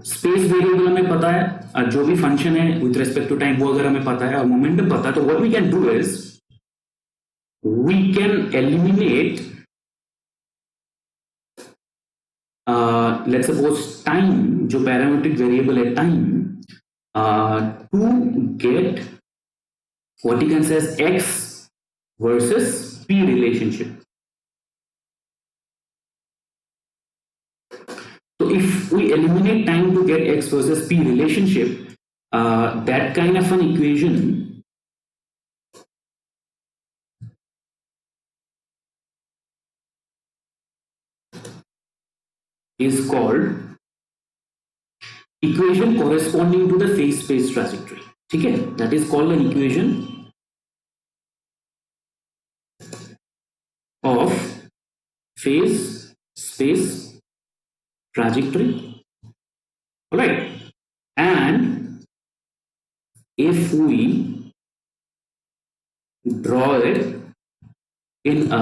Space variable हमें पता है, जो भी फंक्शन है विथ रेस्पेक्ट टू टाइम वो अगर हमें पता है और मोमेंटम पता है, तो what we can do is we can eliminate let's suppose time, जो पैरामीट्रिक वेरिएबल है time, to get what you can say as X versus P relationship. So if we eliminate time to get x versus p relationship, that kind of an equation is called equation corresponding to the phase space trajectory. ठीक है, that is called an equation of phase space trajectory. All right, and if we draw it in a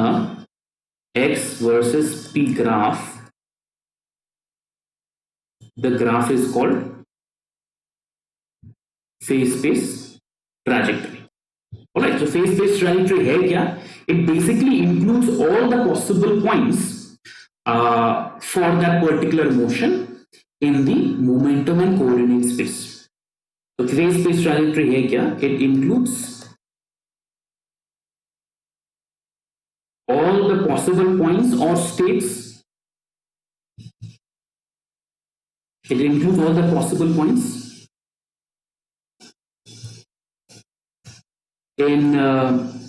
x versus p graph, the graph is called phase space trajectory. All right, so phase space trajectory है क्या? It basically includes all the possible points for that particular motion in the momentum and coordinate space. So phase space trajectory है क्या? It includes all the possible points or states. It includes all the possible points in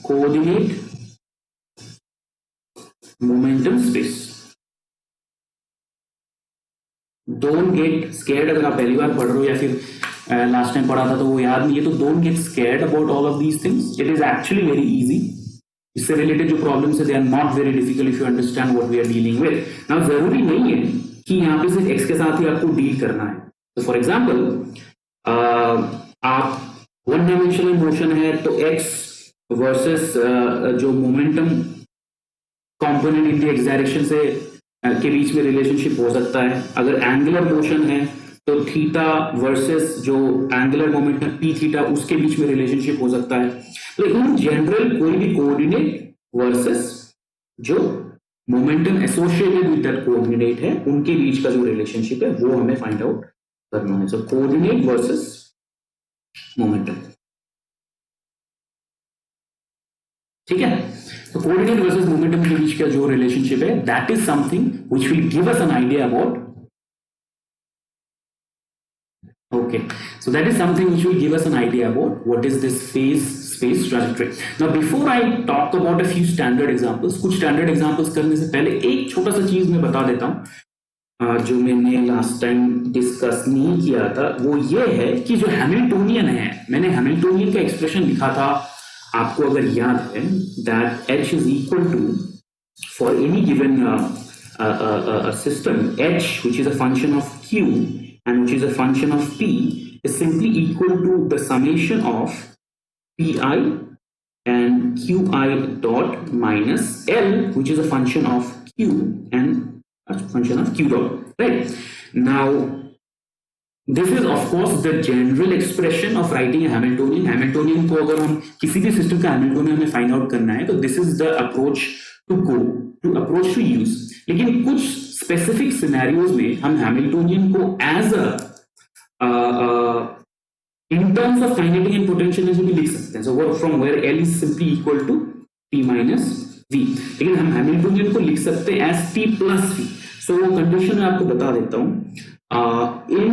coordinate momentum space. Don't get scared. अगर आप पहली बार पढ़ रहे हो या फिर लास्ट टाइम पढ़ा था तो वो याद नहीं है, तो don't get scared about all of these things. It is actually very easy. इससे रिलेटेड जो प्रॉब्लम्स है, they are not very difficult if you understand what we are dealing with. Now जरूरी नहीं है कि यहाँ पे सिर्फ x के साथ ही आपको डील करना है. तो फॉर एग्जाम्पल आप वन डायमेंशनल मोशन है तो x वर्सेस जो momentum component in the x direction से के बीच में रिलेशनशिप हो सकता है. अगर एंगुलर मोशन है तो थीटा वर्सेस जो एंगुलर मोमेंटम पी थीटा उसके बीच में रिलेशनशिप हो सकता है. तो इन जनरल कोई भी कोऑर्डिनेट वर्सेस जो momentum associated with that coordinate है उनके बीच का जो रिलेशनशिप है वो हमें फाइंड आउट करना है. सो कोऑर्डिनेट वर्सेस मोमेंटम. ठीक है, तो कोऑर्डिनेट वर्सेस मोमेंटम के बीच का जो रिलेशनशिप है, that is something which will give us N idea about. Okay, so that is something which will give us an idea about what is this phase space trajectory. Now before I talk about a few standard examples, कुछ standard examples करने से पहले एक छोटा सा चीज मैं बता देता हूँ जो मैंने लास्ट टाइम डिस्कस नहीं किया था. वो ये है कि जो हैमिल्टोनियन है, मैंने हैमिल्टोनियन का एक्सप्रेशन लिखा था आपको अगर याद है, that h is equal to for any given system h which is a function of q and which is a function of p is simply equal to the summation of pi and qi dot minus l which is a function of q and a function of q dot. Right, now this is of course the general expression of writing a Hamiltonian. Hamiltonian को अगर हम किसी भी system का Hamiltonian हमें find out करना है तो this is the approach to go to approach to use. लेकिन कुछ स्पेसिफिक सिनेरियोज में हम हैमिल्टोनियन को as in terms of kinetic and potential energy भी लिख सकते हैं. So from where L is simply equal to T minus V, लेकिन हम हैमिल्टोनियन को लिख सकते हैं as T plus V. So वो कंडीशन मैं आपको बता देता हूं. In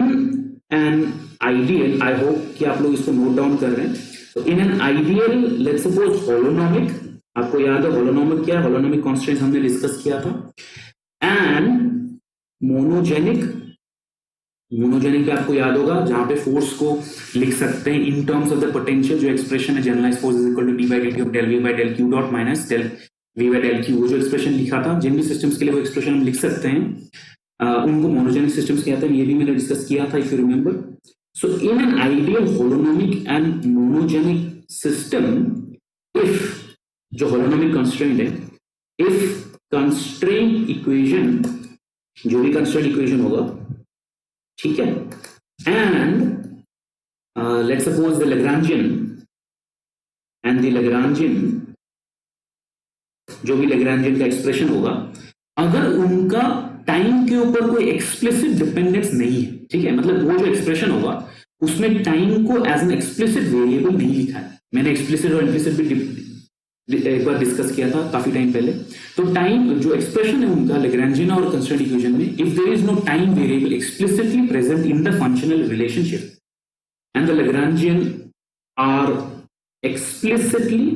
an ideal, I hope कि आप लोग इसको नोट डाउन कर रहे हैं. तो in an ideal let's suppose holonomic, आपको याद है होलोनोमिक क्या है? होलोनोमिक कांस्टेंट्स हमने डिस्कस किया था. एंड मोनोजेनिक, मोनोजेनिक पे आपको याद होगा जहां पे फोर्स को लिख सकते हैं in terms of the potential. जो एक्सप्रेशन है generalise force is equal to D by D T of del V by del Q dot minus del V by del Q. वो जो एक्सप्रेशन लिखा था जिन भी सिस्टम्स के लिए वो एक्सप्रेशन हम लिख सकते हैं, उनको मोनोजेनिक सिस्टम्स कहते हैं. ये भी मैंने डिस्कस किया था if you remember. So in an ideal holonomic and monogenic system, if जो होलोनोमिक कंस्ट्रेंट है, इफ कंस्ट्रेंट इक्वेशन, जो भी कंस्ट्रेंट इक्वेशन होगा, ठीक है, and let's suppose the Lagrangian जो भी लैग्रांजियन का एक्सप्रेशन होगा, अगर उनका टाइम के ऊपर कोई एक्सप्लिसिट डिपेंडेंस नहीं है, ठीक है, मतलब वो जो एक्सप्रेशन होगा उसमें टाइम को एज एन एक्सप्लिसिट वेरिएबल नहीं लिखा है। मैंने एक्सप्लिसिट और इम्प्लिसिट भी एक बार डिस्कस किया था काफी टाइम पहले। तो टाइम जो एक्सप्रेशन है उनका लैग्रांजियन और कंस्ट्रेंट इक्वेशन में, if there is no time variable explicitly present in the functional relationship and the Lagrangian are explicitly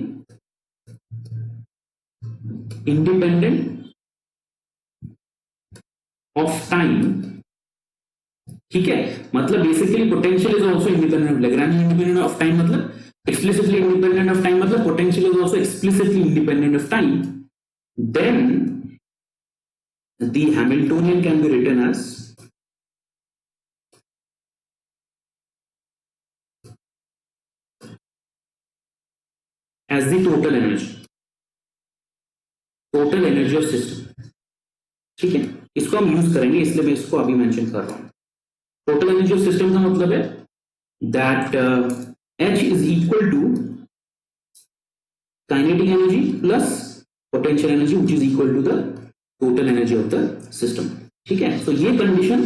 independent of time, ठीक है, मतलब basically potential is also independent, Lagrange independent of time मतलब explicitly independent of time मतलब potential is also explicitly independent of time, then the Hamiltonian can be written as the total energy of system, ठीक है, इसको हम use करेंगे इसलिए मैं इसको अभी मेंशन कर रहा हूं। टोटल एनर्जी ऑफ सिस्टम का मतलब है that H is equal to kinetic energy plus potential energy which is equal to the total energy of the system, ठीक है। तो ये कंडीशन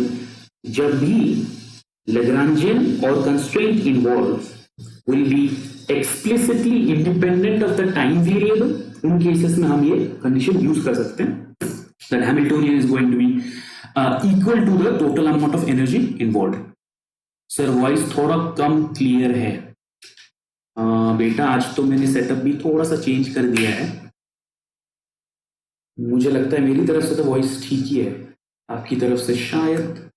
जब भी लैग्रांजियन और constraint involve will be explicitly independent of the time variable, उन cases में हम ये कंडीशन यूज कर सकते हैं that Hamiltonian is going to be equal to the total amount of energy involved। Sir voice थोड़ा कम क्लियर है बेटा, आज तो मैंने सेटअप भी थोड़ा सा चेंज कर दिया है, मुझे लगता है मेरी तरफ से तो वॉइस ठीक ही है, आपकी तरफ से शायद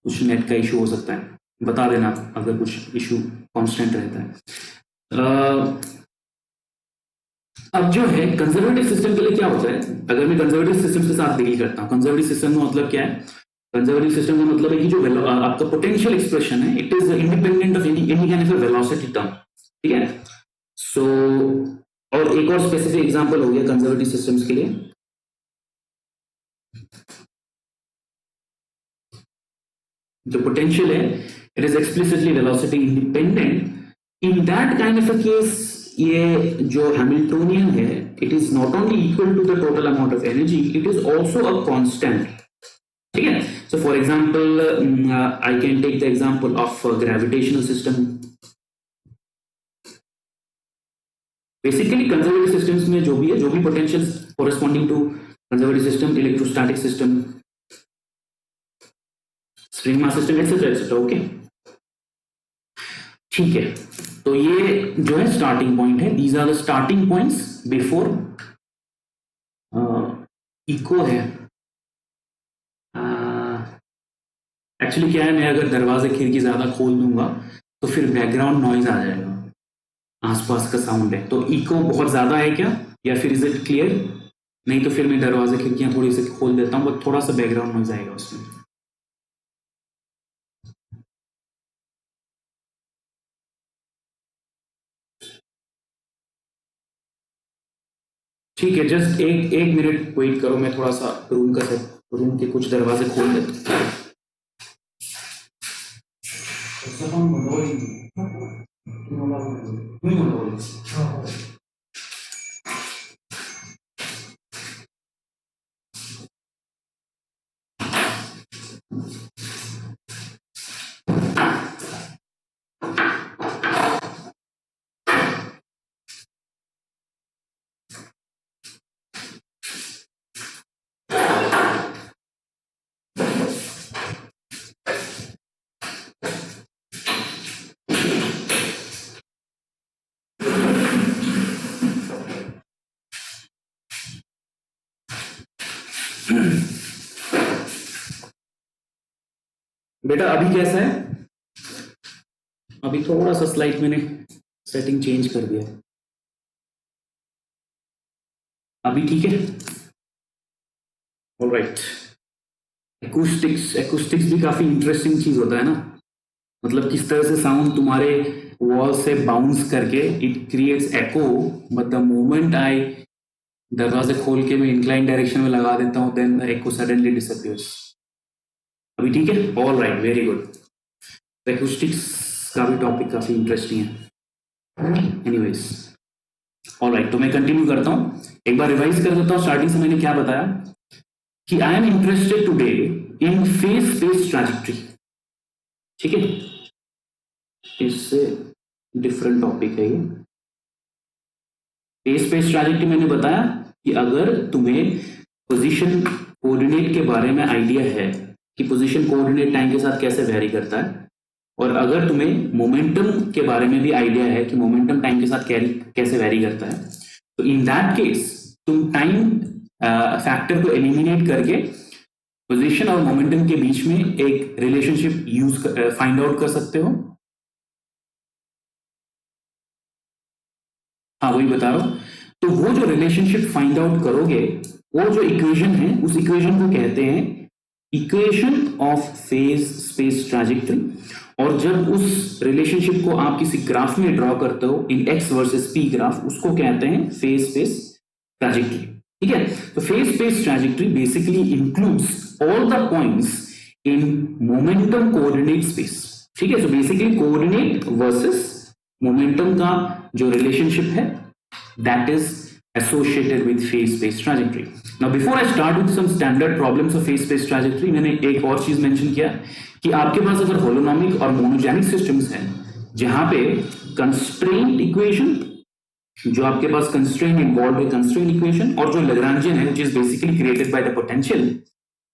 कुछ नेट का इशू हो सकता है, बता देना अगर कुछ इशू कांस्टेंट रहता है। अब जो है कंजर्वेटिव सिस्टम के लिए क्या होता है, अगर मैं कंजर्वेटिव सिस्टम के साथ डील करता हूं, कंजर्वेटिव सिस्टम का मतलब क्या है, कंजर्वेटिव सिस्टम का मतलब है कि जो आपका पोटेंशियल एक्सप्रेशन है it is independent of any kind of velocity term, ठीक है। सो और एक और स्पेसिफिक एग्जांपल हो गया कंजर्वेटिव सिस्टम्स के लिए, जो पोटेंशियल है it is explicitly velocity independent, in that kind of a case ये जो हैमिल्टोनियन है it is not only equal to the total amount of energy, it is also a constant, ठीक है। So for example I can take the example of gravitational system. Basically conservative systems में जो भी potential corresponding to conservative system, electrostatic system, spring mass system etcetera etcetera, okay, ठीक है। तो ये जो है स्टार्टिंग पॉइंट है, these are the starting points before इको है। एक्चुअली क्या है, मैं अगर दरवाजे खिड़की ज्यादा खोल दूंगा तो फिर बैकग्राउंड नॉइज आ जाएगा, आसपास का साउंड है, तो इको बहुत ज्यादा है क्या, या फिर इज इट क्लियर? नहीं तो फिर मैं दरवाजे खिड़कियां थोड़ी सी खोल देता हूँ, थोड़ा सा बैकग्राउंड नॉइज आएगा उसमें। ठीक है, जस्ट एक मिनट वेट करो, मैं थोड़ा सा रूम के कुछ दरवाजे खोल देता हूँ। बेटा अभी कैसा है? अभी थोड़ा सा स्लाइड मैंने सेटिंग चेंज कर दिया, अभी ठीक है? ऑलराइट। एक्यूस्टिक्स भी काफी इंटरेस्टिंग चीज होता है ना, मतलब किस तरह से साउंड तुम्हारे वॉल से बाउंस करके it creates echo, but the moment I दरवाजे खोल के मैं इंक्लाइन डायरेक्शन में लगा देता हूं then the echo suddenly disappears. अभी ठीक है? All right, very good. Acoustics का भी टॉपिक काफी इंटरेस्टिंग है। एनीवेज, ऑल राइट, तो मैं कंटिन्यू करता हूं, एक बार रिवाइज कर देता हूं। स्टार्टिंग से मैंने क्या बताया कि I am interested today in phase space trajectory. ठीक है, इससे डिफरेंट टॉपिक है ये। फेज स्पेस ट्रैजेक्टरी मैंने बताया कि अगर तुम्हें पोजीशन कोऑर्डिनेट के बारे में आइडिया है कि पोजीशन कोऑर्डिनेट टाइम के साथ कैसे वेरी करता है, और अगर तुम्हें मोमेंटम के बारे में भी आइडिया है कि मोमेंटम टाइम के साथ कैसे वेरी करता है, तो इन दैट केस तुम टाइम फैक्टर को एलिमिनेट करके पोजीशन और मोमेंटम के बीच में एक रिलेशनशिप यूज फाइंड आउट कर सकते हो। हाँ, वही बता रहा हूं। तो वो जो रिलेशनशिप फाइंड आउट करोगे, वो जो इक्वेशन है, उस इक्वेशन को कहते हैं equation of phase space trajectory. और जब उस रिलेशनशिप को आप किसी ग्राफ में ड्रॉ करते हो इन एक्स वर्सेस पी ग्राफ, उसको कहते हैं फेज स्पेस ट्रैजेक्टरी। ठीक है, तो phase space trajectory basically includes all the points in momentum coordinate space. ठीक है, so basically coordinate versus momentum का जो रिलेशनशिप है, that is associated with phase space trajectory. Now before I start with some standard problems of phase space trajectory, मैंने एक और चीज mention किया कि आपके पास अगर होलोनॉमिक और मोनोजेनिक सिस्टम्स हैं जहां पे कंस्ट्रेंट इक्वेशन, जो आपके पास कंस्ट्रेंट इन्वॉल्व है कंस्ट्रेंट इक्वेशन, और जो लैग्रांजियन है, which is basically created by the potential,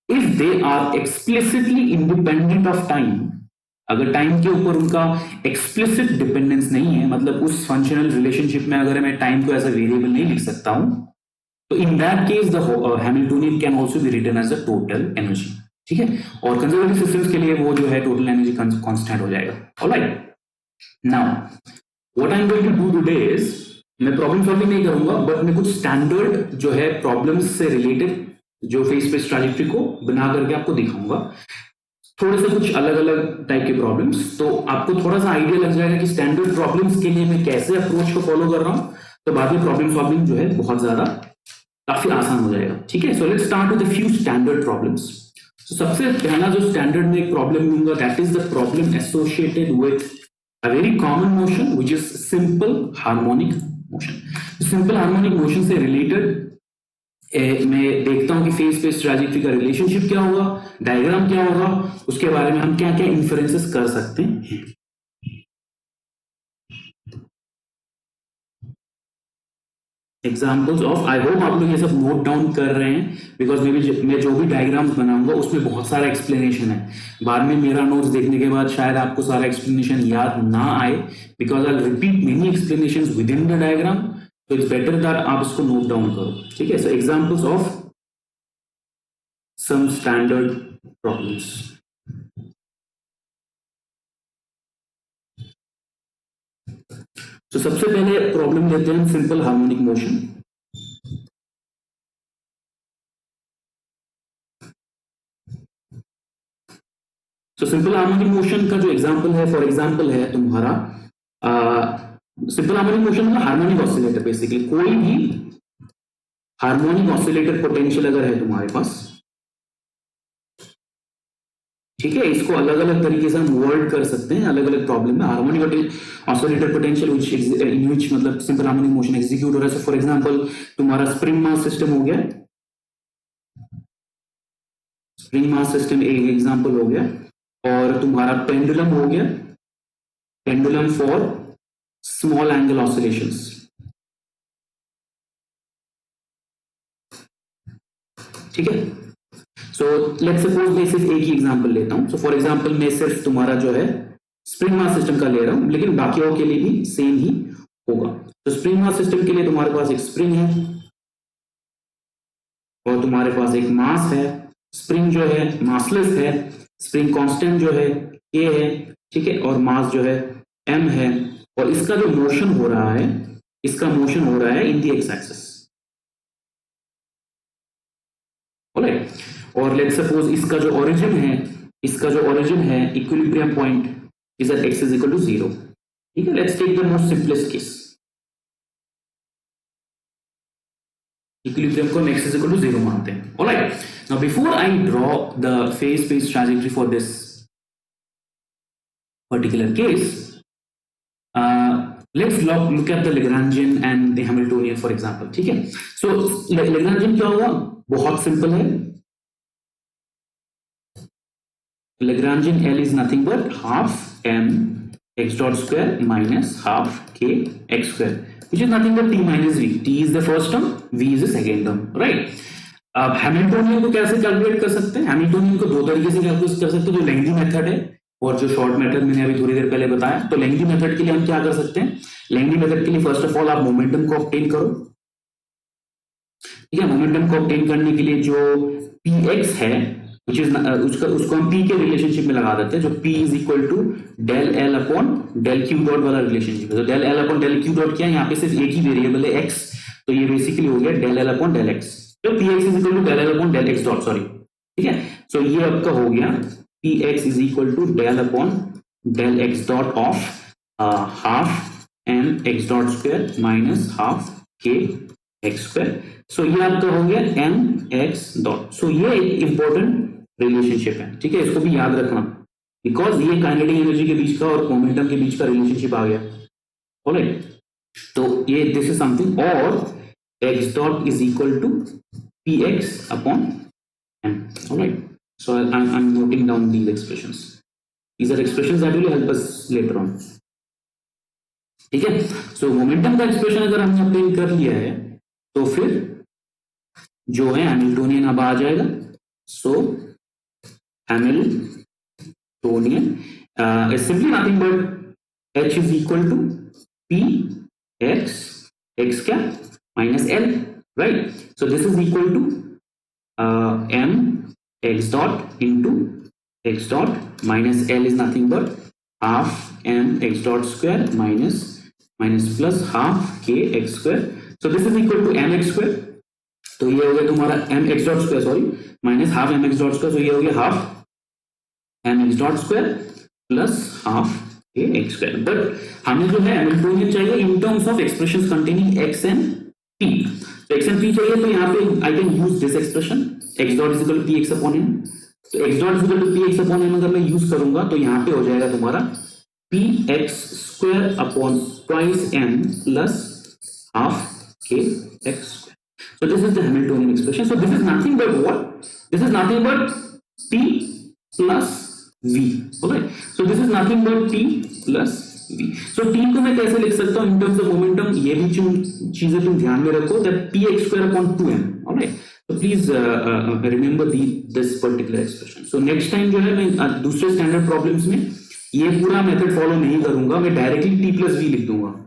if they are explicitly independent of time, अगर टाइम के ऊपर उनका एक्सप्लिसिट डिपेंडेंस नहीं है, मतलब उस फंक्शनल रिलेशनशिप में अगर मैं टाइम को एज अ वेरिएबल नहीं लिख सकता हूं, तो in that case the Hamiltonian can also be written as a total energy. ठीक है, और कंजर्वेटिव सिस्टम्स के लिए वो जो है टोटल एनर्जी कांस्टेंट हो जाएगा। Alright, now what I am going to do today is, मैं प्रॉब्लम सॉल्विंग नहीं करूंगा, बट मैं कुछ स्टैंडर्ड जो है प्रॉब्लम्स से रिलेटेड जो फेज स्पेस ट्रैजेक्टरी को बना करके आपको दिखाऊंगा, थोड़े से कुछ अलग अलग टाइप के प्रॉब्लम्स, तो आपको थोड़ा सा आइडिया लग जाएगा कि स्टैंडर्ड प्रॉब्लम्स के लिए मैं कैसे अप्रोच को फॉलो कर रहा हूं, तो बाद में प्रॉब्लम सॉल्विंग जो है बहुत ज्यादा काफी आसान हो जाएगा। ठीक है, so let's start with a few standard problems. तो सबसे पहला जो स्टैंडर्ड में एक प्रॉब्लम लूंगा, that is the problem associated with a very common motion which is simple harmonic motion. Simple harmonic motion से रिलेटेड मैं देखता हूं कि फेज स्पेस ट्रैजेक्टरी का रिलेशनशिप क्या होगा, डायग्राम क्या होगा, उसके बारे में हम क्या क्या इन्फरेंसेस कर सकते हैं। एग्जाम्पल्स ऑफ, आई होप आप लोग ये सब नोट डाउन कर रहे हैं, बिकॉज मैं जो भी डायग्राम्स बनाऊंगा उसमें बहुत सारा एक्सप्लेनेशन है। बाद में मेरा नोट्स देखने के बाद शायद आपको सारा एक्सप्लेनेशन याद ना आए, because I repeat many explanations with in the diagram, तो इट्स बेटर दैट आप इसको नोट डाउन करो। ठीक है, सो examples of some standard problems. तो सबसे पहले प्रॉब्लम लेते हैं सिंपल हार्मोनिक मोशन। तो सिंपल हार्मोनिक मोशन का जो एग्जांपल है, फॉर एग्जांपल है तुम्हारा सिंपल हार्मोनिक मोशन मतलब हार्मोनिक ऑसिलेटर। बेसिकली कोई भी हार्मोनिक ऑसिलेटर पोटेंशियल अगर है तुम्हारे पास, ठीक है, इसको अलग अलग तरीके से हम वर्ड कर सकते हैं अलग अलग प्रॉब्लम में। हार्मोनिक ऑसिलेटर पोटेंशियल इन विच मतलब सिंपल हार्मोनिक मोशन एग्जीक्यूट हो रहा है। फॉर एग्जांपल तुम्हारा स्प्रिंग मास सिस्टम हो गया, स्प्रिंग मास सिस्टम एक एग्जांपल हो गया, और तुम्हारा पेंडुलम हो गया, pendulum for small angle oscillations. ठीक है, सो लेट्स सपोज मैं सिर्फ एक ही एग्जांपल लेता हूं। सो फॉर एग्जांपल मैं सिर्फ तुम्हारा जो है स्प्रिंग मास सिस्टम का ले रहा हूं, लेकिन बाकियों के लिए भी सेम ही होगा। तो स्प्रिंग मास सिस्टम के लिए तुम्हारे पास एक स्प्रिंग है और तुम्हारे पास एक मास है। स्प्रिंग जो है मासलेस है, स्प्रिंग कांस्टेंट जो है ए है, ठीक है, और मास जो है एम है, और इसका जो मोशन हो रहा है, इसका मोशन हो रहा है in the x axis. Alright, और लेट्स सपोज इसका जो ओरिजिन है, इसका जो ओरिजिन है equilibrium point is at x is equal to 0। ठीक है, let's take the most simplest case. Equilibrium को x is equal to 0 मानते हैं. Alright. Now before I draw the phase space trajectory for this particular case, let's look at the Lagrangian and the Hamiltonian for example. ठीक है. So Lagrangian क्या होगा? बहुत simple है. Lagrangian L is nothing but half m x dot square minus half k x square, which is nothing but t minus v. T is the first term, v is the second term, right? अब Hamiltonian को कैसे calculate कर सकते हैं? Hamiltonian को दो तरीके से कैलकुलेट कर सकते हैं, जो लेंथी मेथड है और जो शॉर्ट मेथड मैंने अभी थोड़ी देर पहले बताया. तो लेंथी मेथड के लिए हम क्या कर सकते हैं? लेंथी मेथड के लिए फर्स्ट ऑफ ऑल आप मोमेंटम को ऑब्टेन करो. ठीक है, मोमेंटम को ऑब्टेन करने के लिए जो px है which is उसको हम p के रिलेशनशिप में लगा देते हैं, जो p is equal to del l upon del q dot वाला रिलेशनशिप है. तो del l upon del q dot क्या है? यहाँ पे सिर्फ एक ही वेरिएबल है x, तो ये बेसिकली हो गया del l upon del x. तो px is equal to del l upon del x dot, sorry. ठीक है, सो ये आपका हो गया px is equal to del upon del x dot of half m x dot square minus half k x square. So ये आपका हो गया m x डॉट. सो ये एक इंपॉर्टेंट रिलेशनशिप है. ठीक है, इसको भी याद रखना, बिकॉज ये काइनेटिक एनर्जी के बीच का और मोमेंटम के बीच का रिलेशनशिप आ गया. ऑलराइट, तो ये दिस इज समथिंग. और x dot is equal to px upon m. Alright, so I am noting down these expressions. These are expressions that will help us later on. ठीक है, सो momentum का expression अगर हमने obtain कर लिया है तो फिर जो है हैमिल्टोनियन अब आ जाएगा. सो Hamiltonian is simply nothing but h is equal to p x क्या minus l, right? So this is equal to m x dot into x dot minus l is nothing but half m x dot square minus plus half k x square. So this is equal to m x square. तो ये हो गया तुम्हारा m x dot square, sorry, minus half m x dot square. तो ये हो गया half m x dot square plus half k x square. But हमें जो है हैमिल्टोनियन चाहिए इन terms of expressions containing x and p. तो x and p चाहिए, तो यहाँ पे I can use this expression x dot is equal to px upon m. तो x dot is equal to px upon m अगर मैं use करूंगा तो यहाँ पे हो जाएगा तुम्हारा px square upon twice m plus half k x square. So this is the Hamiltonian expression. So this is nothing but what? This is nothing but t plus v. Okay. So this is nothing but t plus v. So t को मैं कैसे लिख सकता हूँ in terms of momentum? ये भी चीजें तुम ध्यान में रखो, that px square upon 2m. Alright. So please remember this particular expression. So next time जो है मैं दूसरे standard problems में ये पूरा method follow नहीं करूंगा, मैं directly t plus v लिख दूंगा.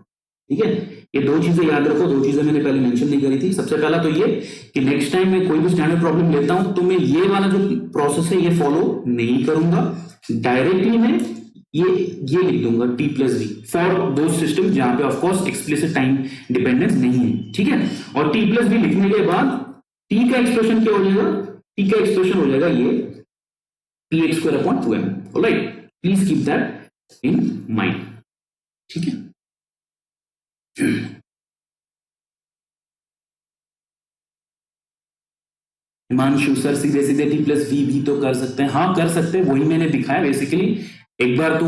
ठीक है, ये दो चीजें याद रखो. दो चीजें मैंने पहले मेंशन नहीं करी थी. सबसे पहला तो ये कि नेक्स्ट टाइम मैं कोई भी स्टैंडर्ड प्रॉब्लम लेता हूं तो मैं ये वाला जो प्रोसेस है ये फॉलो नहीं करूंगा. डायरेक्टली मैं ये लिख दूंगा t प्लस वी फॉर दो सिस्टम जहां पे of course explicit time dependence नहीं है. ठीक है, और t प्लस वी लिखने के बाद t का एक्सप्रेशन क्या हो जाएगा? t का एक्सप्रेशन हो जाएगा ये px square upon 2m. Alright, please keep that in mind. ठीक है, हिमांशु सर सीधे सीधे टी प्लस वी भी तो कर सकते हैं. हाँ कर सकते हैं, वही मैंने दिखाया. बेसिकली एक बार तो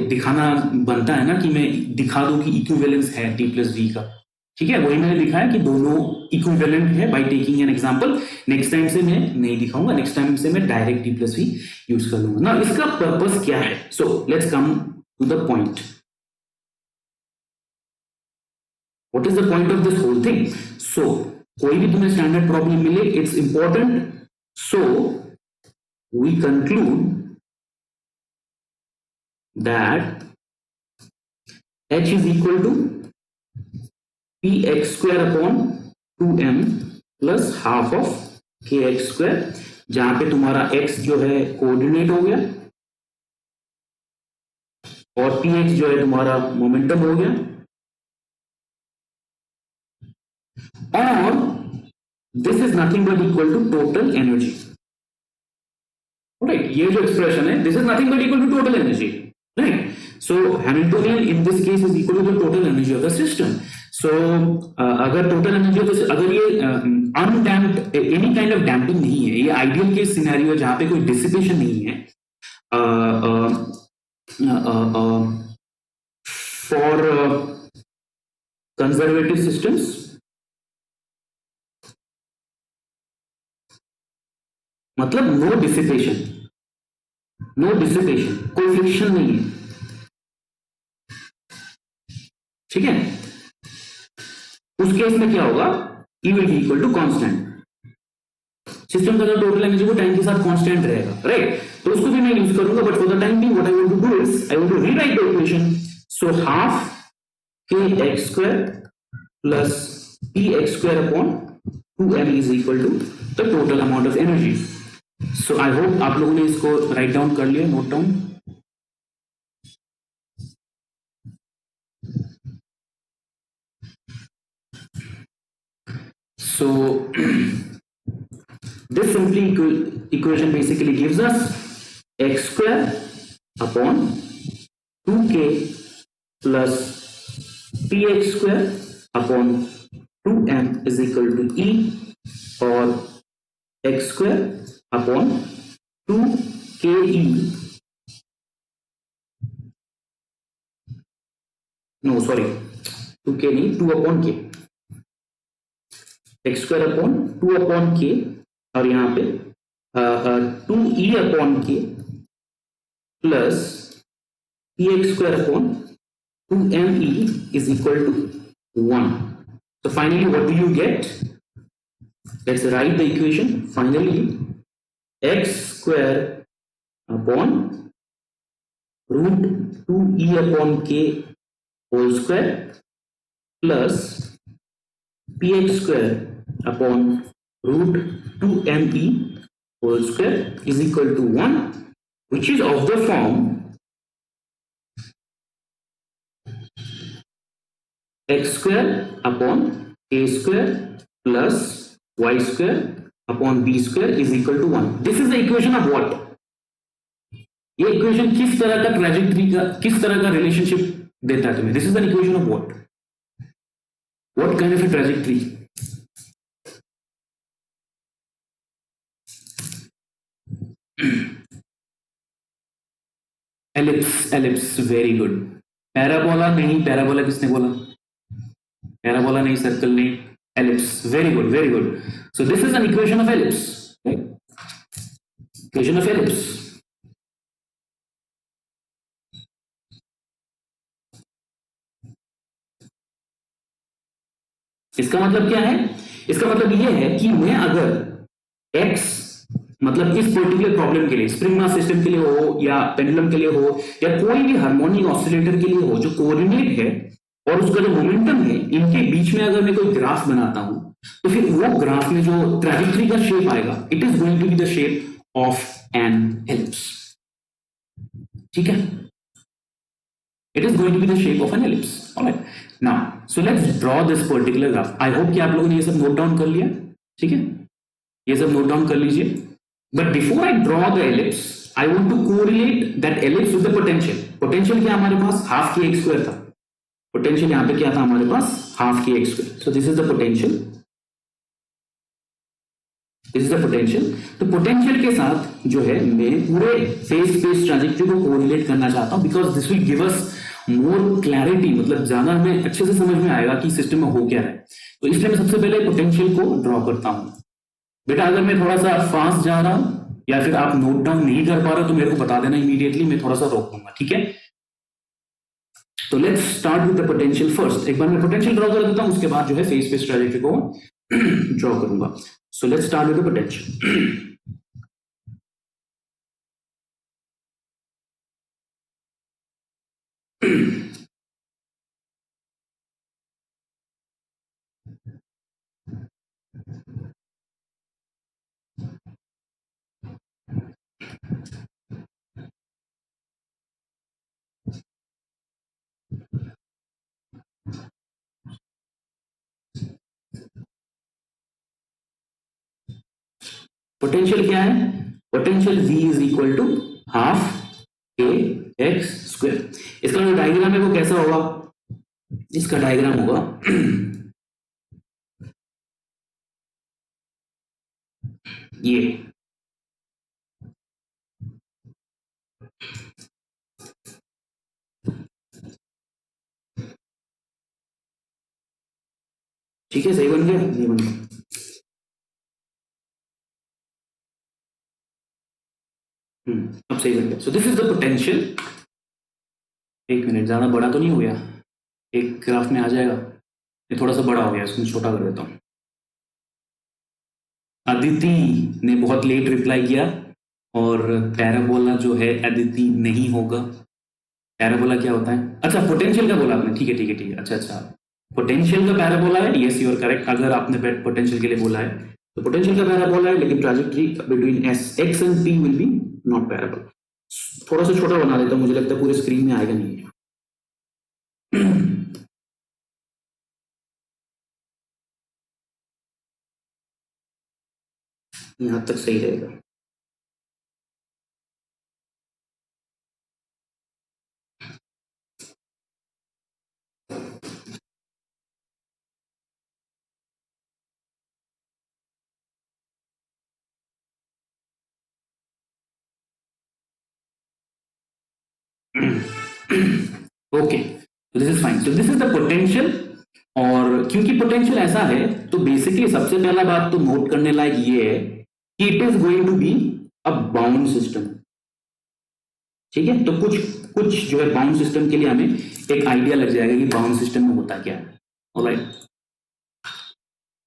दिखाना बनता है ना कि मैं दिखा दूं कि इक्विवेलेंस है टी प्लस वी का. ठीक है, वही मैंने दिखाया कि दोनों इक्विवेलेंट है by taking an example. Next time से मैं नहीं दिखाऊंगा, नेक्स्ट टाइम से मैं direct T plus V use कर लूंगा ना. इसका पर्पस क्या है? So let's come to the point. What is the point of this whole thing? So, कोई भी तुम्हें स्टैंडर्ड प्रॉब्लम मिले, it's important. So, we conclude that h is equal to px square upon 2m plus half of kx square, जहां पे तुम्हारा x जो है coordinate हो गया और px जो है तुम्हारा मोमेंटम हो गया. और this is nothing but equal to total energy. Right? ये जो expression है, this is nothing but equal to total energy. Right? So Hamiltonian in this case is equal to the total energy of the system. सो अगर total energy हो तो अगर ये undamped any kind of damping नहीं है, ये ideal case scenario है जहां पे कोई डिसिपेशन नहीं है फॉर कंजर्वेटिव सिस्टम्स, मतलब नो डिसिपेशन, कोई फ्रिक्शन नहीं है, ठीक है। उस केस में क्या होगा, E will be equal to constant, system का टोटल एनर्जी वो टाइम के साथ कांस्टेंट रहेगा, राइट। तो उसको भी मैं यूज करूंगा, but for the time being what I want to do is I want to rewrite the equation. So half kx square plus px square upon 2m is equal to the total amount of energy. So I hope आप लोगों ने इसको write down कर लिया, note down. So this simply equation basically gives us x square upon 2k plus px square upon 2m is equal to E, or x square upon 2ke, no sorry 2k नहीं, 2 upon k, x square upon 2 upon k, और यहाँ पे 2e upon k plus px square upon 2me is equal to 1. So finally what do you get? Let's write the equation. Finally x square upon root 2e upon k whole square plus px square upon root 2me whole square is equal to 1, which is of the form x square upon a square plus y square upon b square is equal to 1. This is the equation of what? ये equation किस तरह का trajectory का, किस तरह का relationship देता है तुम्हें? This is an equation of what? What kind of A trajectory? Ellipse, ellipse, very good. Parabola नहीं, पैराबोला किसने बोला? पैराबोला नहीं, सर्कल नहीं, ellipse, very good, very good. So this is an equation of ellipse, equation of ellipse. इसका मतलब क्या है? इसका मतलब यह है कि मैं अगर x मतलब इस पर्टिकुलर प्रॉब्लम के लिए, स्प्रिंग मास सिस्टम के लिए हो या पेंडुलम के लिए हो या कोई भी हार्मोनिक ऑसिलेटर के लिए हो जो कोऑर्डिनेट है और उसका जो मोमेंटम है, इनके बीच में अगर मैं कोई ग्राफ बनाता हूं तो फिर वो ग्राफ में जो ट्रैजेक्टरी का शेप आएगा, it is going to be the shape of an ellipse, ठीक है। It is going to be the shape of an ellipse. All right. Now, so let's draw this particular graph. I hope कि आप लोगों ने ये सब note down कर लिया, ठीक है? ये सब नोट डाउन कर लीजिए. But before I draw the ellipse, I want to correlate that ellipse with the potential. Potential क्या हमारे पास half k x square था. Potential यहाँ पे क्या था हमारे पास half k x square. So this is the potential. This is the potential. तो potential के साथ जो है मैं पूरे फेज स्पेस ट्रैजेक्टरी को कोरिलेट करना चाहता हूं, because this will give us more clarity, मतलब ज्यादा हमें अच्छे से समझ में आएगा कि सिस्टम में हो क्या है। तो इसलिए मैं सबसे पहले पोटेंशियल को ड्रॉ करता हूं। बेटा अगर मैं थोड़ा सा फास्ट जा रहा हूं या फिर आप नोट डाउन नहीं कर पा रहे हो तो मेरे को बता देना इमीडिएटली, मैं थोड़ा सा रोक दूंगा, ठीक है। तो let's start with the potential first. एक बार मैं पोटेंशियल ड्रॉ कर देता हूं, उसके बाद जो है फेज स्पेस ट्रैजेक्टरी को ड्रॉ करूंगा। So let's start with the potential. Potential क्या है? Potential V is equal to half k x square. इसका जो डायग्राम है वो कैसा होगा? इसका डायग्राम होगा ये। ठीक है, सही बन गया, नहीं बन गया? अब सही बन गया। सो दिस इज द पोटेंशियल। एक मिनट, ज्यादा बड़ा तो नहीं हो गया? एक ग्राफ में आ जाएगा। ये थोड़ा सा बड़ा हो गया, इसको छोटा कर देता हूँ। अदिति ने बहुत लेट रिप्लाई किया, और पैराबोला जो है अदिति नहीं होगा। पैराबोला क्या होता है? अच्छा, पोटेंशियल का बोला आपने, ठीक है ठीक है ठीक है, अच्छा अच्छा, पोटेंशियल का पैराबोला है, यस यू आर करेक्ट। अगर आपने पोटेंशियल के लिए बोला है तो पोटेंशियल का पैराबोला है, लेकिन trajectory between S x and P will be not parabola. थोड़ा सा छोटा बना देता हूँ, मुझे लगता है पूरे स्क्रीन में आएगा नहीं। यहां तक सही रहेगा। Okay, this is fine. So this is the potential. और क्योंकि पोटेंशियल ऐसा है, तो बेसिकली सबसे पहला बात तो नोट करने लायक ये है कि it is going to be a bound system. ठीक है, तो कुछ कुछ जो है बाउंड सिस्टम के लिए हमें एक आइडिया लग जाएगा कि बाउंड सिस्टम में होता क्या है। ऑलराइट,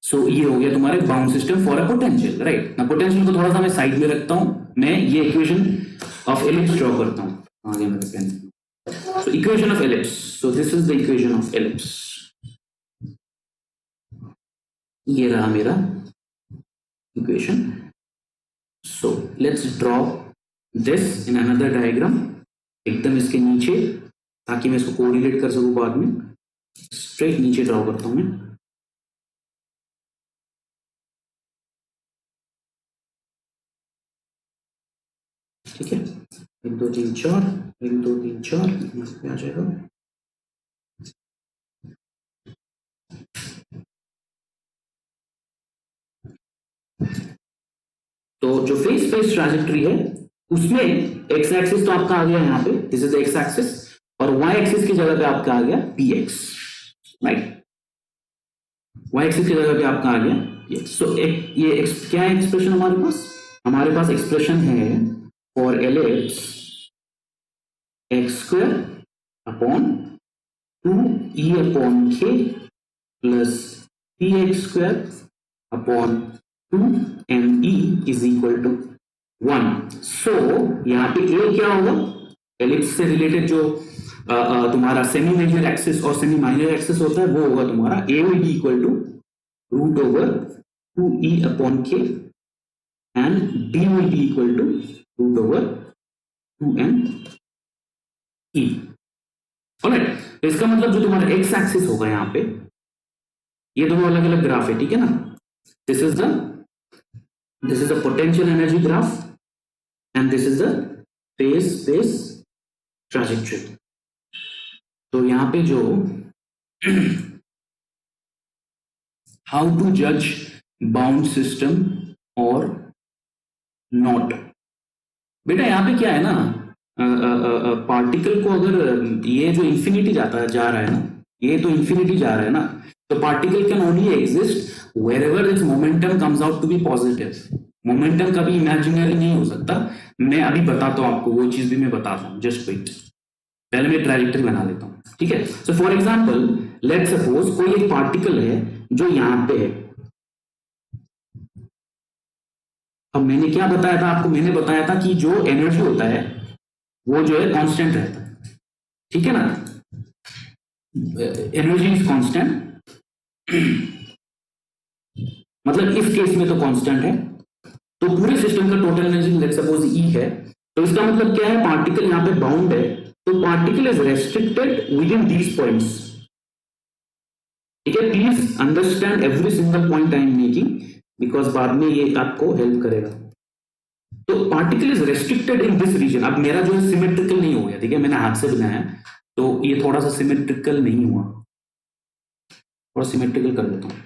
सो ये हो गया तुम्हारे bound system for a potential. Right ना, पोटेंशियल को थोड़ा सा मैं साइड में रखता हूं, मैं ये इक्वेशन ऑफ एलिप्स ड्रॉ करता हूं। आगे मेरे pen. So equation of ellipse. So this is the equation of ellipse. ये रहा मेरा equation. So let's draw this in another diagram. एकदम इसके नीचे, ताकि मैं इसको कोरिलेट कर सकूं बाद में। स्ट्रेट नीचे ड्रॉ करता हूं मैं। ठीक है, 1 2 3 4, 1 2 3 4 आ जाएगा। तो जो फेस स्पेस ट्रैजेक्टरी है उसमें एक्स एक्सिस तो आपका आ गया यहाँ पे, दिस इज एक्स एक्सिस, और वाई एक्सिस की जगह पे आपका आ गया p x. Right, y axis की जगह पे आपका आ गया px। सो ये क्या है एक्सप्रेशन हमारे पास? हमारे पास एक्सप्रेशन है for ellipse x square upon 2e upon k plus p x square upon 2me is equal to 1। So यहाँ पे a क्या होगा? एलिप्स से रिलेटेड जो तुम्हारा सेमी मेजर एक्सिस और सेमी माइनर एक्सिस होता है, वो होगा तुम्हारा a will be equal to root over 2e upon k and b will be equal to root over 2me। Alright, तो इसका मतलब जो तुम्हारा एक्स एक्सिस होगा यहाँ पे, ये दोनों अलग अलग ग्राफ है। ठीक है ना, this is the potential energy graph and this is the phase space trajectory. तो यहां पे जो हाउ टू जज बाउंड सिस्टम और नॉट, बेटा यहां पे क्या है ना, पार्टिकल को अगर ये जो इंफिनिटी जा रहा है ना, ये तो इंफिनिटी जा रहा है ना, तो particle can only exist wherever its momentum comes out to be positive. Momentum कभी इमेजिनरी नहीं हो सकता। मैं अभी बताता हूं आपको, वो चीज भी मैं बताता हूं, जस्ट वेट। पहले मैं ट्रैजेक्टरी बना लेता हूं। ठीक है, so for example let's suppose कोई एक पार्टिकल है जो यहां पे है। अब मैंने क्या बताया था आपको? मैंने बताया था कि जो एनर्जी होता है वो जो है कांस्टेंट रहता है। ठीक है ना, एनर्जी इज कांस्टेंट, मतलब इस केस में तो कांस्टेंट है। तो पूरे सिस्टम का total energy let's suppose E है, तो इसका मतलब क्या है? पार्टिकल यहां पे बाउंड है, तो particle is restricted within these points. ठीक है, please understand every single point I am making, because बाद में ये आपको हेल्प करेगा। तो particle is restricted in this region. अब मेरा जो है सिमेट्रिकल नहीं हो गया, ठीक है, मैंने हाथ से बनाया तो ये थोड़ा सा सिमेट्रिकल नहीं हुआ। और सिमेट्रिकल कर देता हूँ।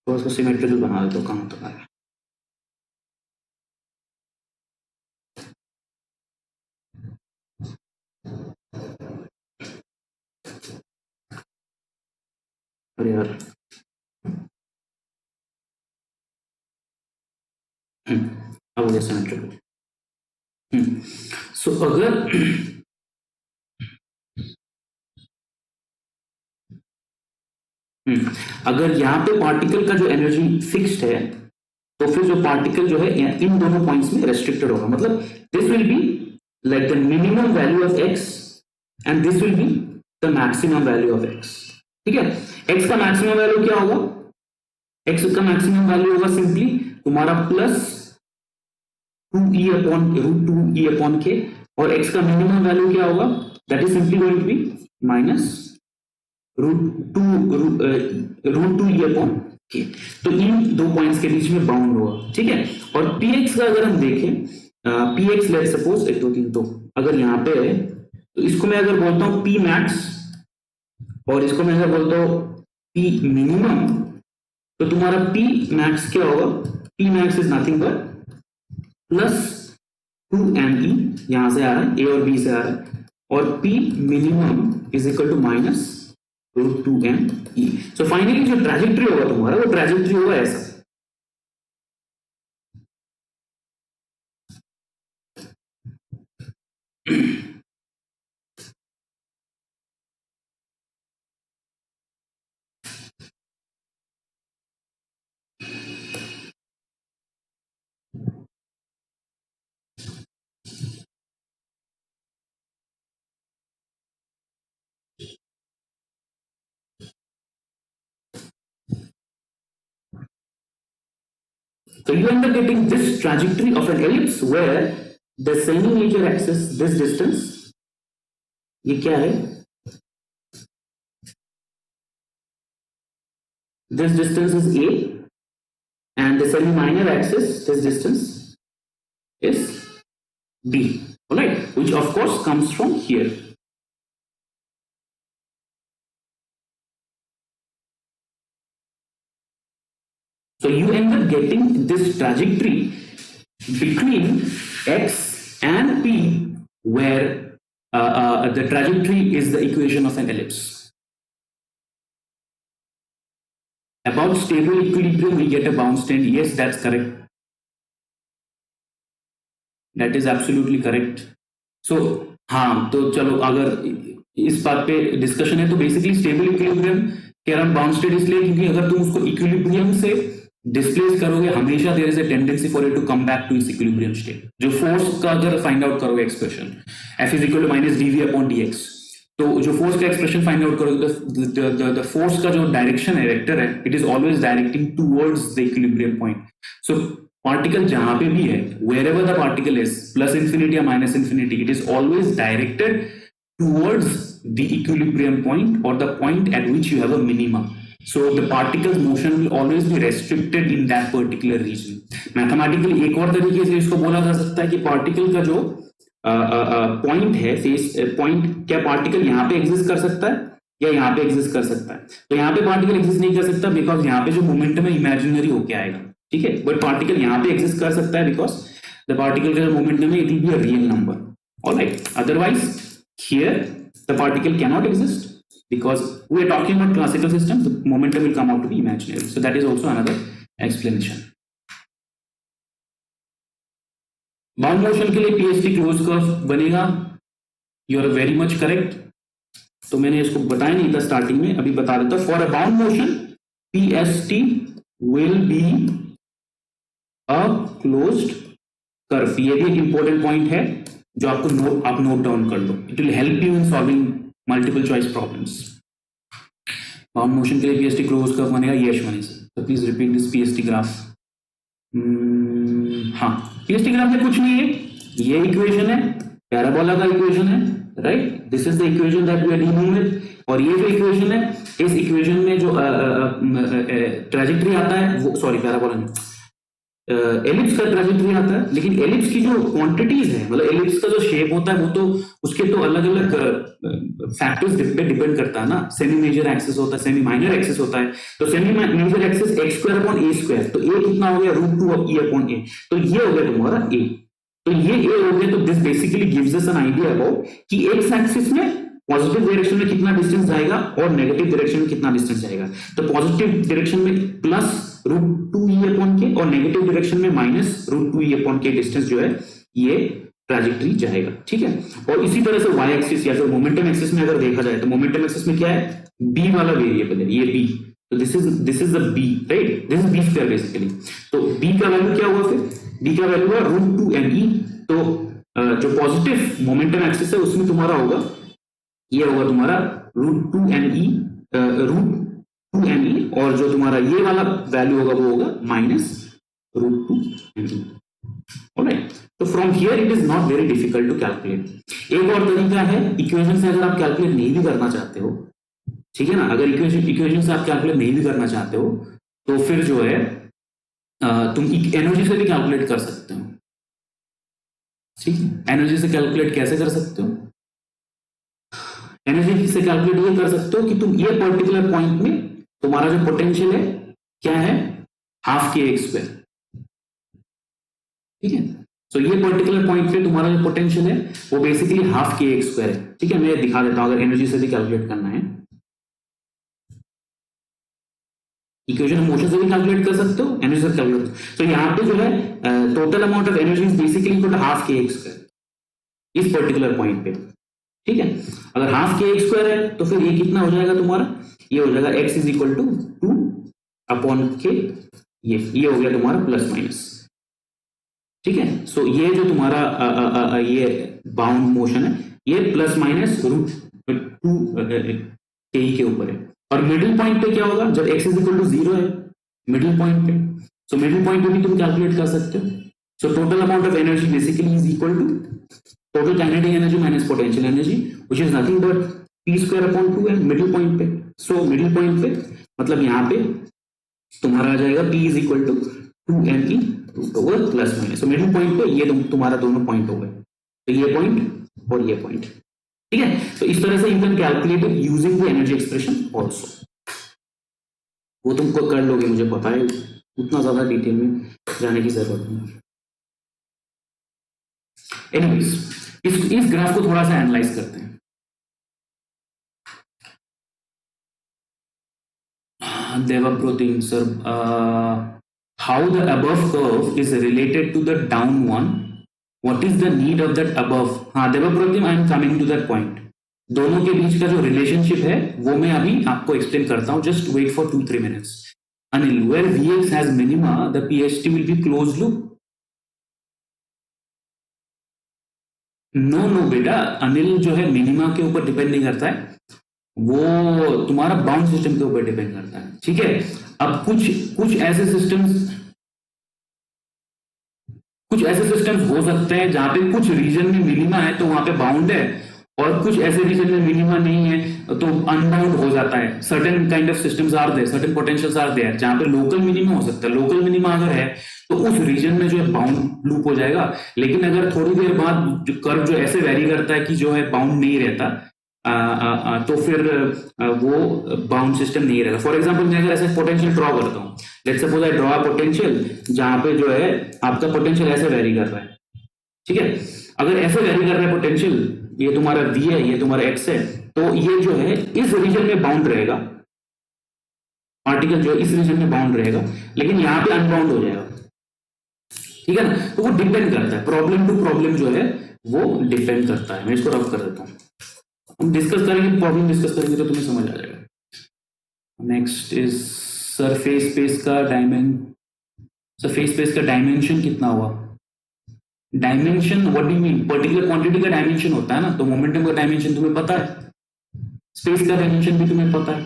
तो उसको सिमेट्रिकल बना देता हूँ, कहाँ तक आया। अरे यार, अब हो गया सिमेट्रिकल। सो अगर अगर यहाँ पे पार्टिकल का जो एनर्जी फिक्स्ड है, तो फिर जो पार्टिकल जो है इन दोनों पॉइंट्स में रेस्ट्रिक्टेड होगा, मतलब this will be like the minimum value of x and this will be the maximum value of x. ठीक है, एक्स का मैक्सिमम वैल्यू क्या होगा? एक्स का मैक्सिमम वैल्यू होगा सिंपली तुम्हारा प्लस 2e अपॉन √2e/k, और x का मिनिमम वैल्यू क्या होगा? That is simply going to be minus √2e/k। तो इन दो पॉइंट्स के बीच में बाउंड होगा। ठीक है, और px का अगर हम देखें, px लेट सपोज 1 2 3, तो अगर यहाँ पे है तो इसको मैं अगर बोलता हूँ p मैक्स और इसको मैं अगर बोलता हूँ p मिनिमम, तो तुम्हारा p मैक्स क्या होगा? p max is nothing but plus 2me, यहां से आ रहा है a और b से आ रहा है, और p minimum is equal to minus √2me। So finally जो ट्रैजेक्टरी होगा तुम्हारा, वो ट्रैजेक्टरी होगा ऐसा। So you end up getting this trajectory of an ellipse where the semi major axis, this distance, ये क्या है? This distance is a, and the semi minor axis, this distance is b, alright, which of course comes from here. So you end up getting this trajectory between x and p, where the trajectory is the equation of an ellipse. About stable equilibrium, we get a bound state. Yes, that's correct. That is absolutely correct. So हाँ, तो चलो अगर इस बात पे discussion है, तो basically stable equilibrium के अराउंड बाउंड स्टेट इसलिए क्योंकि अगर तुम उसको इक्विलिब्रियम से डिस्प्लेस करोगे, हमेशा there is a tendency for it to come back to its equilibrium state. जो फोर्स का अगर फाइंड आउट करोगे expression F is equal to minus dv/dx, तो जो फोर्स का एक्सप्रेशन फाइंड आउट करोगे, द फोर्स का जो डायरेक्शन है, वेक्टर है, it is always directing towards the equilibrium point. So particle जहां पे भी है, wherever the particle is, plus infinity or minus infinity, it is always directed towards the equilibrium point or the point at which you have a minimum. So the particle's motion will always be restricted in that particular region. Mathematically एक और तरीके से इसको बोला जा सकता है कि पार्टिकल का जो पॉइंट है, फेस पॉइंट, क्या पार्टिकल यहाँ पे एग्जिस्ट कर सकता है या यहाँ पे एग्जिस्ट कर सकता है? तो यहाँ पे पार्टिकल एग्जिस्ट नहीं कर सकता बिकॉज यहाँ पे जो मोमेंटम है इमेजिनरी होके आएगा। ठीक है, बट पार्टिकल यहाँ पे एग्जिस्ट कर सकता है बिकॉज द पार्टिकल का जो मोमेंटम है it will be a real number, alright. Otherwise here the particle can not exist because we are talking about classical system, the momentum will come out to be imaginary. So that is also another explanation. Bound motion के लिए PST close curve बनेगा, you are very much correct. तो मैंने इसको बताया नहीं था starting में, अभी बता देता। For a bound motion PST will be a closed curve. ये भी एक इंपॉर्टेंट पॉइंट है जो आपको आप नोट डाउन कर लो, it will help you in solving multiple choice problems. Bound motion के लिए पीएसटी क्लोज कर्व बनेगा, यश मनी सर, तो please repeat this PST graph. हाँ, पीएसटी ग्राफ में कुछ नहीं है, ये इक्वेशन है, पैराबोला का इक्वेशन है, right, this is the equation that we are dealing with. और ये जो इक्वेशन है, इस इक्वेशन में जो ट्रैजेक्टरी आता है वो, सॉरी पैराबोला नहीं, एलिप्स का ट्रेजेक्टरी आता है, लेकिन एलिप्स की जो क्वांटिटीज है, मतलब एलिप्स का जो शेप होता है वो तो उसके तो अलग अलग फैक्टर्स पे डिपेंड करता है ना। सेमी मेजर एक्सिस होता है, सेमी माइनर एक्सिस होता है। तो semi major axis x square upon a square, तो ए कितना हो गया root two E upon a, तो ये हो गया तुम्हारा ए। तो ये ए हो गया, तो this basically gives us N idea about कि एक्स एक्सिस में पॉजिटिव डायरेक्शन में कितना डिस्टेंस जाएगा और नेगेटिव डायरेक्शन में कितना डिस्टेंस जाएगा। तो पॉजिटिव डायरेक्शन में प्लस रूट टू ई अपॉन के और नेगेटिव डायरेक्शन में माइनस रूट टू ई अपॉन के डिस्टेंस जो है ये ट्रैजेक्टरी जाएगा, ठीक है। और इसी तरह से वाई एक्सिस या फिर मोमेंटम एक्सिस में अगर देखा जाए तो मोमेंटम एक्सिस में क्या है, बी वाला वेरिएबल है, ये बी, तो this is the B, right, this is B square basically. तो बी का वैल्यू क्या हुआ, फिर बी का वैल्यू हुआ रूट टू एम ई। तो जो पॉजिटिव मोमेंटम एक्सिस है उसमें तुम्हारा होगा, ये होगा तुम्हारा root two m e, root two m e, और जो तुम्हारा ये वाला वैल्यू होगा वो होगा minus root two m e. All right, तो from here it is not very difficult to calculate. एक और तरीका है, इक्वेशन से अगर आप कैलकुलेट नहीं भी करना चाहते हो, ठीक है ना, अगर इक्वेशन से आप कैलकुलेट नहीं भी करना चाहते हो तो फिर जो है तुम एनर्जी से भी कैलकुलेट कर सकते हो, ठीक है। एनर्जी से कैलकुलेट कैसे कर सकते हो, एनर्जी से कैलकुलेट ये कर सकते हो कि तुम ये पर्टिकुलर पॉइंट में तुम्हारा जो पोटेंशियल है क्या है, हाफ के एक्स स्क्वायर, ठीक है। तो ये पर्टिकुलर पॉइंट पे तुम्हारा जो पोटेंशियल है वो basically half k x square है, ठीक है। मैं दिखा देता हूं, अगर एनर्जी से भी कैलकुलेट करना है, इक्वेशन मोशन से भी कैलकुलेट कर सकते हो, एनर्जी से कैलकुलेट। तो यहाँ पे जो है total amount of energy is basically equal to half k x square इस पर्टिकुलर पॉइंट पे, ठीक है। अगर हाफ के एक्स स्क्वायर है तो फिर ये कितना हो जाएगा तुम्हारा, ये हो जाएगा x is equal to two upon k, ये हो गया तुम्हारा प्लस माइनस, ठीक है। सो ये जो तुम्हारा ये बाउंड मोशन है ये प्लस माइनस रूट टू के ऊपर है। और मिडिल पॉइंट पे क्या होगा, जब x is equal to zero है मिडिल पॉइंट पे, सो मिडिल पॉइंट पे भी तुम कैलकुलेट कर सकते हो। So total amount of energy basically is equal to total kinetic energy minus potential energy, which is nothing but p square upon two है middle point पे। So middle point पे मतलब यहाँ पे तुम्हारा आ जाएगा p is equal to two m e over plus minus. So middle point पे ये तुम्हारा दोनों पॉइंट हो गए, तो ये पॉइंट और ये पॉइंट, ठीक है। तो इस तरह से you can calculate it using the energy expression also. वो तुमको कर लोगे, मुझे पता है, उतना ज्यादा डिटेल में जाने की जरूरत नहीं। एनीवेज इस ग्राफ को थोड़ा सा एनालाइज करते हैं। Devaprotin, sir, how the above curve is related to the down one? What is the need of that above? हाँ Devaprotin, I am coming to that point. दोनों के बीच का जो रिलेशनशिप है वो मैं अभी आपको एक्सप्लेन करता हूँ. Just wait for 2-3 minutes. Anil, where Vx has minima, the PHT will be closed loop. No बेटा, अनिल जो है मिनिमा के ऊपर डिपेंड नहीं करता है, वो तुम्हारा बाउंड सिस्टम के ऊपर डिपेंड करता है. ठीक है, अब कुछ ऐसे सिस्टम्स हो सकते हैं जहां पे कुछ रीजन में मिनिमा है तो वहां पे बाउंड है, और कुछ ऐसे रीजन में मिनिमा नहीं है तो अनबाउंड हो जाता है. Certain kind of systems are there, certain potentials are there जहां पे लोकल मिनिमा हो सकता है. लोकल मिनिमा अगर है तो उस रीजन में जो है बाउंड लूप हो जाएगा. लेकिन अगर थोड़ी देर बाद जो कर्व जो ऐसे वेरी करता है कि जो है बाउंड नहीं रहता, तो फिर वो बाउंड सिस्टम नहीं रहेगा. फॉर एग्जांपल मैं अगर ऐसे पोटेंशियल ड्रॉ करता हूँ, let's suppose I draw potential जहां पे जो है आपका पोटेंशियल ऐसे वेरी कर रहा है. ठीक है, अगर ऐसे वेरी कर रहा है पोटेंशियल, ये तुम्हारा v है, ये तुम्हारा x है, तो ये जो है इस रीजन में बाउंड रहेगा, पार्टिकल जो है इस रीजन में बाउंड रहेगा, लेकिन यहाँ पे अनबाउंड हो जाएगा. ठीक है ना, तो वो डिपेंड करता है, प्रॉब्लम टू प्रॉब्लम जो है वो डिपेंड करता है. मैं इसको रफ कर देता हूँ, हम डिस्कस करेंगे, प्रॉब्लम डिस्कस करेंगे तो तुम्हें समझ आ जाएगा. नेक्स्ट इज सरफेस स्पेस का सरफेस स्पेस का डायमेंशन कितना हुआ. Dimension what do you mean, particular quantity का डायमेंशन होता है ना, तो मोमेंटम का डायमेंशन तुम्हें पता है, स्पेस का डायमेंशन भी तुम्हें पता है.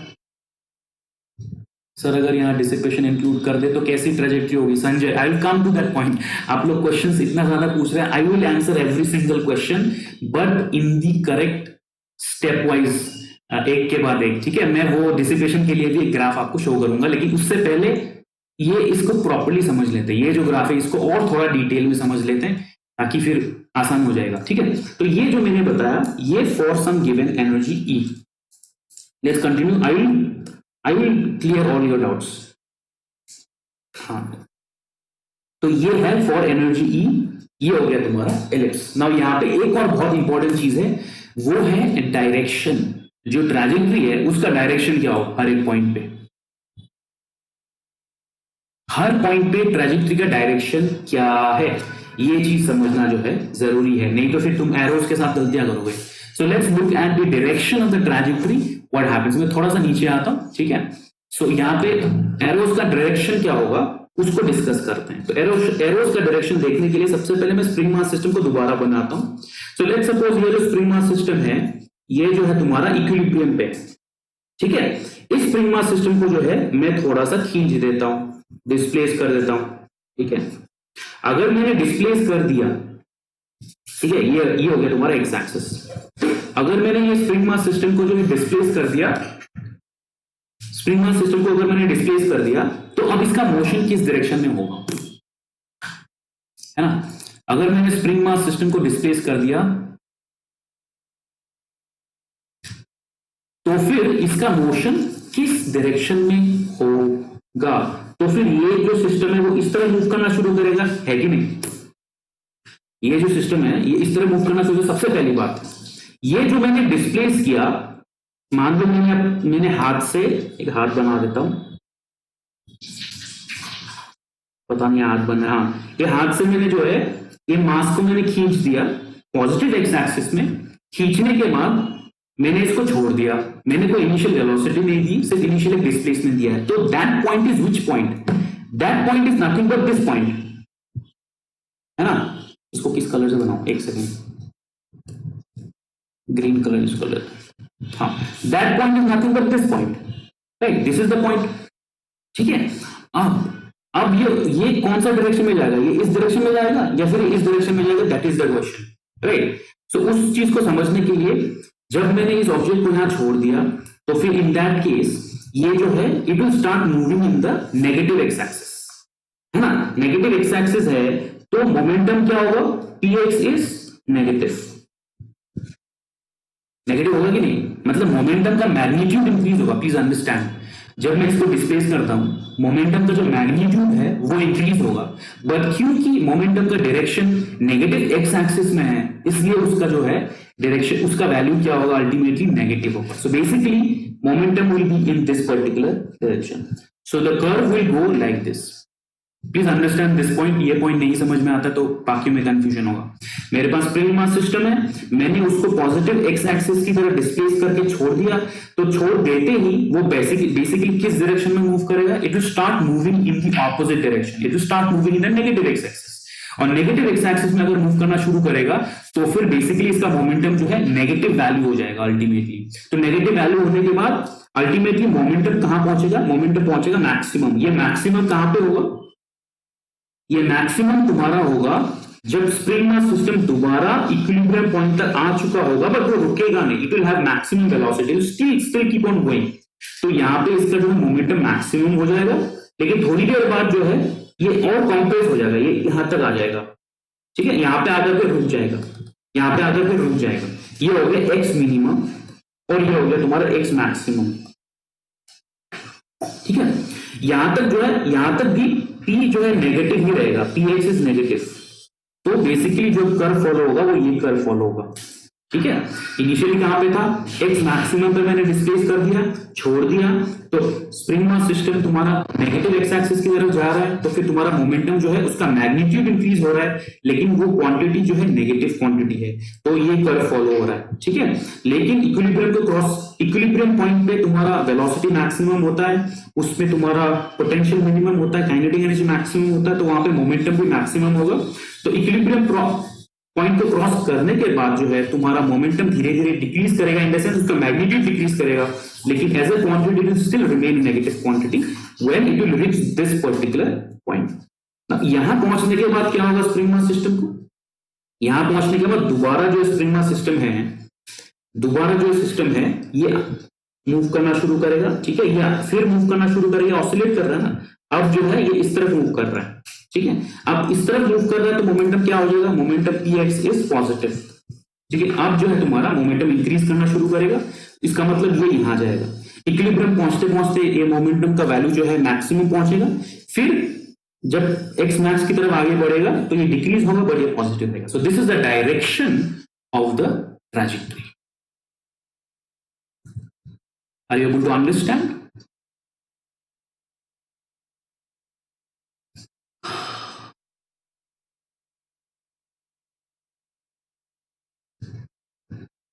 सर अगर यहाँ डिसिपेशन इंक्लूड कर दे तो कैसी ट्रेजेक्टरी होगी. Sanjay, I will come to that point. आप लोग क्वेश्चंस इतना ज्यादा पूछ रहे हैं, I will answer every single question but in the correct step wise, एक के बाद एक. ठीक है, मैं वो डिसिपेशन के लिए भी एक ग्राफ आपको शो करूंगा, लेकिन उससे पहले ये इसको प्रॉपर्ली समझ लेते हैं, ये जो ग्राफ है इसको और थोड़ा डिटेल में समझ लेते हैं ताकि फिर आसान हो जाएगा। ठीक है, तो ये जो मैंने बताया ये for some given energy E। Let's continue, I will clear all your doubts. हाँ, तो ये है फॉर एनर्जी E, ये हो गया तुम्हारा एलिप्स। नाउ यहाँ पे एक और बहुत इंपॉर्टेंट चीज है, वो है डायरेक्शन। जो ट्रैजेक्टरी है उसका डायरेक्शन क्या हो हर एक पॉइंट पे, हर पॉइंट पे ट्रैजेक्टरी का डायरेक्शन क्या है, ये चीज समझना जो है जरूरी है, नहीं तो फिर तुम एरोस के साथ गलतियां करोगे। So let's look at the direction of the trajectory, what happens. मैं थोड़ा सा नीचे आता हूं, ठीक है। सो यहाँ पे एरोस का डायरेक्शन क्या होगा उसको डिस्कस करते हैं। तो एरोस का डायरेक्शन देखने के लिए सबसे पहले मैं स्प्रिंग मास सिस्टम को दोबारा बनाता हूं। सो लेट्स सपोज ये जो स्प्रिंग मास सिस्टम है ये जो है तुम्हारा इक्विलिब्रियम पे, ठीक है। इस स्प्रिंग मास सिस्टम को जो है मैं थोड़ा सा खींच देता हूं, डिस्प्लेस कर देता हूं, ठीक है। अगर मैंने डिस्प्लेस कर दिया, ठीक है, ये हो गया तुम्हारा एक्स एक्सिस। अगर मैंने ये स्प्रिंग मास सिस्टम को जो है डिस्प्लेस कर दिया, स्प्रिंग मास सिस्टम को अगर मैंने डिस्प्लेस कर दिया तो अब इसका मोशन किस डायरेक्शन में होगा, है ना। अगर मैंने स्प्रिंग मास सिस्टम को डिस्प्लेस कर दिया तो फिर इसका मोशन किस डायरेक्शन में होगा, तो फिर ये जो सिस्टम है वो इस तरह मूव करना शुरू करेगा, है कि नहीं। ये जो सिस्टम है ये इस तरह मूव करना शुरू, सबसे पहली बात ये जो मैंने डिस्प्लेस किया, मान लो मैंने हाथ से एक हाथ बना देता हूं, पता नहीं हाथ बना, हाँ ये हाथ से मैंने जो है ये मास को मैंने खींच दिया पॉजिटिव एक्स एक्सिस में। खींचने के बाद मैंने इसको छोड़ दिया, मैंने कोई इनिशियल वेलोसिटी नहीं दी, सिर्फ इनिशियल एक डिस्प्लेसमेंट दिया है। तो that point is which point, that point is nothing but this point, है ना। इसको किस कलर से बनाऊं, एक सेकेंड, ग्रीन कलर इसको लेते हैं। हाँ, that point is nothing but this point, right, this is the point, ठीक है। अब ये कौन सा डायरेक्शन में जाएगा, ये इस डायरेक्शन में जाएगा या फिर इस डायरेक्शन में जाएगा, that is the question, right. So उस चीज को समझने के लिए जब मैंने इस ऑब्जेक्ट को यहां छोड़ दिया तो फिर इन दैट केस ये जो है it will start moving in the negative x axis, है ना। नेगेटिव एक्स एक्सिस है तो मोमेंटम क्या होगा, px इज नेगेटिव, नेगेटिव होगा कि नहीं, मतलब मोमेंटम का मैग्नीट्यूड इंक्रीज होगा। प्लीज अंडरस्टैंड, जब मैं इसको डिस्प्लेस करता हूं मोमेंटम का जो मैग्नीट्यूड है वो इंक्रीज होगा, बट क्योंकि मोमेंटम का डायरेक्शन नेगेटिव एक्स एक्सिस में है इसलिए उसका जो है डायरेक्शन, उसका वैल्यू क्या होगा, अल्टीमेटली नेगेटिव होगा। So basically momentum will be in this particular direction, so the curve will go like this. Please understand this point, ये पॉइंट नहीं समझ में आता तो बाकी में कंफ्यूजन होगा। मेरे पास स्प्रिंग मास सिस्टम है, मैंने उसको पॉजिटिव एक्स एक्सिस की तरह डिस्प्लेस करके छोड़ दिया, तो छोड़ देते ही वो बेसिकली किस डायरेक्शन में मूव करेगा, it will start moving in the opposite direction, it will start moving in the negative x axis. और नेगेटिव एक्स एक्सिस में अगर मूव करना शुरू करेगा तो फिर बेसिकली इसका मोमेंटम जो है नेगेटिव वैल्यू हो जाएगा अल्टीमेटली। तो नेगेटिव वैल्यू होने के बाद अल्टीमेटली मोमेंटम कहां पहुंचेगा, मोमेंटम पहुंचेगा मैक्सिमम। ये मैक्सिमम कहां पे होगा, ये मैक्सिमम तुम्हारा होगा जब स्प्रिंग मास सिस्टम दोबारा इक्विलिब्रियम पॉइंट तक आ चुका होगा, बट वो रुकेगा नहीं, it will have maximum velocity, still keep on going. तो यहाँ पे इसका जो मोमेंटम मैक्सिमम हो जाएगा, लेकिन थोड़ी देर बाद जो है ये और कॉम्प्रेस हो जाएगा, ये यहां तक आ जाएगा, ठीक है, यहां पे आकर के रुक जाएगा, यहां पे आकर के रुक जाएगा। ये हो गया एक्स मिनिमम और ये हो गया तुम्हारा एक्स मैक्सिमम, ठीक है। यहां तक जो है, यहां तक भी p जो है नेगेटिव ही रहेगा, px इज नेगेटिव। तो बेसिकली जो कर्व फॉलो होगा वो ये कर्व फॉलो होगा, ठीक है। इनिशियली कहां पे था, एक्स मैक्सिमम पे मैंने डिस्प्लेस कर दिया, छोड़ दिया, तो स्प्रिंग मास सिस्टम तुम्हारा नेगेटिव एक्स एक्सिस की तरफ जा रहा है, तो फिर तुम्हारा मोमेंटम जो है उसका मैग्नीट्यूड इंक्रीज हो रहा है, लेकिन वो क्वांटिटी जो है नेगेटिव क्वांटिटी है, तो ये कर्व फॉलो हो रहा है, ठीक है। लेकिन इक्विलिब्रियम को क्रॉस, इक्विलिब्रियम पॉइंट पे तुम्हारा वेलोसिटी मैक्सिमम होता है, उसमें तुम्हारा पोटेंशियल मिनिमम होता है, काइनेटिक एनर्जी मैक्सिमम होता है, तो वहां पे मोमेंटम भी मैक्सिमम होगा। तो इक्विलिब्रियम पॉइंट को क्रॉस करने के बाद जो है तुम्हारा मोमेंटम धीरे धीरे डिक्रीज करेगा, इन द सेंस उसका मैग्नीट्यूड डिक्रीज करेगा, लेकिन as a quantity it will still remain negative quantity when it will reach this particular point. यहां पहुंचने के बाद क्या होगा स्प्रिंग मास सिस्टम को, यहां पहुंचने के बाद दोबारा जो स्प्रिंग मास सिस्टम है, दोबारा जो सिस्टम है ये मूव करना शुरू करेगा, ठीक है, या फिर मूव करना शुरू करेगा, ऑसिलेट कर रहा है ना, अब जो है ये इस तरफ मूव कर रहा है, ठीक है। अब इस तरफ मूव कर रहा है तो मोमेंटम क्या हो जाएगा, momentum P x is positive, ठीक है। अब जो है तुम्हारा मोमेंटम इंक्रीज करना शुरू करेगा, इसका मतलब ये यहां जाएगा, इक्विलिब्रियम पहुंचते पहुंचते ये मोमेंटम का वैल्यू जो है मैक्सिमम पहुंचेगा, फिर जब एक्स मैक्स की तरफ आगे बढ़ेगा तो ये डिक्रीज होगा बट ये पॉजिटिव रहेगा। So this is the direction of the trajectory. Are you able to understand?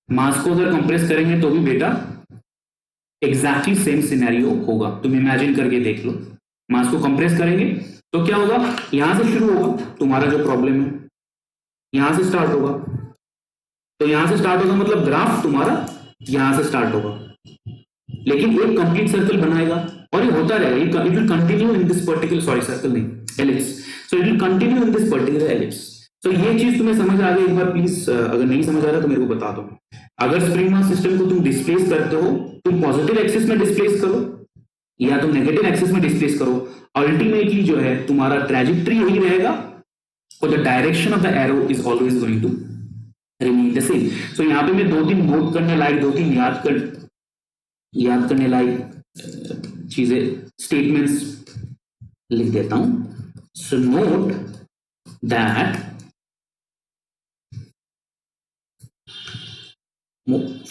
Mass को अगर कंप्रेस करेंगे तो भी बेटा एग्जैक्टली सेम सिनेरियो होगा, तुम इमेजिन करके देख लो। मास को कंप्रेस करेंगे तो क्या होगा, यहां से शुरू होगा तुम्हारा जो प्रॉब्लम है, यहां से स्टार्ट होगा, तो यहां से स्टार्ट होगा मतलब ग्राफ तुम्हारा यहां से स्टार्ट होगा, लेकिन एक कंप्लीट सर्कल बनाएगा और ये होता रहेगा, it will continue in this particular, sorry circle नहीं, ellipse. So it will continue in this particular ellipse. तो ये चीज तुम्हें समझ आ गई एक बार प्लीज, अगर नहीं समझ आ रहा तो मेरे को बता दो। अगर स्प्रिंग मास सिस्टम को तुम डिस्प्लेस करते हो, तुम पॉजिटिव एक्सिस में डिस्प्लेस करो या तुम नेगेटिव एक्सिस में डिस्प्लेस करो, अल्टीमेटली जो है तुम्हारा ट्रैजेक्टरी यही रहेगा और the direction of the arrow is always going to remain the same. So यहाँ पे मैं 2-3 नोट करने लायक, 2-3 याद करने लायक चीजें, स्टेटमेंट्स लिख देता हूं। सो नोट दैट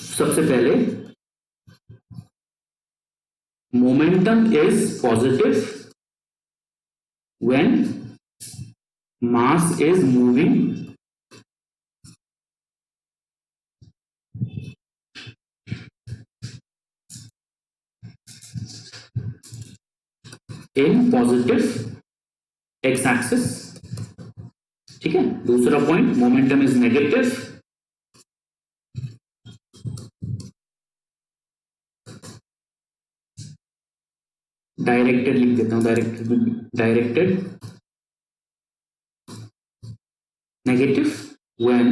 सबसे पहले momentum is positive when mass is moving in positive x axis, ठीक है। दूसरा point, momentum is negative directed, लिख देता हूं directed negative when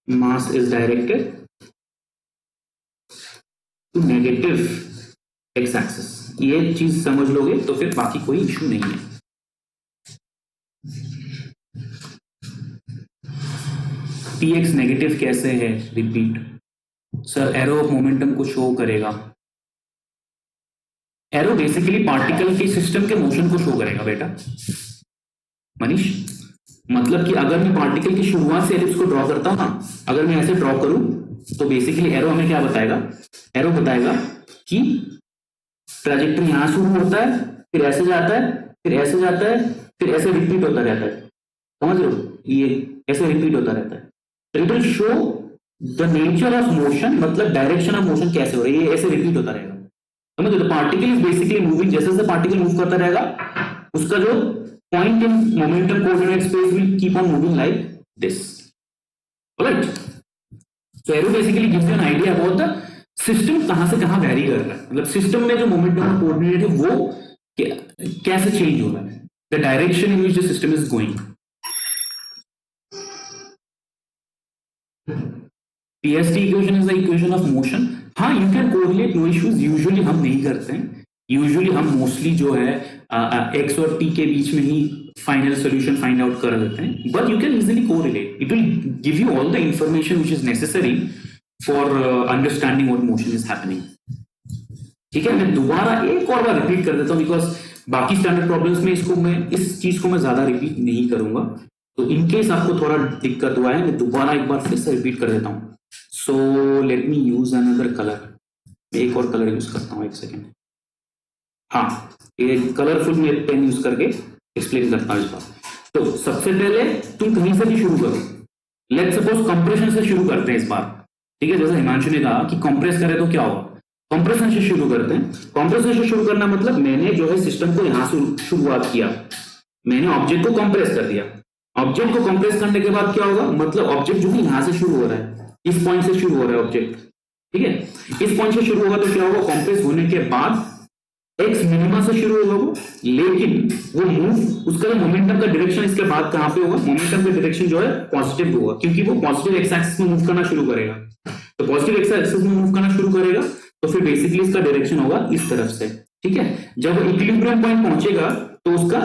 mass is directed to negative x axis. ये चीज समझ लोगे तो फिर बाकी कोई इश्यू नहीं है। पी एक्स नेगेटिव कैसे है, repeat sir, arrow of momentum को शो करेगा। एरो बेसिकली पार्टिकल के सिस्टम के मोशन को शो करेगा बेटा मनीष। मतलब कि अगर मैं पार्टिकल की शुरुआत से एलिप्स को ड्रॉ करता हूं ना, अगर मैं ऐसे ड्रॉ करूं तो बेसिकली एरो हमें क्या बताएगा, एरो बताएगा कि ट्रैजेक्टरी यहां शुरू होता है, फिर ऐसे जाता है, फिर ऐसे जाता है, फिर ऐसे रिपीट होता रहता है, समझ लो, ये ऐसे रिपीट होता रहता है। तो it will show the nature of motion, मतलब डायरेक्शन ऑफ मोशन कैसे हो रही है, ये ऐसे रिपीट होता रहेगा, समझ लो। पार्टिकल इज बेसिकली मूविंग, जैसे जैसे पार्टिकल मूव करता रहेगा उसका जो point in momentum coordinate space will keep on moving like this, alright. So arrow basically gives you an idea about the system कहां से कहां वेरी कर रहा है, मतलब सिस्टम में जो मोमेंटम कोऑर्डिनेट है वो कैसे चेंज हो रहा है, the direction in which the system is going. PST equation is the equation of motion. हाँ, you can correlate, no issues. Usually हम नहीं करते हैं, यूजुअली हम मोस्टली जो है एक्स और टी के बीच में ही फाइनल सोल्यूशन फाइंड आउट कर देते हैं, but you can easily correlate, it will give you all the information which is necessary for understanding what motion is happening, ठीक है। मैं दोबारा एक और बार रिपीट कर देता हूं बिकॉज बाकी स्टैंडर्ड प्रॉब्लम्स में इसको मैं इस चीज को मैं ज्यादा रिपीट नहीं करूंगा, तो इनकेस आपको थोड़ा दिक्कत हुआ है मैं दोबारा एक बार फिर से रिपीट कर देता हूं। So let me use another colour, एक और कलर यूज करता हूं, एक सेकेंड। हाँ, ये कलरफुल में पेन यूज करके एक्सप्लेन करता हूं इस बार। तो सबसे पहले तुम कहीं से भी शुरू करो, लेट्स सपोज कंप्रेशन से शुरू करते हैं इस बार, ठीक है। जैसे हिमांशु ने कहा कि कंप्रेस करें तो क्या होगा, कंप्रेशन से शुरू करते हैं। कंप्रेशन से शुरू करना मतलब मैंने जो है सिस्टम को यहां से शुरुआत किया, मैंने ऑब्जेक्ट को कंप्रेस कर दिया। ऑब्जेक्ट को कंप्रेस करने के बाद क्या होगा, मतलब ऑब्जेक्ट जो है यहां से शुरू हो रहा है, इस पॉइंट से शुरू हो रहा है ऑब्जेक्ट, ठीक है। इस पॉइंट से शुरू होगा तो क्या होगा, कंप्रेस होने के बाद एक्स मिनिमा से शुरू होगा वो, लेकिन वो मूव, उसका जो मोमेंटम का डायरेक्शन इसके बाद कहां पे होगा, मोमेंटम का डायरेक्शन जो है पॉजिटिव होगा, क्योंकि वो पॉजिटिव एक्स एक्सिस में मूव करना शुरू करेगा। तो पॉजिटिव एक्स एक्सिस में मूव करना शुरू करेगा तो फिर बेसिकली इसका डायरेक्शन होगा इस तरफ से, ठीक है, जब इक्विलिब्रियम पॉइंट पहुंचेगा तो उसका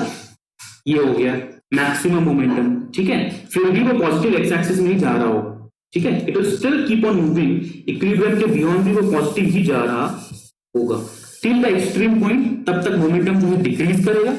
ये हो गया मैक्सिमम मोमेंटम, ठीक है, फिर भी वो पॉजिटिव एक्स एक्सिस में ही जा रहा होगा, ठीक है, it will still keep on moving, equilibrium के बियॉन्ड भी वो पॉजिटिव ही जा रहा होगा टिल द एक्सट्रीम पॉइंट, तब तक मोमेंटम जो है डिक्रीज करेगा,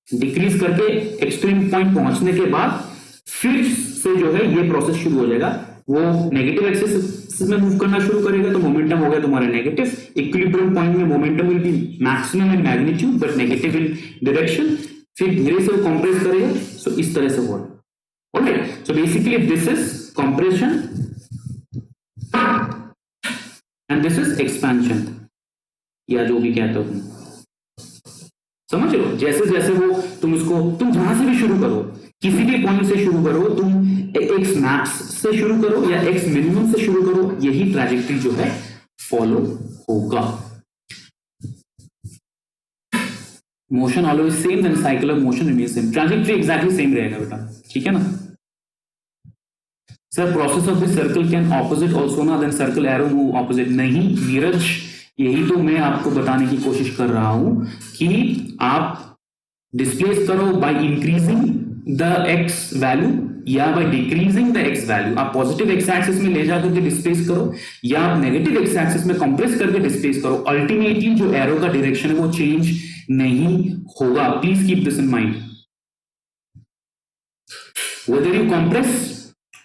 डिक्रीज करके एक्सट्रीम पॉइंट पहुंचने के बाद फिर से जो है ये प्रोसेस शुरू हो जाएगा, वो नेगेटिव एक्सिस में मूव करना शुरू करेगा, तो मोमेंटम हो गया तुम्हारा नेगेटिव, इक्विलिब्रियम पॉइंट में momentum will be maximum in magnitude but negative in direction, फिर धीरे से वो कंप्रेस करेगा, सो इस तरह से हुआ। Alright, so basically this is compression and this is expansion, या जो भी कहते हो तुम, समझ लो, जैसे जैसे वो तुम जहां से भी शुरू करो, किसी भी पॉइंट से शुरू करो, तुम एक्स मैक्स से शुरू करो या एक्स मिनिमम से शुरू करो, यही ट्रैजेक्टरी जो है फॉलो होगा। Motion always same, then cycle of motion remain same, trajectory exactly same रहेगा बेटा, ठीक है ना। Sir process of this circle can opposite also ना, then circle arrow move opposite, नहीं नीरज, यही तो मैं आपको बताने की कोशिश कर रहा हूं कि आप डिस्प्लेस करो by increasing the x value या by decreasing the x value, आप पॉजिटिव एक्स एक्सिस में ले जाकर के डिस्प्लेस करो या आप नेगेटिव एक्स एक्सिस में कंप्रेस करके डिस्प्लेस करो, अल्टीमेटली जो एरो का डायरेक्शन है वो चेंज नहीं होगा, please keep this in mind, whether you compress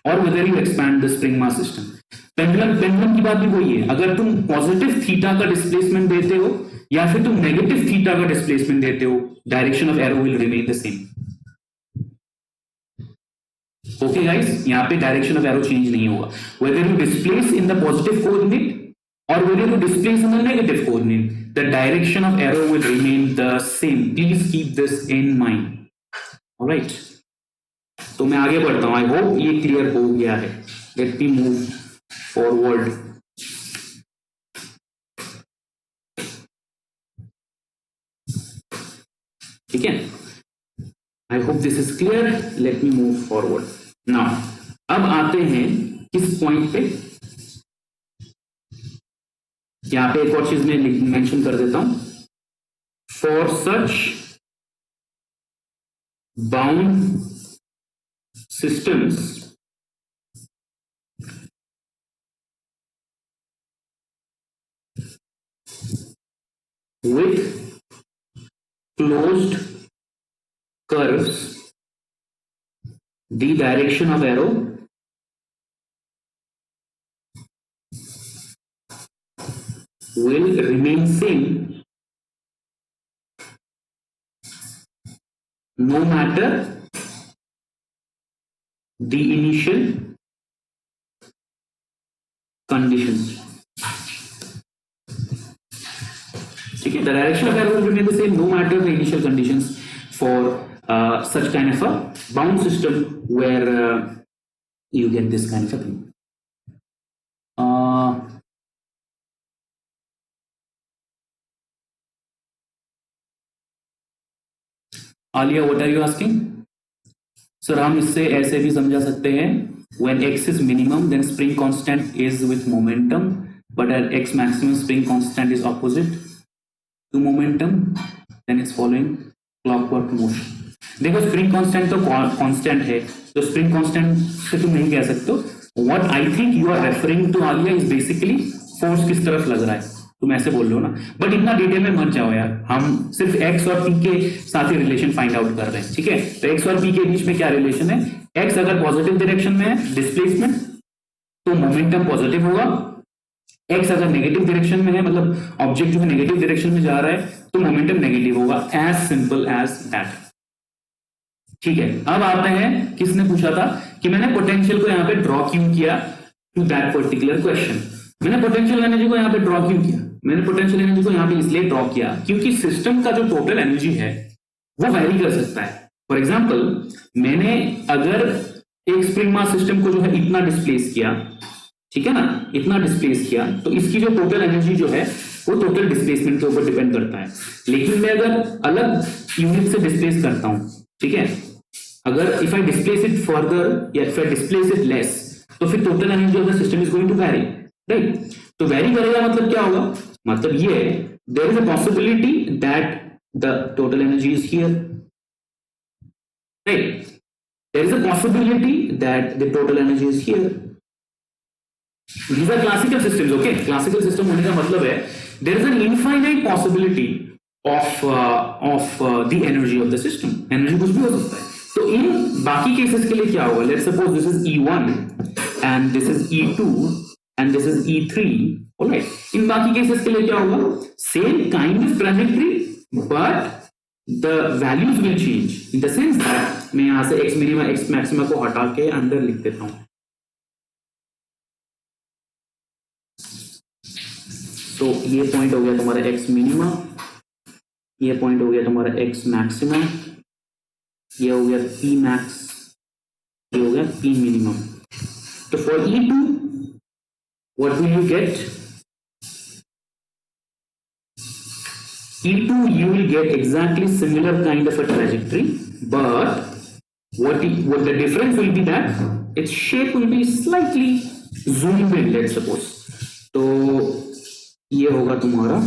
और whether you expand the spring mass system. Pendulum की बात भी वही है, अगर तुम पॉजिटिव थीटा का डिस्प्लेसमेंट देते हो या फिर तुम नेगेटिव थीटा का डिस्प्लेसमेंट देते हो, direction of arrow will remain the same. Okay guys, यहां पे डायरेक्शन ऑफ एरो चेंज नहीं होगा, whether you displace in the positive coordinate और whether you displace in the negative coordinate, the direction of arrow will remain the same, please keep this in mind. Alright, तो मैं आगे बढ़ता हूं, I hope ये clear हो गया है। Let me move forward. ठीक है, I hope this is clear, let me move forward now. अब आते हैं किस पॉइंट पे, यहां पे एक और चीज मैं मेंशन कर देता हूं, for such bound systems with closed curves, the direction of arrow will remain same no matter the initial conditions. ठीक है, the direction of arrow will remain the same no matter the initial conditions for such kind of a bound system where you get this kind of a thing. Alia, what are you asking? Sir हम इससे ऐसे भी समझा सकते हैं, when x is minimum then spring constant is with momentum but at x maximum spring constant is opposite to momentum, then it's following clockwork motion. देखो spring constant तो constant है, तो स्प्रिंग कांस्टेंट से तुम नहीं कह सकते हो। What I think you are referring to Alia is basically force किस तरफ लग रहा है, तुम ऐसे बोल रहे हो ना, बट इतना डिटेल में मत जाओ यार, हम सिर्फ एक्स और पी के साथ ही रिलेशन फाइंड आउट कर रहे हैं, ठीक है। तो एक्स और पी के बीच में क्या रिलेशन है, एक्स अगर पॉजिटिव डायरेक्शन में है डिस्प्लेसमेंट तो मोमेंटम पॉजिटिव होगा, एक्स अगर नेगेटिव डायरेक्शन में है मतलब ऑब्जेक्ट जो है नेगेटिव डायरेक्शन में जा रहा है तो मोमेंटम नेगेटिव होगा, एज सिंपल एज दैट। ठीक है, अब आते हैं, किसने पूछा था कि मैंने पोटेंशियल को यहां पे ड्रॉ क्यों किया टू दैट पर्टिकुलर क्वेश्चन। मैंने पोटेंशियल एनर्जी को यहां पे ड्रॉ क्यों किया, मैंने पोटेंशियल एनर्जी को यहां पे इसलिए ड्रॉ किया क्योंकि सिस्टम का जो टोटल एनर्जी है वो वैरी कर सकता है। फॉर एग्जांपल, मैंने अगर एक स्प्रिंग मास सिस्टम को जो है इतना डिस्प्लेस किया, ठीक है ना, इतना डिस्प्लेस किया, तो इसकी जो टोटल एनर्जी जो है वो टोटल डिस्प्लेसमेंट के ऊपर डिपेंड करता है। लेकिन मैं अगर अलग यूनिट से डिस्प्लेस करता हूं, ठीक है, अगर if I displace it further या if I displace it less, तो फिर total energy of the system is going to vary, right. तो वैरी करेगा मतलब क्या होगा, मतलब ये there is a possibility that the total energy is here, right, there is a possibility that the total energy is here. These are classical systems. Okay, classical system होने का मतलब है there is an infinite possibility of the energy of the system. Energy कुछ भी हो सकता है. तो इन बाकी केसेस के लिए क्या होगा, let's suppose this is E1 and this is E2 and this is E3. Alright, इन बाकी केसेस के लिए क्या होगा, same kind of trajectory but the values will change in the sense that मैं यहां से x मिनिमा x मैक्सिमा को हटा के अंदर लिख देता हूं. तो ये पॉइंट हो गया तुम्हारा x मिनिमा, ये पॉइंट हो गया तुम्हारा x मैक्सिमा, ये हो गया P मैक्स, ये हो गया P मिनिमम. तो for E2 what will you get? E2 you will get exactly similar kind of a trajectory, but what the difference will be that its shape will be slightly zoomed in, let's suppose. तो ये होगा तुम्हारा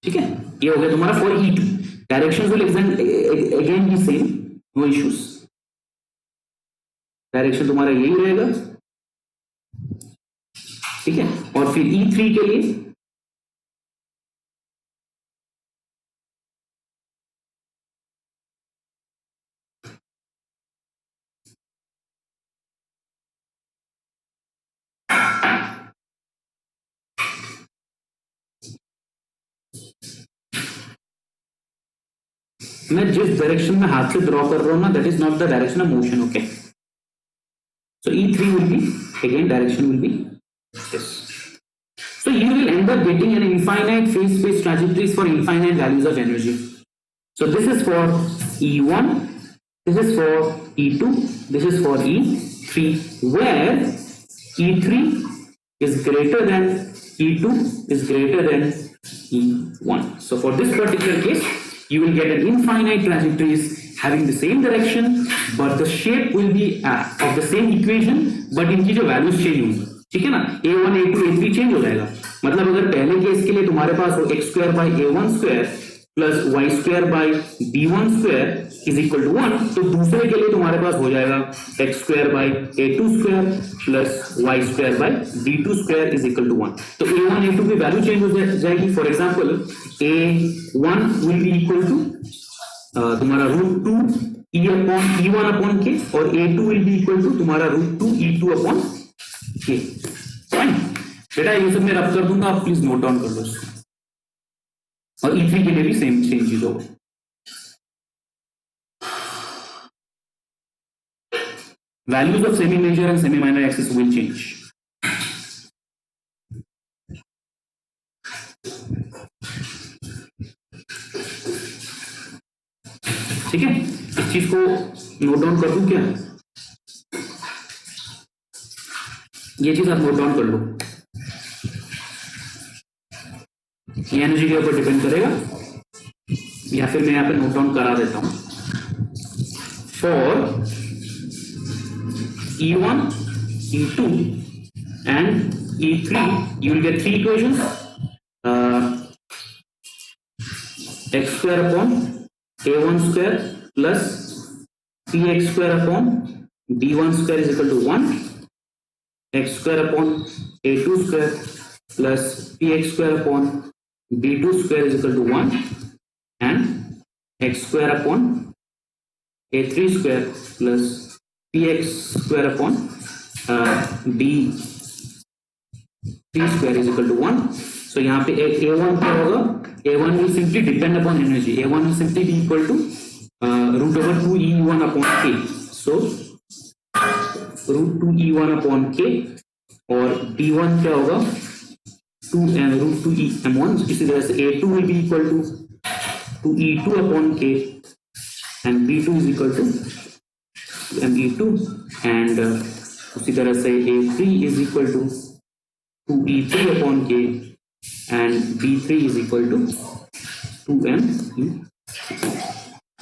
ठीक है, ये हो गया तुम्हारा for E2. Directions will again be same, no issues. Direction तुम्हारा यही रहेगा, ठीक है. और फिर E3 के लिए मैं जिस डायरेक्शन में हाथ से ड्रॉ कर रहा हूं ना, that is not the direction of motion. Okay, so E3 will be again direction will be this. So you will end up getting an infinite phase space trajectories for infinite values of energy. So this is for E1, this is for E2, this is for E3, where E3 is greater than E2 is greater than E1. So for this particular case, you will get an infinite trajectories having the same direction, but the shape will be of the same equation, but इनकी जो values change होंगी. ठीक है ना, A1 A2 A3 change हो जाएगा. मतलब अगर पहले केस के लिए तुम्हारे पास हो x square by A1 square plus y square by B1 square is equal to 1, तो दूसरे के लिए तुम्हारे पास हो जाएगा x square by A2 square plus y square by B2 square is equal to 1. तो A1 A2 की वैल्यू चेंज हो जाएगी. For example A1 will be equal to तुम्हारा √2 E1 अपॉन के, और A2 will be equal to तुम्हारा √2 E2 upon के. Fine बेटा, ये सब मैं रब कर दूंगा, आप प्लीज नोट डाउन कर लो. और E3 के लिए भी सेम चीज होगा. Values of semi major and semi minor axis will change. ठीक है, इस चीज को नोट डाउन कर दूं क्या, ये चीज आप नोट डाउन कर लो. ये एनर्जी के ऊपर डिपेंड करेगा, या फिर मैं यहां पे नोट डाउन करा देता हूं. For E1, E2 and E3 you will get three equations. X square upon A1 square plus px square upon B1 square is equal to 1. X square upon A2 square plus px square upon B2 square is equal to 1, and x square upon A3 square plus px square upon B3 square is equal to 1. So यहाँ पे A1 क्या होगा, A1 will simply depend upon energy. A1 will simply be equal to √2 E1 upon K. So √2 E1 upon K, और B1 क्या होगा 2 √2 M1. इसी तरह से A2 will be equal to E2 upon K, and B2 is equal to ME2, and उसी तरह से A3 is equal to 2E3 upon K and V3 is equal to 2M.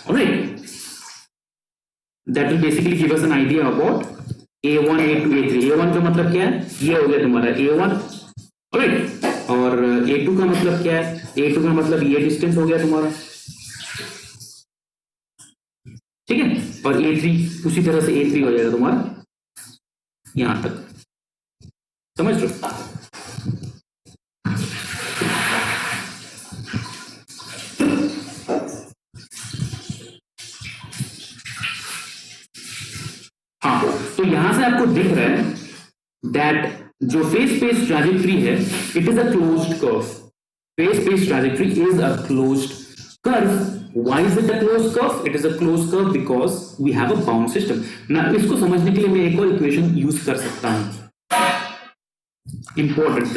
Alright, that will basically give us an idea about A1, A2, A3. A1 का मतलब क्या है, ये हो गया तुम्हारा A1, alright, और A2 का मतलब क्या है, A2 का मतलब ये डिस्टेंस हो गया तुम्हारा, ठीक है, और A3 उसी तरह से A3 हो जाएगा तुम्हारा यहां तक, समझ लो। हाँ, तो यहां से आपको दिख रहा है दैट जो फेस स्पेस ट्रैजेक्टरी है, it is a closed curve. Face space trajectory is a closed curve. Why is it a closed curve? It is a closed curve because we have a bound system. ना इसको समझने के लिए मैं एक और equation use कर सकता हूं, इंपॉर्टेंट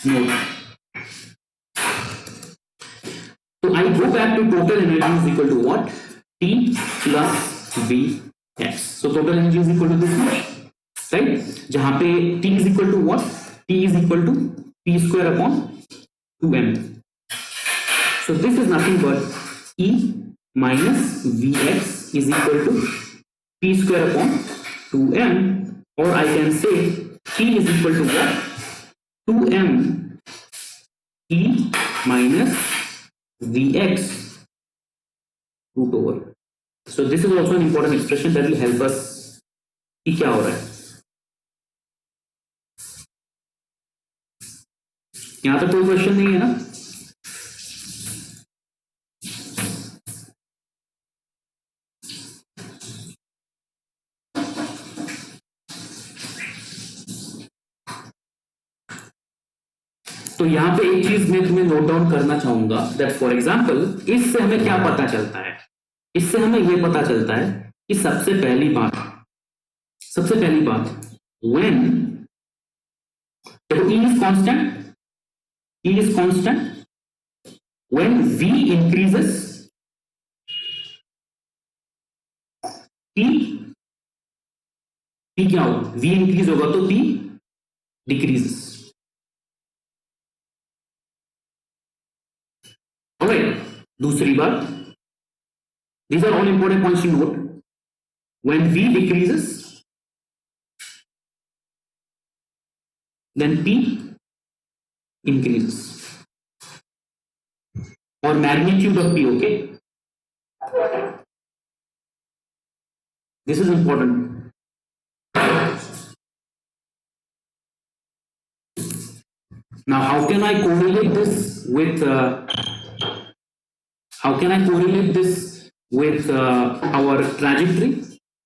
नोट। तो I go back to total energy is equal to what, T plus Vx। So total energy is equal to this much, right, जहां पे T is equal to what, T is equal to P square upon 2M। So this is nothing but E minus Vx is equal to P square upon 2M, or I can say T is equal to what, 2M E minus Vx root over. So this is also an important expression that will help us कि क्या हो रहा है। यहां तक कोई question नहीं है ना? तो यहां पे एक चीज मैं तुम्हें नोट डाउन करना चाहूंगा दैट फॉर एग्जांपल इससे हमें क्या पता चलता है, इससे हमें यह पता चलता है कि सबसे पहली बात when E is constant, when V increases P क्या होगा, V इंक्रीज होगा तो P डिक्रीजेस। ऑलराइट, दूसरी बात, these are all important points to note, when V decreases then P increases, or magnitude of P, okay, this is important. Now how can I correlate this with our trajectory?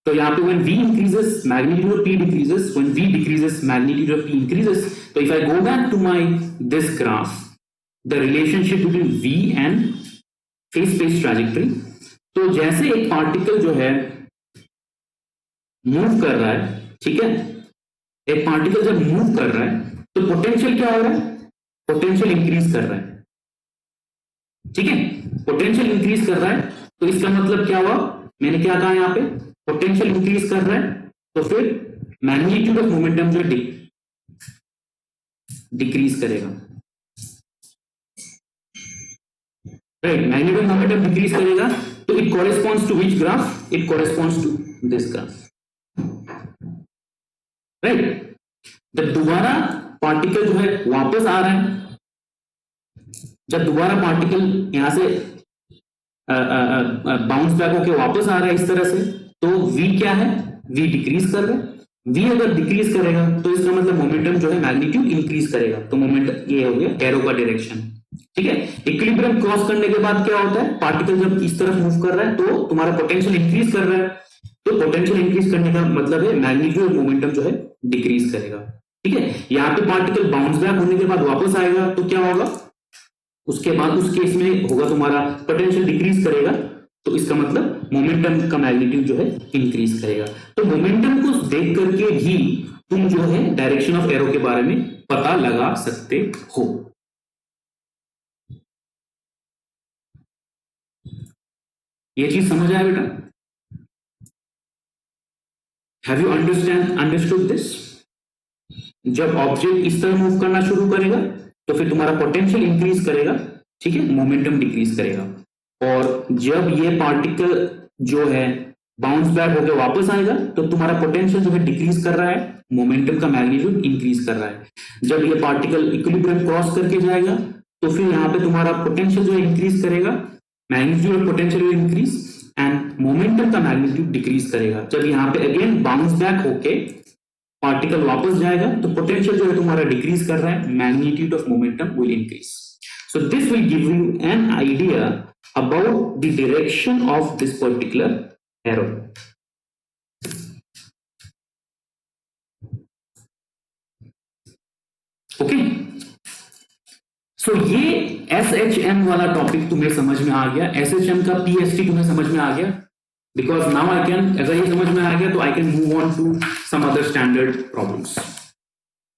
तो यहाँ पे when V increases magnitude of P decreases, when V decreases magnitude of P increases. So if I go back to my this graph, the relationship between V and phase space trajectory, तो जैसे एक particle जो है move कर रहा है, ठीक है, एक पार्टिकल जब मूव कर रहा है तो पोटेंशियल क्या हो रहा है, पोटेंशियल इंक्रीज कर रहा है, ठीक है, पोटेंशियल इंक्रीज कर रहा है। तो इसका मतलब क्या हुआ, मैंने क्या कहा यहां पे, पोटेंशियल इंक्रीज कर रहा है तो फिर मैग्नीट्यूड ऑफ मोमेंटम जो डिक्रीज करेगा, right, magnitude of momentum decrease करेगा। तो it corresponds to which graph, it corresponds to this graph, right. जब दोबारा पार्टिकल जो है वापस आ रहा है, जब दोबारा पार्टिकल यहां से बाउंस बैक होकर वापस आ रहा है इस तरह से, तो V क्या है, V डिक्रीज कर रहा है। V अगर डिक्रीज करेगा तो इसका मतलब मोमेंटम जो है मैग्नीट्यूड इंक्रीज करेगा, तो मोमेंट ये हो गया एरो का डायरेक्शन, ठीक है। इक्विलिब्रियम क्रॉस करने के बाद क्या होता है, पार्टिकल जब इस तरफ मूव कर रहा है तो तुम्हारा पोटेंशियल इंक्रीज कर रहा है, तो पोटेंशियल इंक्रीज करने का मतलब है मैग्नीट्यूड मोमेंटम जो है डिक्रीज करेगा, ठीक है। यहाँ पे पार्टिकल बाउंस बैक होने के बाद वापस आएगा तो क्या होगा, उसके बाद उस केस में होगा तुम्हारा पोटेंशियल डिक्रीज करेगा, तो इसका मतलब मोमेंटम का मैग्नीट्यूड जो है इंक्रीज करेगा। तो मोमेंटम को देख करके भी तुम जो है डायरेक्शन ऑफ एरो के बारे में पता लगा सकते हो। ये चीज समझ आया बेटा? Have you understood this? जब ऑब्जेक्ट इस तरह मूव करना शुरू करेगा तो फिर तुम्हारा पोटेंशियल इंक्रीज करेगा, ठीक है, मोमेंटम डिक्रीज करेगा। और जब ये पार्टिकल जो है बाउंस बैक होकर वापस आएगा तो तुम्हारा पोटेंशियल जो है डिक्रीज कर रहा है, मोमेंटम का मैग्नीट्यूड इंक्रीज कर रहा है। जब ये पार्टिकल इक्विलिब्रियम क्रॉस करके जाएगा तो फिर यहाँ पे तुम्हारा पोटेंशियल जो है इंक्रीज करेगा, magnitude of potential will increase and momentum का मैग्नीट्यूड डिक्रीज करेगा। जब यहाँ पे अगेन बाउंस बैक होके पार्टिकल वापस जाएगा तो पोटेंशियल जो है तुम्हारा डिक्रीज कर रहा है, magnitude of momentum will increase. So this will give you an idea about the direction of this particular arrow. Okay, so ये SHM वाला टॉपिक तुम्हें समझ में आ गया, SHM का PST तुम्हें समझ में आ गया, because now I can, अगर ये समझ में आ गया तो I can move on to some other standard problems।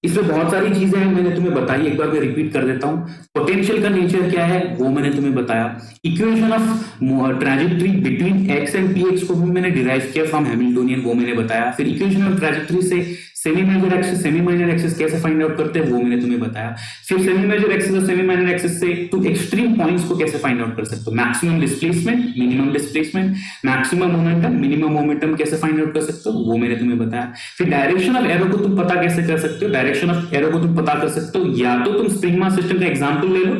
इसमें बहुत सारी चीजें हैं, मैंने तुम्हें बताई, एक बार मैं रिपीट कर देता हूं। पोटेंशियल का नेचर क्या है वो मैंने तुम्हें बताया। Equation of trajectory between x and px को भी मैंने डिराइव किया फ्रॉम हैमिल्टोनियन, वो मैंने बताया। फिर इक्वेशन ऑफ ट्रैजेक्टरी से semi major axis semi minor axis कैसे फाइंड आउट करते हैं वो मैंने तुम्हें बताया। फिर सेमी मेजर एक्सिस और सेमी माइनर एक्सिस से टू एक्सट्रीम पॉइंट्स को कैसे फाइंड आउट कर सकते हो, maximum displacement, minimum displacement, maximum momentum, minimum momentum कैसे फाइंड आउट कर सकते हो वो मैंने तुम्हें बताया। फिर डायरेक्शन ऑफ एरो को तुम पता कैसे कर सकते हो, डायरेक्शन ऑफ एरो को तुम पता कर सकते हो या तो तुम स्प्रिंग मास सिस्टम का एग्जांपल ले लो,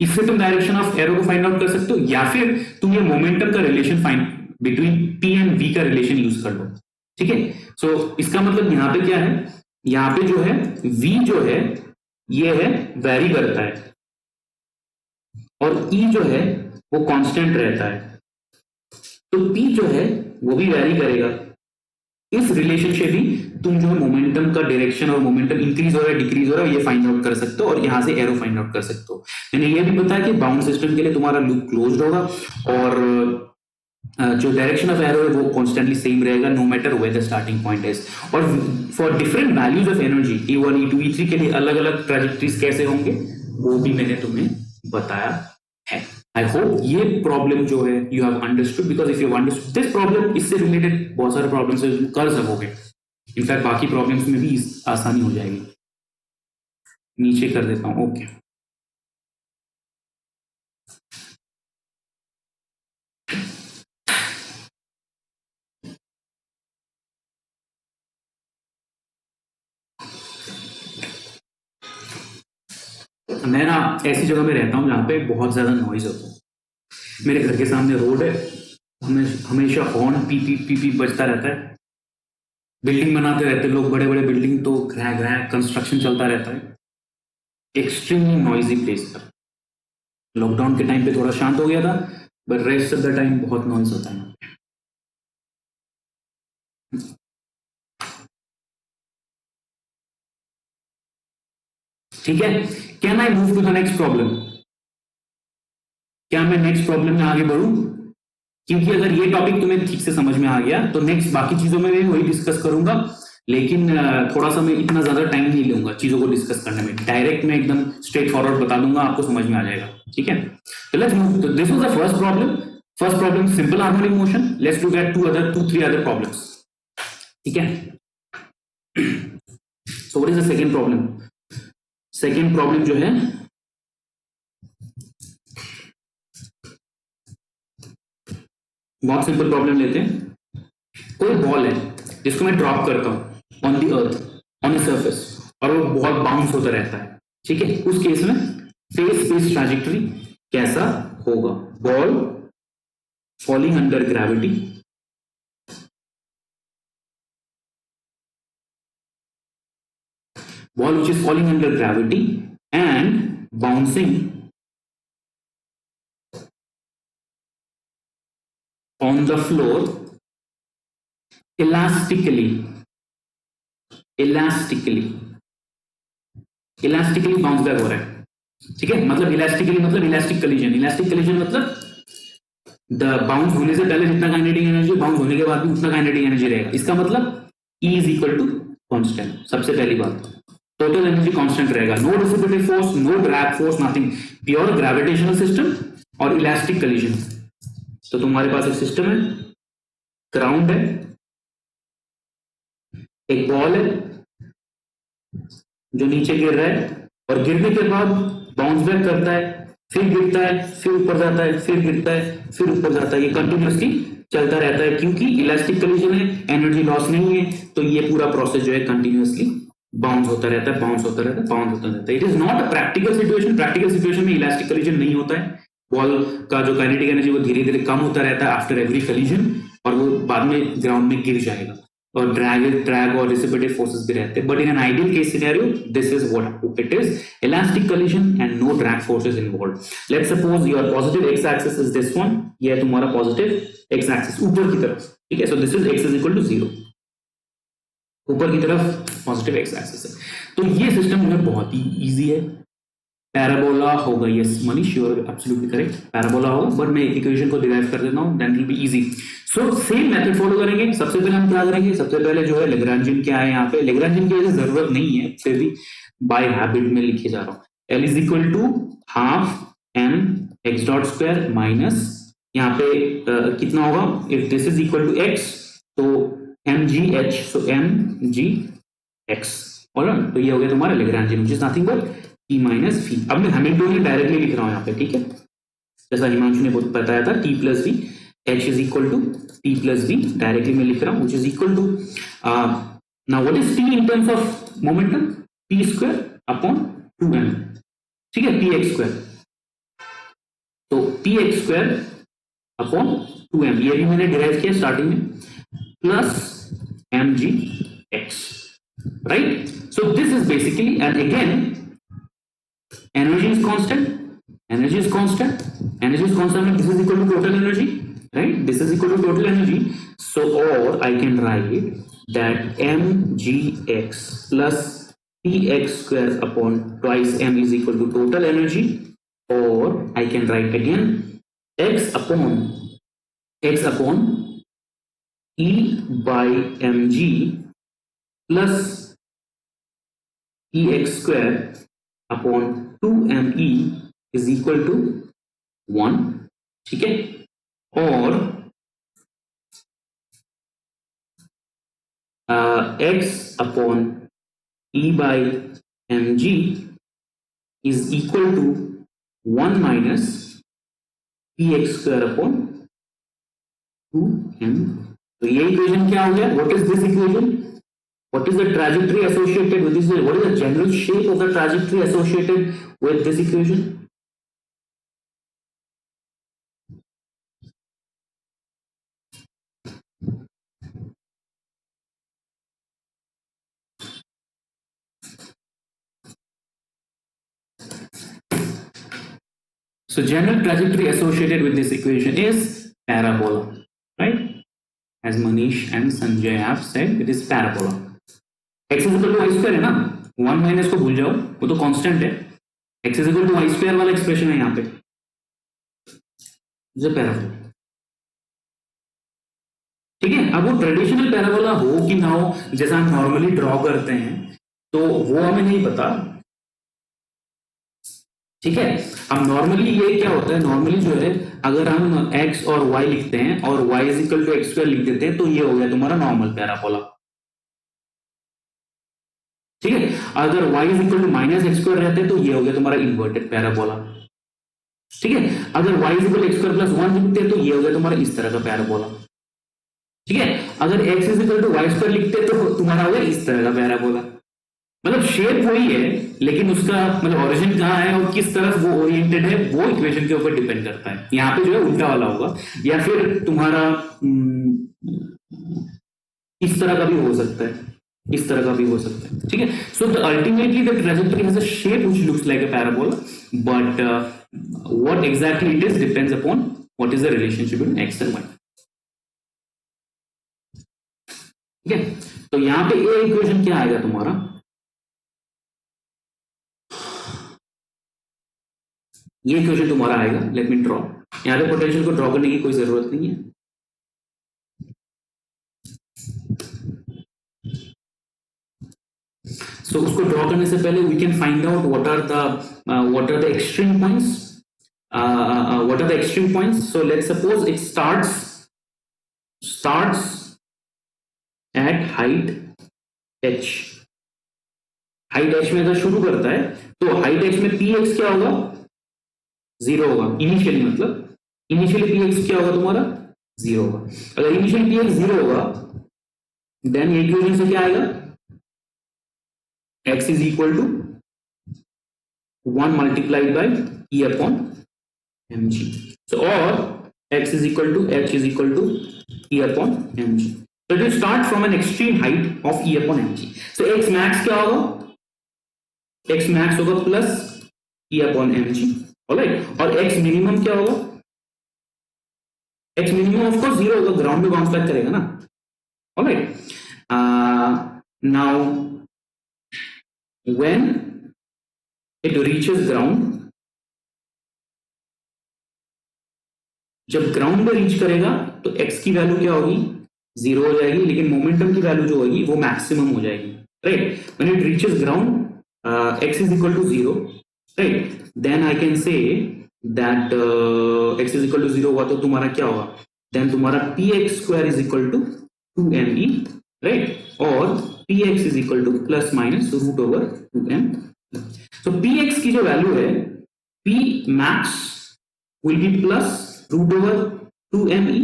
इससे तुम डायरेक्शन ऑफ एरो को फाइंड आउट कर सकते हो, या फिर तुम ये मोमेंटम का relation find between P and V का रिलेशन यूज कर लो, ठीक है। सो इसका मतलब यहाँ पे क्या है, यहाँ पे जो है V जो है ये है वेरी करता है और E जो है वो कांस्टेंट रहता है, तो P जो है वो भी वेरी करेगा। इस रिलेशनशिप ही तुम जो है मोमेंटम का डायरेक्शन और मोमेंटम इंक्रीज हो रहा है डिक्रीज हो रहा है ये फाइंड आउट कर सकते हो और यहां से एरो फाइंड आउट कर सकते हो। मैंने ये भी बताया कि बाउंड सिस्टम के लिए तुम्हारा लूप क्लोज्ड होगा और जो डायरेक्शन ऑफ एरो है वो कॉन्स्टेंटली सेम रहेगा no matter where the starting point is. और for different values of energy E1 E2 E3 के लिए अलग अलग ट्रैजेक्टरीज कैसे होंगे वो भी मैंने तुम्हें बताया है। आई होप ये प्रॉब्लम जो है you have understood, because if you understood this problem, इससे रिलेटेड बहुत सारे प्रॉब्लम्स कर सकोगे। इनफैक्ट बाकी प्रॉब्लम्स में भी आसानी हो जाएगी। नीचे कर देता हूं, ओके। मैं ना ऐसी जगह में रहता हूँ जहाँ पे बहुत ज्यादा नॉइज होता है। मेरे घर के सामने रोड है, हमेशा horn P P P P बजता रहता है। बिल्डिंग बनाते रहते लोग, बड़े बड़े बिल्डिंग, तो ग्रह ग्रह कंस्ट्रक्शन चलता रहता है। एक्सट्रीमली नॉइजी प्लेस था। लॉकडाउन के टाइम पे थोड़ा शांत हो गया था, but rest of the time बहुत नॉइज होता है। ठीक है, can I move to the next problem? क्या मैं नेक्स्ट प्रॉब्लम में आगे बढ़ूं? क्योंकि अगर ये टॉपिक तुम्हें ठीक से समझ में आ गया तो नेक्स्ट बाकी चीजों में भी वही डिस्कस करूंगा, लेकिन थोड़ा सा मैं इतना ज्यादा टाइम नहीं लूंगा चीजों को डिस्कस करने में। डायरेक्ट मैं एकदम स्ट्रेट फॉरवर्ड बता दूंगा, आपको समझ में आ जाएगा। ठीक है, तो let's move. This was the first problem. First problem simple harmonic motion. Let's look at two three other problems. ठीक है, so what is the second problem? Second problem जो है बहुत सिंपल प्रॉब्लम लेते हैं। कोई बॉल है जिसको मैं ड्रॉप करता हूं on the earth on the surface और वो बॉल बाउंस होता रहता है। ठीक है, उस केस में फेस स्पेस ट्रैजेक्टरी कैसा होगा? Ball falling under gravity, ball which is falling under gravity and bouncing on the floor elastically bounce back हो रहा है। ठीक है, मतलब इलास्टिकली मतलब इलास्टिक कलिजन मतलब द बाउंस होने से पहले जितना काइनेटिक एनर्जी, बाउंस होने के बाद भी उतना काइनेटिक एनर्जी रहेगा। इसका मतलब E is equal to constant. सबसे पहली बात, टोटल एनर्जी कांस्टेंट रहेगा, no dissipative force, no drag force, nothing, pure gravitational system और इलास्टिक कलिजन। तो तुम्हारे पास एक सिस्टम है, ग्राउंड है, एक बॉल है जो नीचे गिर रहा है और गिरने के बाद बाउंस बैक करता है, फिर गिरता है, फिर ऊपर जाता है, फिर गिरता है, फिर ऊपर जाता है, ये कंटिन्यूसली चलता रहता है क्योंकि इलास्टिक कोलिजन है, एनर्जी लॉस नहीं है, तो ये पूरा प्रोसेस जो है कंटिन्यूसली बाउंस होता रहता है, बाउंस होता रहता है, बाउंस होता रहता है। It is not a practical situation. Practical situation में इलास्टिक कोलिजन नहीं होता है, बॉल का जो काइनेटिक एनर्जी वो धीरे धीरे कम होता रहता है आफ्टर एवरी कोलिजन, और वो बाद में ग्राउंड में गिर जाएगा, और ड्रैग और रिसिपेटेड फोर्सेस भी रहते हैं। But in an ideal case scenario this is what it is, elastic collision and no drag forces involved. Let's suppose your positive x axis is this one, ये है तुम्हारा पॉजिटिव एक्स एक्सिस ऊपर की तरफ, ठीक है। So this is x is equal to 0, ऊपर की तरफ पॉजिटिव एक्स एक्सिस है। तो ये सिस्टम जो है बहुत ही इजी है। पैराबोला होगा, yes Manish you are absolutely correct, parabola होगा, बट मैं इक्वेशन को डिराइव कर देता हूं, then it will be easy. So same method follow करेंगे। सबसे पहले हम क्या करेंगे, सबसे पहले जो है लैग्रेंजियन क्या है, यहाँ पे लैग्रेंजियन की जरूरत नहीं है, फिर भी बाय हैबिट में लिखे जा रहा हूँ। L is equal to half m x dot square minus, यहाँ पे कितना होगा, if this is equal to x तो mgh, सो mgx, ऑलराइट। तो ये हो गया तुम्हारा Lagrangian which is nothing but t minus v। अब मैं हैमिल्टोनियन डायरेक्टली लिख रहा हूँ यहाँ पे, ठीक है, जैसा हिमांशु ने बताया था, t plus v, h is equal to t plus v, directly मैं लिख रहा हूँ, which is equal to now what is t in terms of momentum, t square upon 2m, ठीक है, px स्क्वायर, तो px स्क्वायर अपॉन 2m, ये भी मैंने डिराइव किया स्टार्टिंग में, plus mgx, right? So this is basically, and again energy is constant, energy is constant, energy is constant, and this is equal to total energy, right? This is equal to total energy. So or I can write that mgx plus px square upon twice m is equal to total energy, or I can write again x upon e by mg plus ex square upon 2me is equal to 1, ठीक है, और x upon e by mg is equal to 1 minus px square upon 2m। तो ये equation क्या हो गया, what is this equation, what is the trajectory associated with this, what is the general shape of the trajectory associated with this equation? So general trajectory associated with this equation is parabola, right? As Manish and Sanjay have said, it is parabola. x is equal to y square है ना, 1 minus को भूल जाओ, वो तो constant है, x is equal to y square वाला expression है यहाँ पे, जो पैराबोला, ठीक है। अब वो ट्रेडिशनल पैराबोला हो कि ना हो, जैसा हम नॉर्मली ड्रॉ करते हैं, तो वो हमें नहीं पता, ठीक है। अब नॉर्मली ये क्या होता है, नॉर्मली जो है अगर हम x और y लिखते हैं और y is equal to x square लिख देते हैं, तो ये हो गया तुम्हारा नॉर्मल पैराबोला, ठीक है। अगर y is equal to minus x square रहते हैं तो ये हो गया तुम्हारा इन्वर्टेड पैराबोला, ठीक है। अगर y is equal x square plus 1 लिखते हैं तो ये हो गया तुम्हारा इस तरह का पैराबोला, ठीक है। अगर x is equal to y square लिखते हैं तो तुम्हारा हो गया इस तरह का पैराबोला। मतलब शेप वही है, लेकिन उसका मतलब ओरिजिन कहाँ है और किस तरफ वो ओरिएंटेड है, वो इक्वेशन के ऊपर डिपेंड करता है। यहाँ पे जो है उल्टा वाला होगा, या फिर तुम्हारा इस तरह का भी हो सकता है, इस तरह का भी हो सकता है, ठीक है। So the ultimately the trajectory has a shape which looks like a parabola, but what exactly it is depends upon what is the relationship between x and y, ठीक है। तो यहाँ पे ए इक्वेशन क्या आएगा तुम्हारा, ये इक्वेशन तुम्हारा आएगा, लेट मी ड्रॉ। यहाँ पे पोटेंशियल को ड्रॉ करने की कोई जरूरत नहीं है, सो उसको ड्रॉ करने से पहले we can find out what are the extreme points, what are the extreme points. So let's suppose it starts at height h, height h में अगर शुरू करता है तो हाइट h में पी एक्स क्या होगा, 0 होगा इनिशियली, मतलब इनिशियली पी एक्स क्या होगा तुम्हारा, 0 होगा। अगर इनिशियली पी एक्स 0 होगा देन ये इक्वेशन से क्या आएगा, x is equal to 1 multiplied by e upon mg। So or x is equal to h is equal to e upon mg. So it will start from an extreme height of e upon mg. So x max क्या होगा, x max होगा plus e upon mg, alright। और x minimum क्या होगा, x minimum of course 0 होगा, ground में bounce back करेगा ना, alright। Now when it reaches ground, जब ग्राउंड में रीच करेगा तो x की वैल्यू क्या होगी, 0 हो जाएगी, लेकिन मोमेंटम की वैल्यू जो होगी वो मैक्सिमम हो जाएगी, right. When it reaches ground x is equal to 0, right, then I can say that x is equal to 0 हुआ तो तुम्हारा क्या होगा, देन तुम्हारा px square is equal to 2me, right, और px is equal to plus minus root over 2m। So px की जो वैल्यू है, p max will be plus root over 2me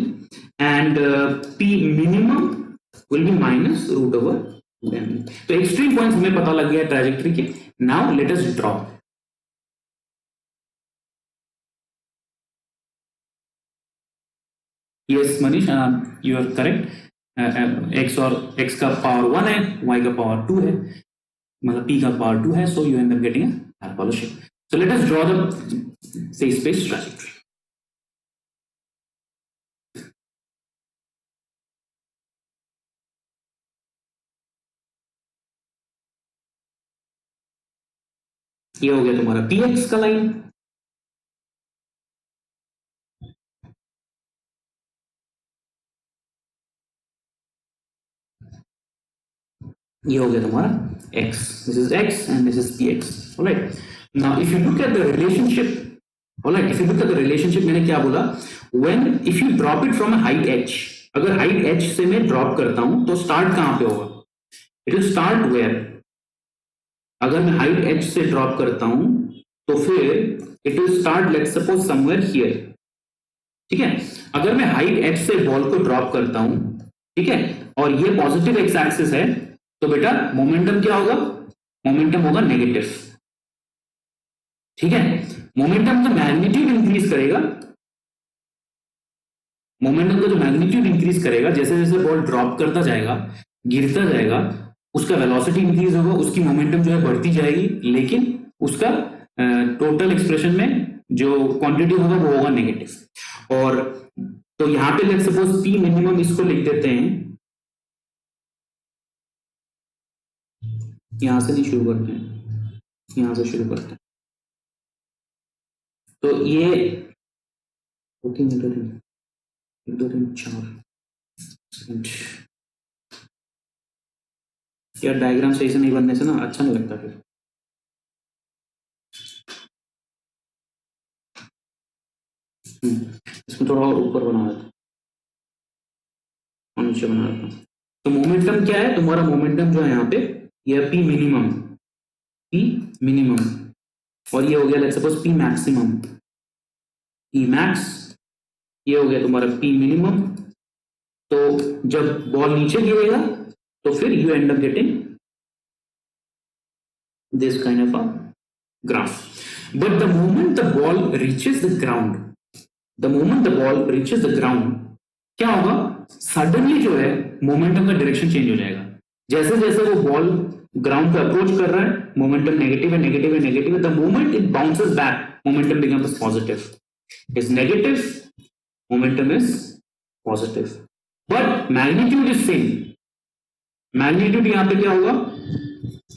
and p minimum will be minus root over 2me। तो extreme points हमें पता लग गया trajectory के। Now let us draw. Yes Manish, you are correct. x और x का power 1 है, y का पावर 2 है, मतलब p का पावर 2 है, so you end up getting a hyperbola shape। So let us draw the say space trajectory। ये हो गया तुम्हारा px का लाइन, ये हो गया तुम्हारा x, this is x and this is px, alright। Now if you look at the relationship, alright, if you look at the relationship, मैंने क्या बोला, when if you drop it from a height h, अगर height h से मैं drop करता हूं तो start कहां पे होगा, it will start where, अगर मैं height h से ड्रॉप करता हूं तो फिर it will start let's suppose somewhere here, ठीक है। अगर मैं height h से बॉल को ड्रॉप करता हूं, ठीक है, और ये पॉजिटिव एक्स एक्सिस है, तो बेटा मोमेंटम क्या होगा, मोमेंटम होगा नेगेटिव, ठीक है। मोमेंटम का मैग्नीट्यूड इंक्रीज करेगा, मोमेंटम का जो मैग्नीट्यूड इंक्रीज करेगा, जैसे जैसे बॉल ड्रॉप करता जाएगा, गिरता जाएगा, उसका वेलोसिटी इंक्रीज होगा, उसकी मोमेंटम जो है बढ़ती जाएगी, लेकिन उसका टोटल एक्सप्रेशन में जो क्वांटिटी होगा वो होगा नेगेटिव। और तो यहां पे लेट्स सपोज पी मिनिमम इसको लिख देते हैं, यहां से नहीं शुरू करते हैं, यहां से शुरू करते हैं। तो ये 4 यार डायग्राम सही से नहीं बनने से ना अच्छा नहीं लगता फिर। इसमें थोड़ा और ऊपर बना देता और नीचे बना देता। तो मोमेंटम क्या है तुम्हारा, मोमेंटम जो है यहाँ पे ये पी मिनिमम, पी मिनिमम, और ये हो गया let's suppose P maximum, P max, ये हो गया तुम्हारा पी मिनिमम। तो जब बॉल नीचे गिरेगा तो फिर you end up getting this kind of a graph. But the moment the ball reaches the ground, the moment the ball reaches the ground, क्या होगा, सडनली जो है मोमेंटम का डायरेक्शन चेंज हो जाएगा। जैसे जैसे वो बॉल ग्राउंड पे अप्रोच कर रहा है, मोमेंटम नेगेटिव है, नेगेटिव है, नेगेटिव है, the moment it bounces back, momentum becomes positive, is negative, momentum is positive, but magnitude is same. Magnitude यहां पे क्या होगा,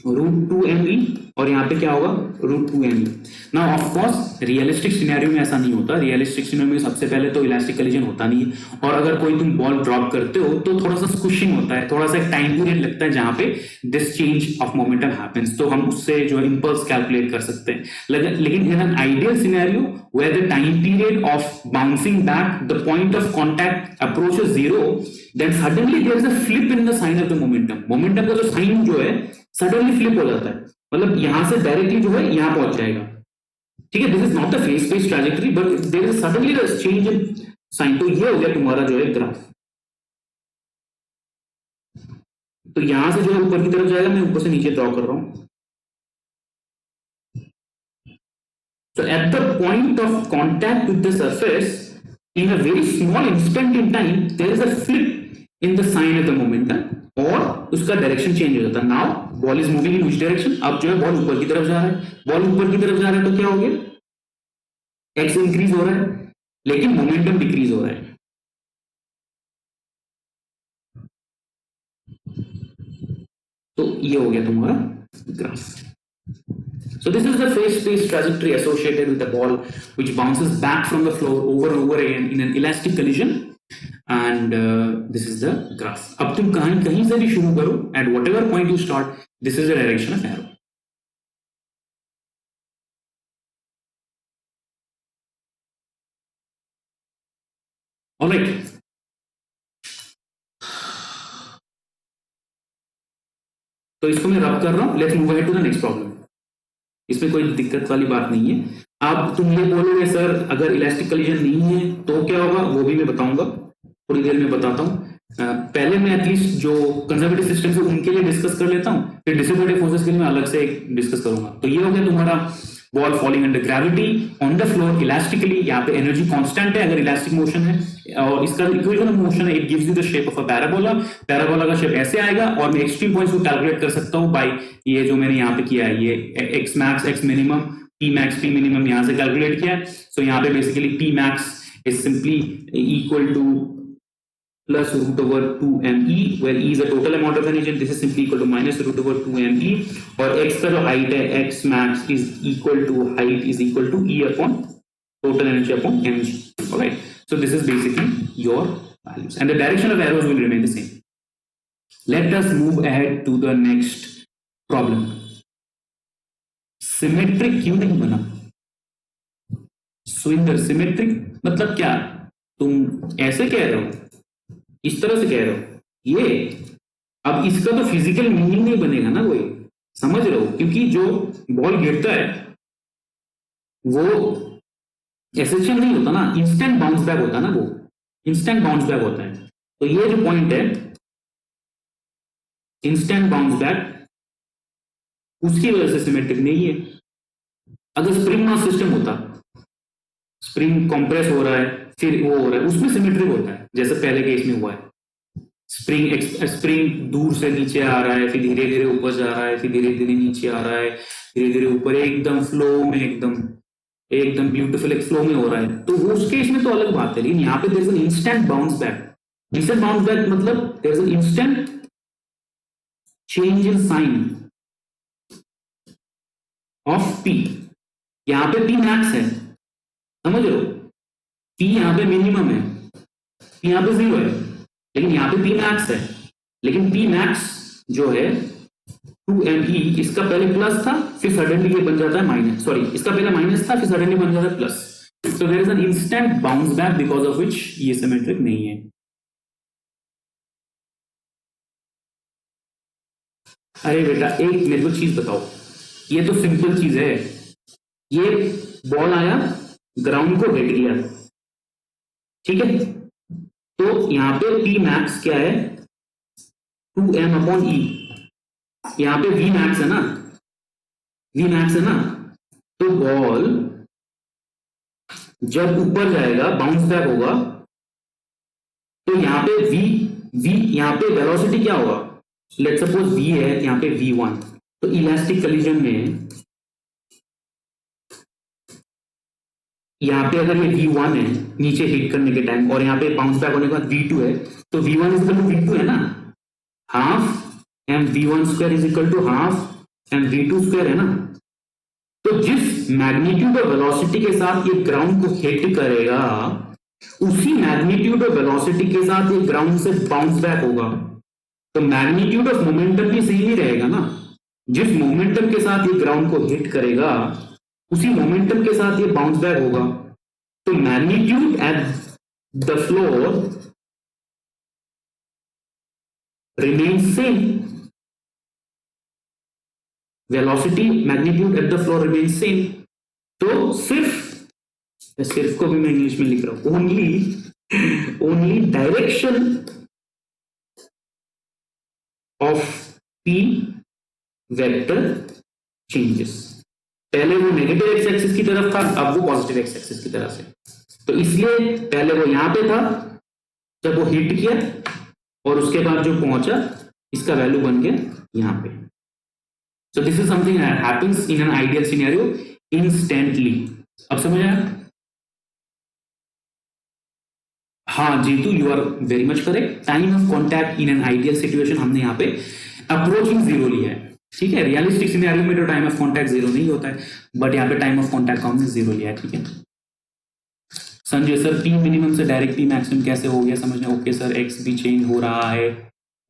√2me, और यहाँ पे क्या होगा, √2me। Now of course realistic scenario में ऐसा नहीं होता, रियलिस्टिक सिनेरियो में सबसे पहले तो इलास्टिक कोलिजन होता नहीं है, और अगर कोई तुम बॉल ड्रॉप करते हो तो थोड़ा सा स्क्विशिंग होता है, थोड़ा सा टाइम पीरियड लगता है जहां पे this change of momentum happens, तो हम उससे जो इंपल्स कैलकुलेट कर सकते हैं। लेकिन इन an ideal scenario where the time period of bouncing back, the point of contact approaches 0, then suddenly there is a flip in the sign of the momentum, momentum का जो साइन जो है suddenly flip हो जाता है, मतलब यहां से डायरेक्टली जो है यहां पहुंच जाएगा, ठीक है। This is not the phase space trajectory but there is suddenly a change in sign. तो ये हो गया तुम्हारा जो है ग्राफ। तो यहां से जो है ऊपर की तरफ जाएगा, मैं ऊपर से नीचे ड्रॉ कर रहा हूं। So at the point of contact with the surface, in a very small instant in time, there is a flip in the sign of the momentum, और उसका डायरेक्शन चेंज हो जाता है। Now ball is moving in which direction, अब जो है ball ऊपर की तरफ जा रहा है। बॉल ऊपर की तरफ जा रहा है तो क्या हो गया, एक्स इंक्रीज हो रहा है, लेकिन मोमेंटम डिक्रीज हो रहा है। तो ये हो गया तुम्हारा graph. So this is the phase space trajectory associated with the ball which bounces back from the floor over and over again in an elastic collision, and this is the graph. अब तुम कहीं से भी शुरू करो, at whatever point you start, this is the direction of arrow. All right. तो इसको मैं रब कर रहा हूं। Let's move ahead to the next problem. इसमें कोई दिक्कत वाली बात नहीं है। अब तुम ये बोलोगे सर अगर इलास्टिक कलिजन नहीं है तो क्या होगा, वो भी मैं बताऊंगा, थोड़ी देर में बताता हूँ। पहले मैं एटलीस्ट जो कंजर्वेटिव सिस्टम है उनके लिए डिस्कस कर लेता हूँ, फिर डिस्ट्रीब्यूटिव फोर्सेस के लिए मैं अलग से डिस्कस करूंगा। तो ये हो गया तुम्हारा ball falling under gravity on the floor elastically. यहाँ पे एनर्जी कांस्टेंट है अगर इलास्टिक मोशन है, और इसका इक्वेशन ऑफ मोशन है, it gives you the shape of a parabola. Parabola का शेप ऐसे आएगा, और मैं एक्सट्रीम पॉइंट्स को कैलकुलेट कर सकता हूँ बाय ये जो मैंने यहाँ पे किया है, ये x max x minimum p max p minimum यहाँ से कैलकुलेट किया है। सो यहाँ पे basically p max is simply equal to plus root over 2me, where E is the total amount of energy and this is simply equal to minus root over 2me, और x का जो height है x max is equal to height is equal to E upon total energy upon mg. Alright, so this is basically your values and the direction of arrows will remain the same. Let us move ahead to the next problem. Symmetric क्यों नहीं बना Suvinder? Symmetric मतलब क्या? तुम ऐसे कह रहे हो, इस तरह से कह रहे हो ये, अब इसका तो फिजिकल मीनिंग नहीं बनेगा ना कोई, समझ रहे हो? क्योंकि जो बॉल गिरता है वो एसेंशियल नहीं होता ना, इंस्टेंट बाउंस बैक होता है ना, वो इंस्टेंट बाउंस बैक होता है। तो ये जो पॉइंट है इंस्टेंट बाउंस बैक, उसकी वजह से सिमेट्रिक नहीं है। अगर स्प्रिंग मास सिस्टम होता, स्प्रिंग कंप्रेस हो रहा है फिर वो हो रहा है, उसमें सिमेट्रिक होता है, जैसे पहले केस में हुआ है। स्प्रिंग दूर से नीचे आ रहा है, फिर धीरे धीरे ऊपर जा रहा है, फिर धीरे धीरे नीचे आ रहा है, धीरे धीरे ऊपर, एकदम फ्लो में, एकदम एकदम ब्यूटीफुल एक फ्लो में हो रहा है, तो वो उस केस में तो अलग बात है। लेकिन यहाँ पे there is an instant bounce back. Instant bounce back मतलब there is an instant change in sign of P. यहाँ पे पी मैक्स है, समझ रहे हो? पी यहाँ पे मिनिमम है, पी यहाँ पे 0 है, लेकिन यहाँ पे पी मैक्स है। लेकिन पी मैक्स जो है 2me, इसका पहले प्लस था फिर सडनली ये बन जाता है माइनस, सॉरी इसका पहले माइनस था फिर सडनली बन जाता है plus. So there is an instant bounce back because of which ये सिमेट्रिक नहीं है। अरे बेटा एक मेरे को चीज बताओ, ये तो सिंपल चीज है, ये बॉल आया ग्राउंड को हिट किया, ठीक है, तो यहां पे पी मैक्स क्या है 2m अपॉन ई, यहां पे वी मैक्स है ना, वी मैक्स है ना। तो बॉल जब ऊपर जाएगा बाउंस बैक होगा, तो यहां पे वी यहां पे वेलोसिटी क्या होगा, लेट्स सपोज वी है यहां पे v1, तो इलास्टिक कलिजन में यहाँ पे अगर ये v1 है नीचे हिट करने के टाइम, और यहाँ पे बाउंस बैक होने के बाद v2 है, तो v1 is equal to v2 है ना, half m v1 square is equal to half m v2 square है ना। तो जिस मैग्नीट्यूड और वेलोसिटी के साथ ये ग्राउंड को हिट करेगा, उसी मैग्नीट्यूड और वेलोसिटी के साथ ये ग्राउंड से बाउंस बैक होगा। तो मैग्नीट्यूड ऑफ मोमेंटम भी सेम ही रहेगा ना, जिस मोमेंटम के साथ ये ग्राउंड को हिट करेगा उसी मोमेंटम के साथ ये बाउंस बैक होगा। तो magnitude at the floor remains same, velocity magnitude at the floor remain same. तो सिर्फ को भी मैं इंग्लिश में लिख रहा हूं, only direction of P vector changes. पहले वो नेगेटिव एक्स एक्सिस की तरफ था, अब वो पॉजिटिव एक्स एक्सिस की तरफ से। तो इसलिए पहले वो यहां पे था जब वो हिट किया, और उसके बाद जो पहुंचा इसका वैल्यू बन गया यहां पे। So this is something that happens in an ideal scenario instantly. अब समझ आया? हाँ Jitu, you are very much correct. Time of contact in an ideal situation हमने यहाँ पे अप्रोचिंग जीरो लिया है, ठीक है। रियलिस्टिक सिनेरियो में तो टाइम ऑफ कॉन्टैक्ट जीरो नहीं होता है, बट यहाँ पे टाइम ऑफ कॉन्टैक्ट हमने जीरो लिया है, ठीक है। संजय सर, पी मिनिमम से डायरेक्ट पी मैक्सिमम कैसे हो गया समझना? ओके सर, एक्स भी चेंज हो रहा है।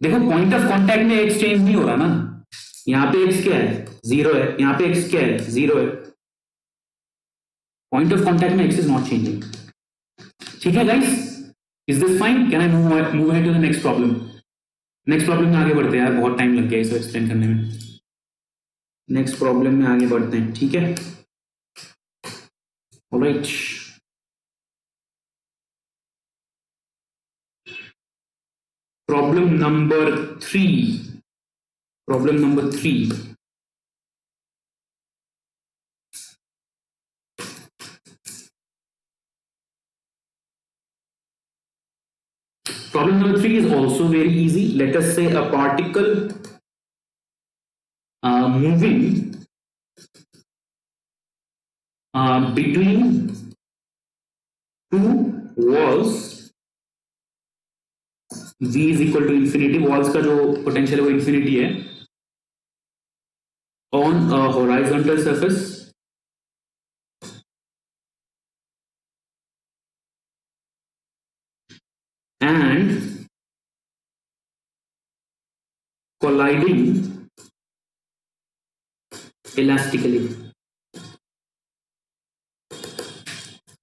देखो पॉइंट ऑफ कॉन्टैक्ट में एक्स चेंज नहीं हो रहा ना, यहाँ पे एक्स क्या है? जीरो है, यहाँ पे एक्स क्या है? जीरो है। पॉइंट ऑफ कॉन्टैक्ट में एक्स इज नॉट चेंजिंग, ठीक है guys? Is this fine? Can I move ahead to the next problem? Next problem में आगे बढ़ते हैं यार, बहुत टाइम लग गया इसको एक्सप्लेन करने में। नेक्स्ट प्रॉब्लम में आगे बढ़ते हैं, ठीक है। Alright, problem number 3। Problem number 3, problem number 3 is also very easy. Let us say a particle moving between two walls, v is equal to infinity, walls का जो potential है वो infinity है, on a horizontal surface and colliding elastically,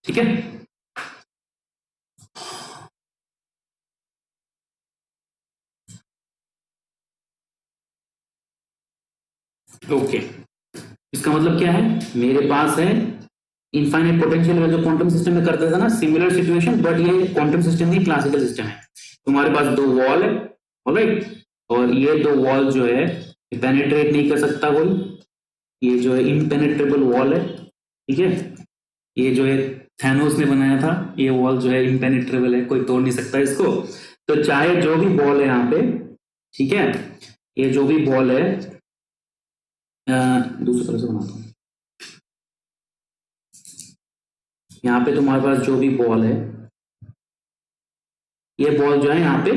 ठीक है। Okay, इसका मतलब क्या है? मेरे पास है इनफाइनाइट पोटेंशियल है, जो क्वांटम सिस्टम में करते थे ना, सिमिलर सिचुएशन, बट ये क्वांटम सिस्टम नहीं, क्लासिकल सिस्टम है। तुम्हारे पास दो वॉल है, ऑलराइट, और ये दो वॉल जो है पेनिट्रेट नहीं कर सकता कोई, ये जो है इम्पेनेट्रेबल वॉल है, ठीक है। ये जो है थैनोस ने बनाया था, ये वॉल जो है इम्पेनेट्रेबल है, कोई तोड़ नहीं सकता इसको। तो चाहे जो भी बॉल है यहाँ पे, ठीक है, ये जो भी बॉल है, दूसरी तरह से बनाता हूँ, यहाँ पे तुम्हारे पास जो भी बॉल है, ये बॉल जो है यहाँ पे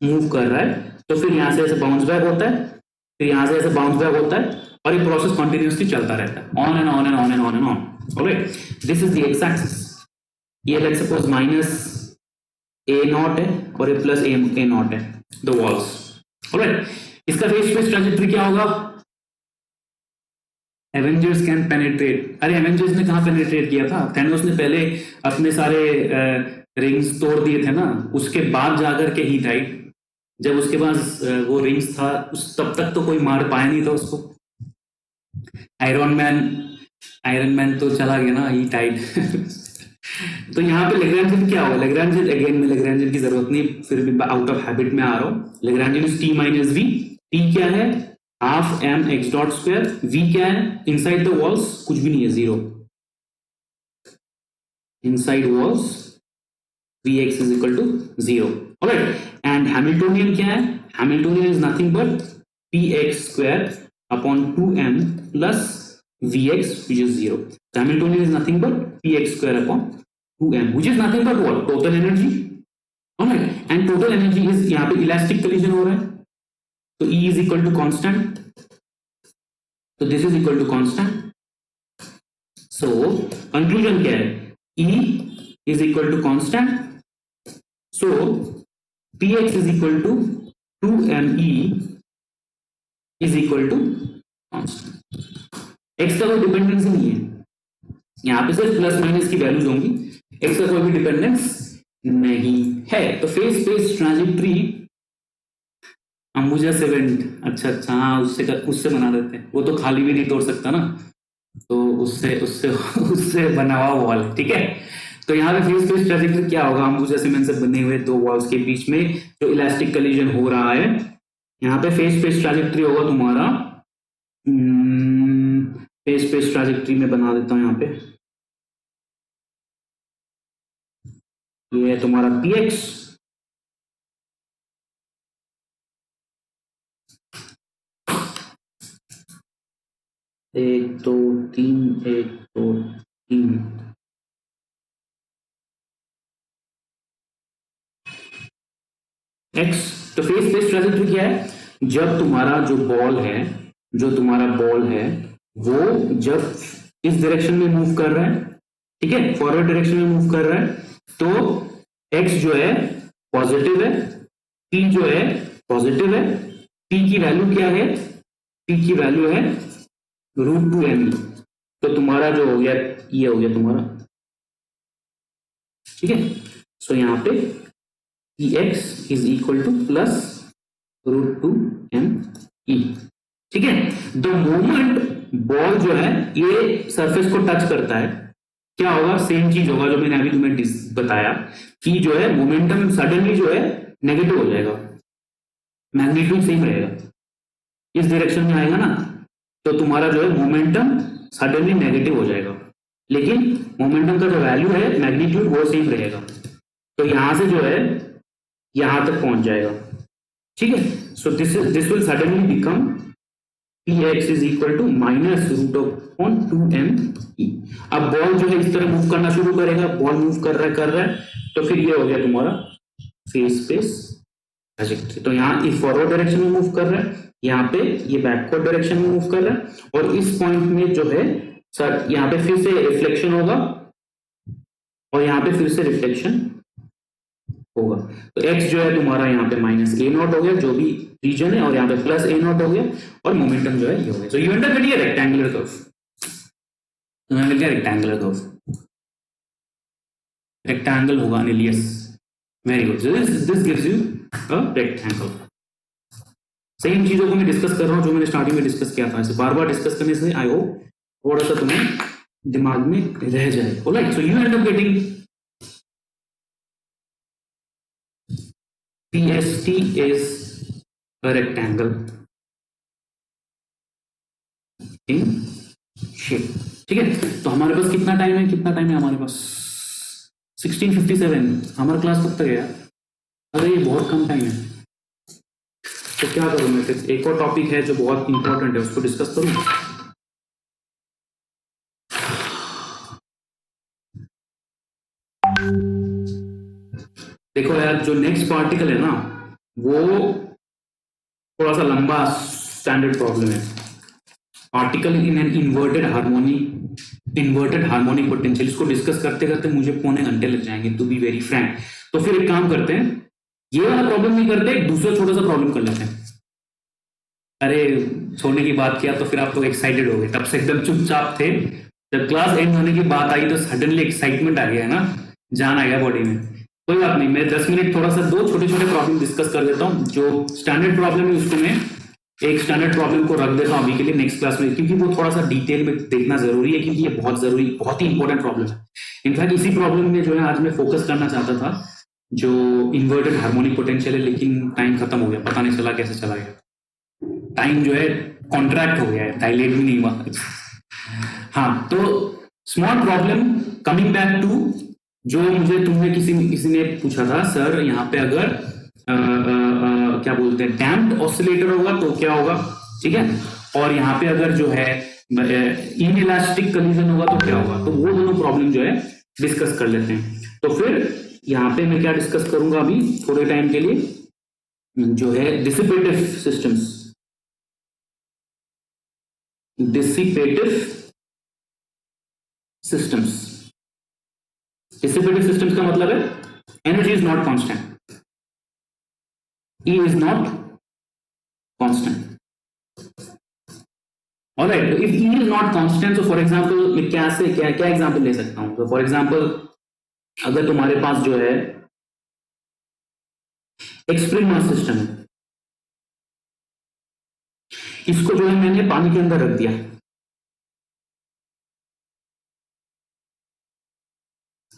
मूव कर रहा है, तो फिर यहाँ से ऐसे बाउंस बैक होता है, फिर यहाँ से ऐसे बाउंस बैक होता है, और ये प्रोसेस कंटिन्यूअसली चलता रहता है, on and on and on and on and on. Alright, this is the x axis. ये let's suppose minus a naught है और ये प्लस ए नॉट है, द वॉल्स। ऑलराइट, इसका फेज स्पेस ट्रांजिट्री क्या होगा? Avengers can penetrate. अरे Avengers ने कहाँ पेनिट्रेट किया था? थैनोस ने पहले अपने सारे रिंग्स तोड़ दिए थे ना, उसके बाद जाकर के ही, राइट, जब उसके पास वो रिंग्स था, उस तब तक तो कोई मार पाया नहीं था उसको। आयरन मैन तो चला गया ना, ही टाइड। तो यहाँ पे लेग्रांजियन क्या होगा? लेग्रांजियन, अगेन में लेग्रांजियन की जरूरत नहीं, फिर भी आउट ऑफ हैबिट में आ रहा हूँ। Lagrangian is T minus V. T क्या है? Half m x dot square. V क्या है? इनसाइड द वॉल्स कुछ भी नहीं है, zero. Inside walls V x is equal to zero. Alright, and Hamiltonian क्या है? Hamiltonian is nothing but p x square upon 2m plus vx which is 0. The Hamiltonian is nothing but px square upon 2m, which is nothing but what? Total energy. Alright, and total energy is यहाँ पे elastic collision हो रहा है, तो E is equal to constant. So this is equal to constant. So conclusion क्या है? E is equal to constant. So px is equal to 2me is equal to constant. X का कोई dependence नहीं है, यहाँ पे सिर्फ प्लस माइनस की वैल्यूज होंगी, एक्स का कोई भी डिपेंडेंस नहीं है। तो फेज स्पेस ट्रांजिट्री अंबुजा सीमेंट, अच्छा अच्छा, हाँ उससे बना देते हैं, वो तो खाली भी नहीं तोड़ सकता ना, तो उससे उससे उससे बना हुआ वॉल, ठीक है। तो यहाँ पे फेस फेस ट्रैजेक्टरी क्या होगा, अंबुजा सीमेंट से बने हुए दो वॉल्स के बीच में जो इलास्टिक कलिजन हो रहा है, यहाँ पे फेस फेस ट्रैजेक्टरी होगा तुम्हारा, फेस फेस ट्रैजेक्टरी में बना देता हूँ यहाँ पे, ये है तुम्हारा px, एक दो तीन, एक दो तीन, x। तो फेस फेस ट्रैजेक्टरी क्या है, जब तुम्हारा जो बॉल है, जो तुम्हारा बॉल है वो जब इस डायरेक्शन में मूव कर रहा है, ठीक है, फॉरवर्ड डायरेक्शन में मूव कर रहा है, तो x जो है पॉजिटिव है, p जो है पॉजिटिव है, p की वैल्यू क्या है, p की वैल्यू है √2m। तो तुम्हारा जो हो गया ये हो गया तुम्हारा, ठीक है। सो यहाँ पे px is equal to plus √2m e, ठीक है। द मोमेंट बॉल जो है ये सरफेस को टच करता है, क्या होगा, सेम चीज होगा जो मैंने अभी तुम्हें बताया कि जो है मोमेंटम सडनली जो है नेगेटिव हो जाएगा, मैग्नीट्यूड सेम रहेगा, इस डायरेक्शन में आएगा ना, तो तुम्हारा जो है मोमेंटम सडनली नेगेटिव हो जाएगा, लेकिन मोमेंटम का जो वैल्यू है मैग्नीट्यूड वो सेम रहेगा, तो यहां से जो है यहां तक पहुंच जाएगा, ठीक है। So this will suddenly become px is equal to -√2m e। अब बॉल जो है इस तरह मूव करना शुरू करेगा, बॉल मूव कर रहा है, तो फिर ये हो गया तुम्हारा फेस फेस ट्रैजेक्टरी। तो यहाँ इस फॉरवर्ड डायरेक्शन में मूव कर रहा है, यहाँ पे ये बैकवर्ड डायरेक्शन में मूव कर रहा है, और इस पॉइंट में जो है सर यहाँ पे फिर से रिफ्लेक्शन होगा और यहाँ पे फिर से रिफ्लेक्शन होगा, तो x जो है तुम्हारा यहाँ पे -a0 हो गया जो भी रीजन है, और यहाँ पे +a0 हो गया, और मोमेंटम जो है ये हो गया। So you end up with a rectangular curve, तुम्हें मिल गया रेक्टेंगुलर कर्व, रेक्टेंगल होगा Elias, very good, this gives you a rectangle. Same चीजों को मैं डिस्कस कर रहा हूँ जो मैंने स्टार्टिंग में डिस्कस किया था, इसे बार बार डिस्कस करने से आई होप थोड़ा सा तुम्हें दिमाग में रह जाए। Alright, so you end up getting PST is a rectangle in shape, ठीक है। तो हमारे पास कितना टाइम है, कितना टाइम है हमारे पास, 16:57, हमारा क्लास कब तक है यार, अरे ये बहुत कम टाइम है, तो क्या करूं मैं फिर, एक और टॉपिक है जो बहुत इंपॉर्टेंट है उसको डिस्कस करूं। देखो यार, जो नेक्स्ट पार्टिकल है ना वो थोड़ा सा लंबा स्टैंडर्ड प्रॉब्लम है, particle in an inverted harmonic potential, इसको डिस्कस करते करते मुझे पौने घंटे लग जाएंगे, टू बी वेरी फ्रैंक। तो फिर एक काम करते हैं, ये वाला प्रॉब्लम नहीं करते, एक दूसरा छोटा सा प्रॉब्लम कर लेते हैं। अरे छोड़ने की बात किया तो फिर आप लोग एक्साइटेड हो गए, तब से एकदम चुपचाप थे, जब क्लास एंड होने की बात आई तो सडनली एक्साइटमेंट आ गया ना, जान आ गया बॉडी में। कोई बात नहीं, मैं 10 मिनट थोड़ा सा दो छोटे छोटे प्रॉब्लम डिस्कस कर देता हूँ, जो स्टैंडर्ड प्रॉब्लम है उसको मैं एक स्टैंडर्ड प्रॉब्लम को रख देता हूँ अभी के लिए नेक्स्ट क्लास में, क्योंकि वो थोड़ा सा डिटेल में देखना जरूरी है, क्योंकि ये बहुत जरूरी, बहुत ही इंपॉर्टेंट प्रॉब्लम है। इनफैक्ट इसी प्रॉब्लम में जो है आज मैं फोकस करना चाहता था, जो इन्वर्टेड हार्मोनिक पोटेंशियल है, लेकिन टाइम खत्म हो गया, पता नहीं चला कैसे चला गया, टाइम जो है कॉन्ट्रैक्ट हो गया है, डायलेट भी नहीं हुआ। हाँ, तो small problem, coming back to जो मुझे तुमने किसी ने पूछा था, सर यहाँ पे अगर क्या बोलते हैं डैम्प्ड ऑसिलेटर होगा तो क्या होगा, ठीक है, और यहाँ पे अगर जो है इनइलास्टिक कलीजन होगा तो क्या होगा, तो वो दोनों प्रॉब्लम जो है डिस्कस कर लेते हैं। तो फिर यहाँ पे मैं क्या डिस्कस करूंगा अभी थोड़े टाइम के लिए, जो है dissipative systems, dissipative systems. Dissipative systems का मतलब है energy is not constant, E is not constant. Alright, if E is not constant, so for example मैं क्या एग्जाम्पल ले सकता हूं, तो फॉर एग्जाम्पल अगर तुम्हारे पास जो है एक स्प्रिंग मास सिस्टम है, इसको जो है मैंने पानी के अंदर रख दिया,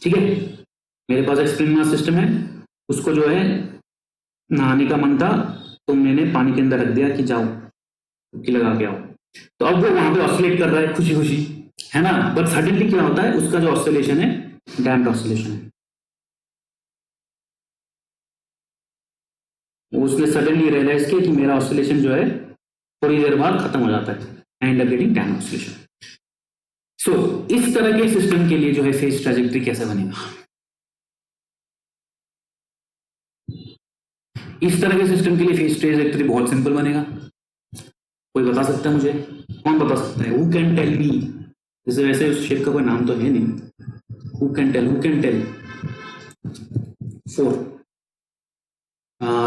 ठीक है, मेरे पास एक स्प्रिंग मास सिस्टम है, उसको जो है नहाने का मन था तो मैंने पानी के अंदर रख दिया कि जाओ डुबकी लगा के आओ, तो अब वो वहां पे ऑसिलेट कर रहा है खुशी खुशी, है ना, बट सडनली क्या होता है, उसका जो ऑसिलेशन है डैम्प्ड ऑसिलेशन है, उसने सडनली रियलाइज किया कि मेरा ऑसिलेशन जो है थोड़ी देर बाद खत्म हो जाता है, end up getting damped oscillation. So इस तरह के सिस्टम के लिए जो है फेज ट्रैजेक्टरी कैसे बनेगा, इस तरह के सिस्टम के लिए फेज ट्रैजेक्टरी बहुत सिंपल बनेगा, कोई बता सकता है मुझे, कौन बता सकता है, हु कैन टेल मी, जैसे वैसे उस शेप का कोई नाम तो है नहीं, who can tell, who can tell, for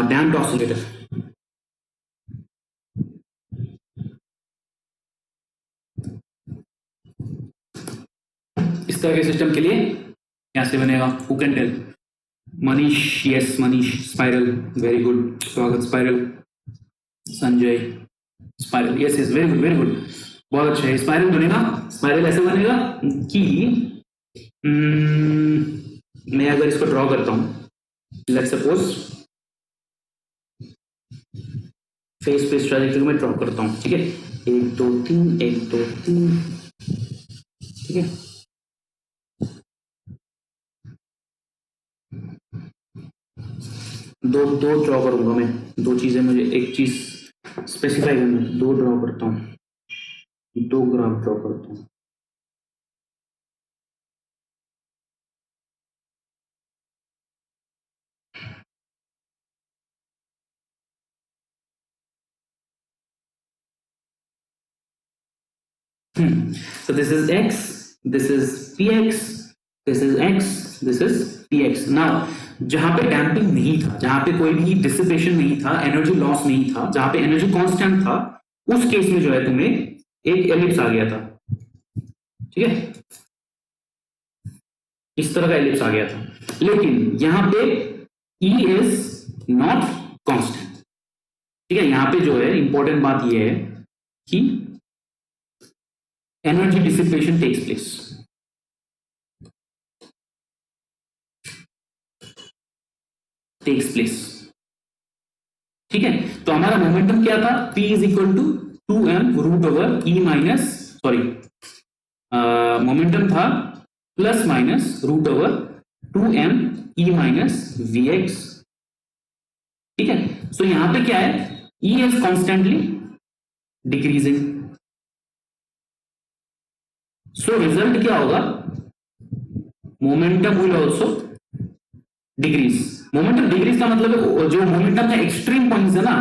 damped oscillator, इस तरह के सिस्टम के लिए कैसे बनेगा, who can tell, Manish, yes Manish, spiral, very good, Swagat spiral, Sanjay, spiral, yes yes, very good very good, बहुत अच्छा है, स्पाइरल बनेगा, स्पाइरल ऐसे बनेगा कि मैं अगर इसको ड्रॉ करता हूं, लेट्स सपोज फेस पे ट्रैजेक्टरी में ड्रॉ करता हूं, ठीक है, 1 2 3 1 2 3, ठीक है, दो दो ड्रॉ करूंगा मैं, दो चीजें मुझे एक चीज स्पेसिफाई करना है, दो ड्रॉ करता हूँ, दो ग्राफ ड्रॉ करता हूँ, so this is x, this is px, this is x, this is px। now जहां पे डैम्पिंग नहीं था, जहां पे कोई भी डिसिपेशन नहीं था, एनर्जी लॉस नहीं था, जहां पे एनर्जी कांस्टेंट था, उस केस में जो है तुम्हें एक एलिप्स आ गया था, ठीक है, इस तरह का एलिप्स आ गया था, लेकिन यहां पे E इज नॉट कांस्टेंट, ठीक है, यहां पे जो है इंपॉर्टेंट बात यह है कि energy dissipation takes place, takes place, ठीक है, तो हमारा मोमेंटम क्या था, P is equal to 2m root over E minus, sorry momentum था plus minus root over 2m E minus Vx, ठीक है, सो यहां पे क्या है, E is constantly decreasing, so result क्या होगा, momentum will also decrease, momentum decrease का मतलब है जो मोमेंटम का एक्सट्रीम पॉइंट्स है ना,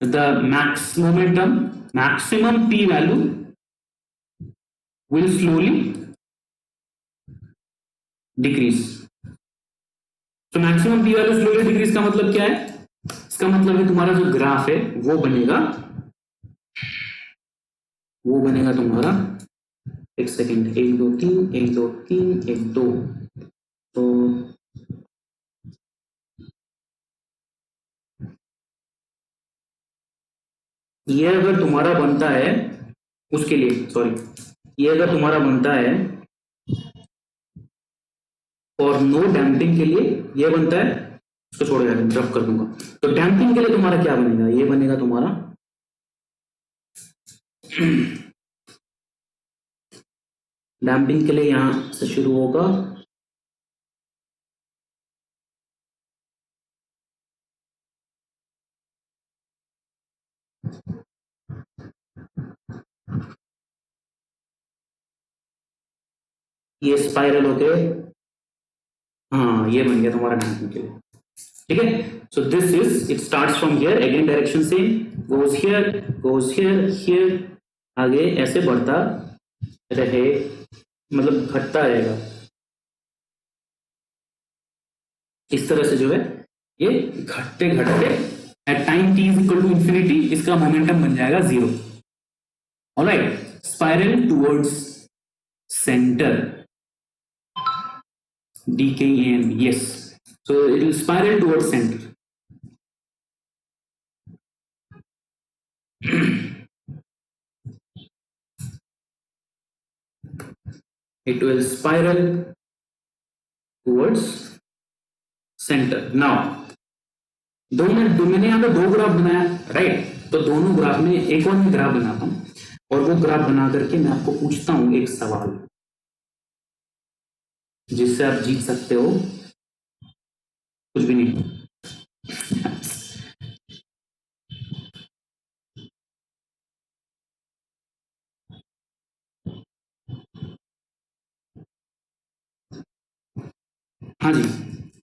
the max momentum maximum P value will slowly decrease, तो maximum P value slowly decrease का मतलब क्या है, इसका मतलब है तुम्हारा जो ग्राफ है वो बनेगा तुम्हारा, एक सेकेंड, 1 2 3 1 2 3 1 2, तो ये अगर तुम्हारा बनता है, उसके लिए सॉरी, ये अगर तुम्हारा बनता है और नो डैम्पिंग के लिए ये बनता है, इसको छोड़ देगा, ड्रॉप कर दूंगा, तो डैम्पिंग के लिए तुम्हारा क्या बनेगा, ये बनेगा तुम्हारा डैम्पिंग के लिए यहां से शुरू होगा, ये स्पाइरल होके, हाँ ये बन गया तुम्हारा डैम्पिंग के लिए, ठीक है, so this is, it starts from here, again direction same, goes here here, आगे ऐसे बढ़ता रहे, मतलब घटता रहेगा, इस तरह से जो है ये घटते घटते at time t is equal to infinity इसका मोमेंटम बन जाएगा 0, alright, spiral towards centre, DKEM, yes, so it will spiral towards center, it will spiral towards center. Now मैंने यहाँ पे दो ग्राफ बनाया, राइट? तो दोनों ग्राफ में एक और मैं ग्राफ बनाता हूं और वो ग्राफ बना करके मैं आपको पूछता हूं एक सवाल जिससे आप जीत सकते हो कुछ भी नहीं। हाँ जी,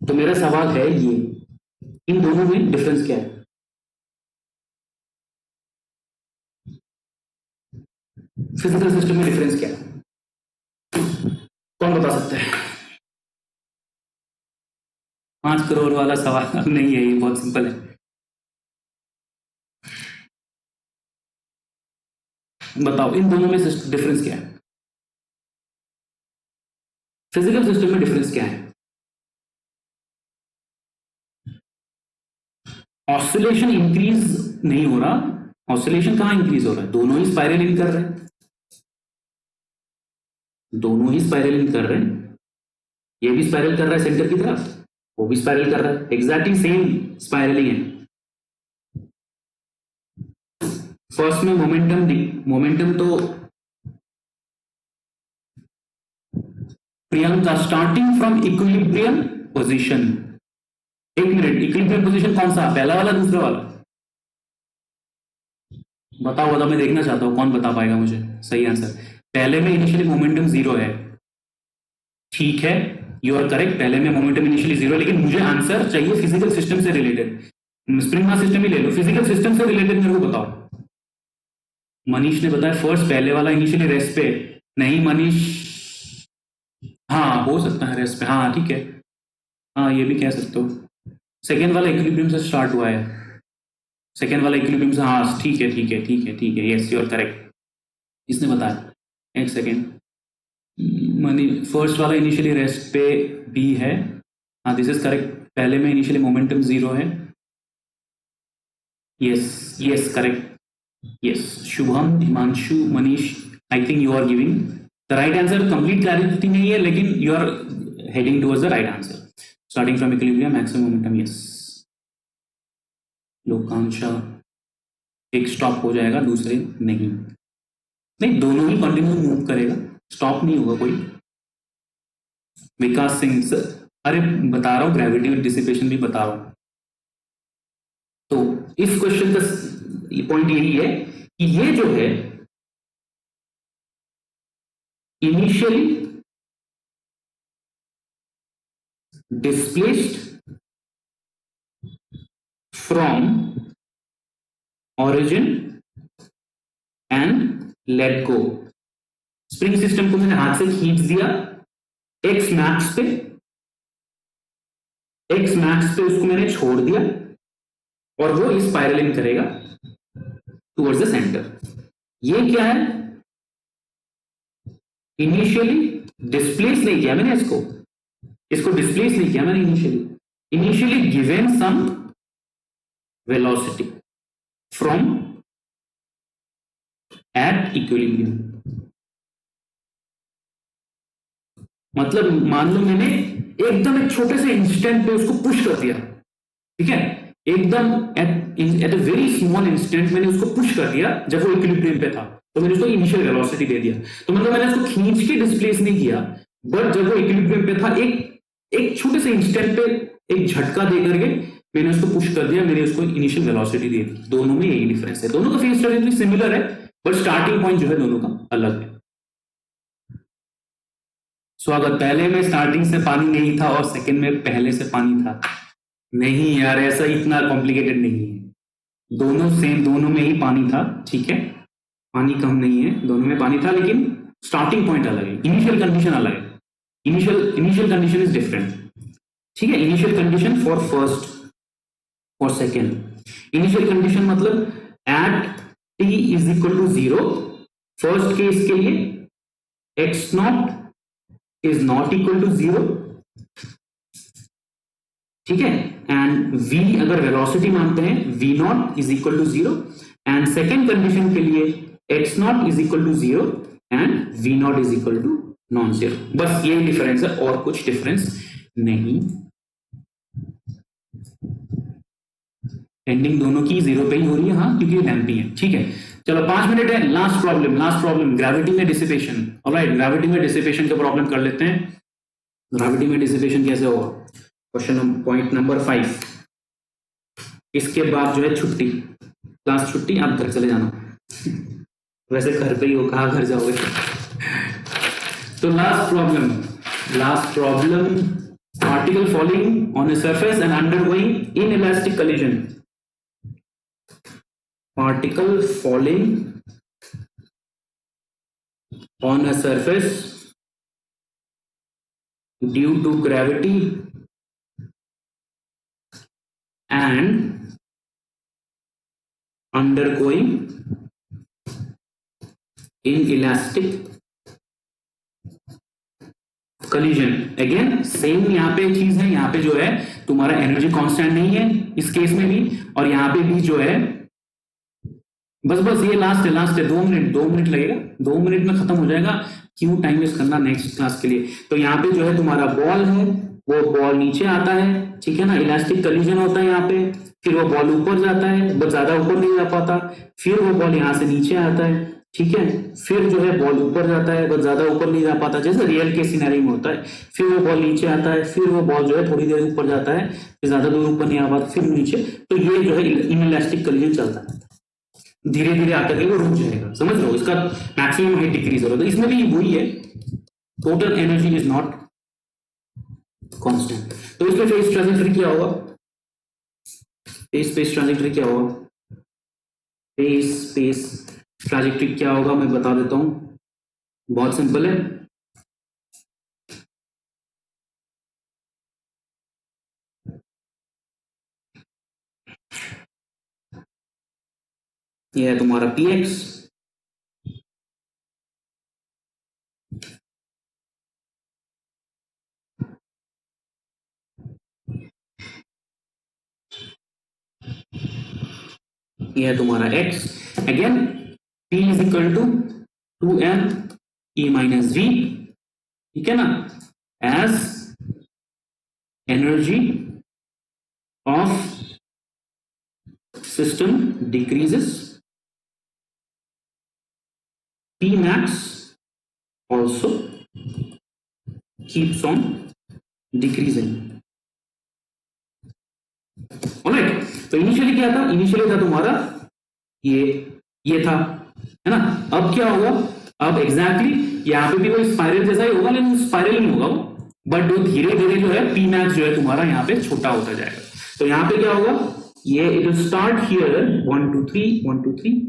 तो मेरा सवाल है ये, इन दोनों में डिफरेंस क्या है? फिजिकल सिस्टम में डिफरेंस क्या है? कौन बता सकता है? 5 करोड़ वाला सवाल नहीं है, ये बहुत सिंपल है। बताओ इन दोनों में डिफरेंस क्या है? फिजिकल सिस्टम में डिफरेंस क्या है? ऑसिलेशन इंक्रीज नहीं हो रहा। ऑसिलेशन कहां इंक्रीज हो रहा है? दोनों ही स्पाइरलिंग कर रहे हैं, दोनों ही स्पाइरलिंग कर रहे हैं। ये भी स्पाइरल कर रहा है सेंटर की तरफ, वो भी स्पाइरल कर रहा है, एग्जैक्टली सेम स्पाइरलिंग है। फर्स्ट में मोमेंटम तो Priyanka starting from equilibrium position. एक मिनट, इक्विलिब्रियम पोजीशन कौन सा? पहला वाला दूसरा वाला? बताओ, मैं देखना चाहता हूं कौन बता पाएगा मुझे सही आंसर। पहले में इनिशियली मोमेंटम 0 है, ठीक है, यू आर करेक्ट, पहले में मोमेंटम इनिशियली 0 है, लेकिन मुझे आंसर चाहिए फिजिकल सिस्टम से रिलेटेड। स्प्रिंग मास सिस्टम ही ले लो, फिजिकल सिस्टम से रिलेटेड मेरे को बताओ। मनीष ने बताया फर्स्ट पहले वाला इनिशियली रेस्ट पे। नहीं मनीष, हाँ हो सकता है रेस्ट पे, हाँ ठीक है, हाँ ये भी कह सकते हो। सेकेंड वाला इक्विलिब्रियम से स्टार्ट हुआ है, सेकेंड वाला इक्विलिब्रियम से, हाँ ठीक है ठीक है ठीक है ठीक है, यस यू आर करेक्ट। इसने बताया, एक सेकेंड, मनी फर्स्ट वाला इनिशियली रेस्ट पे बी है, हाँ दिस इज करेक्ट। पहले में इनिशियली मोमेंटम 0 है, yes yes correct, yes. Shubham, Himanshu, Manish, I think you are giving the right answer. Complete clarity नहीं है लेकिन you are heading towards the right answer. Starting from equilibrium maximum momentum, yes. लोकांशा, एक stop हो जाएगा, दूसरे नहीं, नहीं दोनों ही कंटिन्यू मूव करेगा, स्टॉप नहीं होगा कोई। विकास सिंह सर, अरे बता रहा हूँ, ग्रेविटी और डिसिपेशन भी बता रहा हूँ। तो इस क्वेश्चन का पॉइंट यही है कि ये जो है initially displaced from origin and let go. Spring system को मैंने हाथ से खींच दिया एक्स मैक्स पे उसको मैंने छोड़ दिया और वो स्पाइरलिंग करेगा टुवर्ड्स द सेंटर। ये क्या है? इनिशियली डिस्प्लेस नहीं किया मैंने, इसको डिस्प्लेस नहीं किया मैंने, initially given some velocity from at equilibrium. मतलब मान लो मैंने एकदम एक छोटे से इंस्टेंट पे उसको पुश कर दिया, ठीक है, एकदम at a very small instant मैंने उसको पुश कर दिया जब वो इक्विलिब्रियम पे था, तो मैंने उसको इनिशियल वेलोसिटी दे दिया। तो मतलब मैंने उसको खींच के डिस्प्लेस नहीं किया, बट जब वो इक्विलिब्रियम पे था एक छोटे से इंस्टेंट पे एक झटका दे करके मैंने उसको पुश कर दिया, मैंने उसको इनिशियल वेलोसिटी दे दी। दोनों में यही डिफरेंस है, दोनों का फेस ट्रेजेक्टरी सिमिलर है बट स्टार्टिंग पॉइंट जो है दोनों का अलग है। स्वागत, पहले में स्टार्टिंग से पानी नहीं था और सेकंड में पहले से पानी था। नहीं यार, ऐसा इतना कॉम्प्लिकेटेड नहीं है, दोनों सेम, दोनों में ही पानी था, ठीक है, पानी कम नहीं है, दोनों में पानी था, लेकिन स्टार्टिंग पॉइंट अलग है, इनिशियल कंडीशन अलग है, इनिशियल कंडीशन इज डिफरेंट, ठीक है। इनिशियल कंडीशन फॉर फर्स्ट और सेकेंड। इनिशियल कंडीशन मतलब at t is equal to 0 first case के लिए x not is not equal to 0, ठीक है, एंड v अगर वेलोसिटी मानते हैं v not is equal to 0 and second condition के लिए x not is equal to 0 and v not is equal to non zero. बस यही डिफरेंस है और कुछ डिफरेंस नहीं। एंडिंग दोनों की 0 पे ही हो रही है, हाँ, क्योंकि लैंपिंग है। ठीक है, चलो 5 मिनट है। लास्ट प्रॉब्लम ग्रेविटी में डिसिपेशन। ऑलराइट, ग्रेविटी में डिसिपेशन का प्रॉब्लम कर लेते हैं। ग्रेविटी में डिसिपेशन कैसे होगा? Question point number 5। इसके बाद जो है छुट्टी, क्लास छुट्टी, आप घर चले जाना। वैसे घर पे ही हो, कहाँ घर जाओगे? तो last problem, particle falling on a surface and undergoing inelastic collision. Particle falling on a surface due to gravity and undergoing inelastic collision. Again same यहाँ पे चीज है, यहाँ पे जो है तुम्हारा एनर्जी कांस्टेंट नहीं है इस केस में भी, और यहाँ पे भी जो है बस ये लास्ट है 2 मिनट लगेगा, 2 मिनट में खत्म हो जाएगा। क्यों टाइम वेस्ट करना नेक्स्ट क्लास के लिए? तो यहाँ पे जो है तुम्हारा बॉल है, वो बॉल नीचे आता है, ठीक है ना, इलास्टिक कलीजन होता है यहाँ पे, फिर वो बॉल ऊपर जाता है, बस ज्यादा ऊपर नहीं जा पाता, फिर वो बॉल यहाँ से नीचे आता है, ठीक है, फिर जो है बॉल ऊपर जाता है, बस ज्यादा ऊपर नहीं जा पाता, जैसे रियल के सिनेरियो में होता है, फिर वो बॉल नीचे आता है, फिर वो बॉल जो है थोड़ी देर ऊपर जाता है, फिर ज्यादा दूर ऊपर नहीं आ पाता, फिर नीचे। तो ये जो है इनइलास्टिक कलीजन चलता है, धीरे धीरे आकर के वो रुक जाएगा। समझ लो, इसका मैक्सिमम हाइट डिक्रीज होगा। तो इसमें भी वही है, total energy is not constant. तो इसमें फेज ट्रांजिक्टरी क्या होगा? फेज ट्रांजिक्टरी क्या होगा? फेज ट्रांजिक्टरी क्या होगा मैं बता देता हूं, बहुत सिंपल है। ये है तुम्हारा px, ये है तुम्हारा x। Again p is equal to 2m e minus v, ठीक है ना, as energy of system decreases, p max also keeps on decreasing. Alright, तो इनिशियली क्या था? इनिशियली था तुम्हारा ये था, है ना। अब क्या होगा? अब एग्जैक्टली यहाँ पे भी वो स्पाइरल जैसा ही होगा, लेकिन स्पाइरल नहीं होगा वो, बट जो धीरे धीरे जो है पी मैक्स जो है तुम्हारा यहाँ पे छोटा होता जाएगा। तो यहाँ पे क्या होगा? ये इट विल स्टार्ट हियर 1 2 3 1 2 3,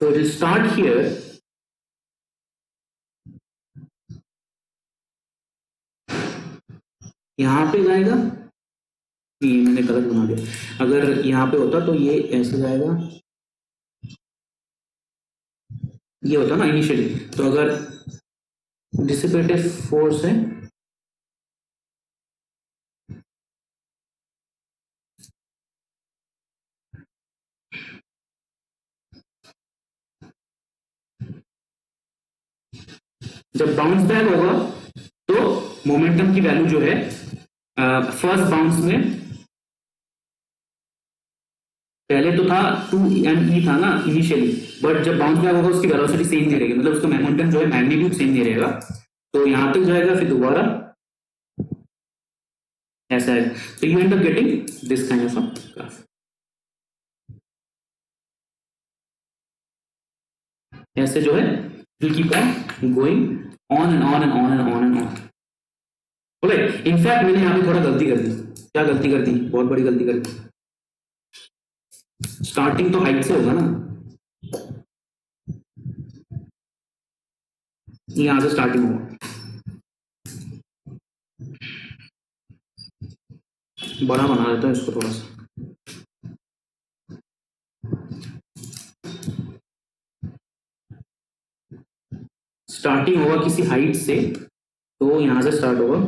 तो इट विल स्टार्ट हियर, यहां पे जाएगा, ये मैंने गलत बना दिया, अगर यहाँ पे होता तो ये ऐसे जाएगा, ये होता ना इनिशियली। तो अगर डिसिपेटिव फोर्स है, जब बाउंस बैक होगा तो मोमेंटम की वैल्यू जो है फर्स्ट बाउंस में पहले तो था 2me था ना इनिशियली, बट जब बाउंस बैक होगा उसकी वेलोसिटी सेम नहीं रहेगी, मतलब उसका मोमेंटम जो है मैग्नीट्यूड सेम नहीं रहेगा, तो यहां तक जाएगा, फिर दोबारा ऐसा है। तो you end up getting this kind of a graph. ऐसे जो है will keep on going on and on and on and on and on. Right, in fact मैंने यहाँ पे थोड़ा गलती कर दी। क्या गलती कर दी? बहुत बड़ी गलती कर दी। स्टार्टिंग तो हाइट से होगा ना, यहां से स्टार्टिंग होगा, बड़ा बना देता हूं इसको थोड़ा सा। स्टार्टिंग होगा किसी हाइट से, तो यहां से स्टार्ट होगा,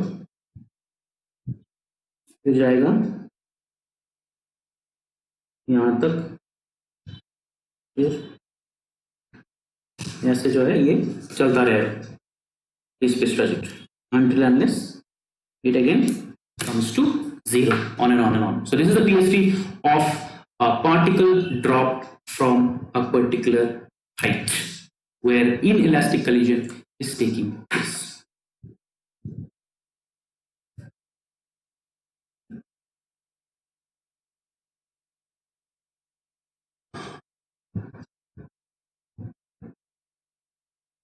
फिर जाएगा यहां तक, ऐसे जो है ये चलता रहेगा इस trajectory until unless it again comes to zero, on and on and on. So this is the PST of a particle dropped from a particular height where inelastic collision is taking place.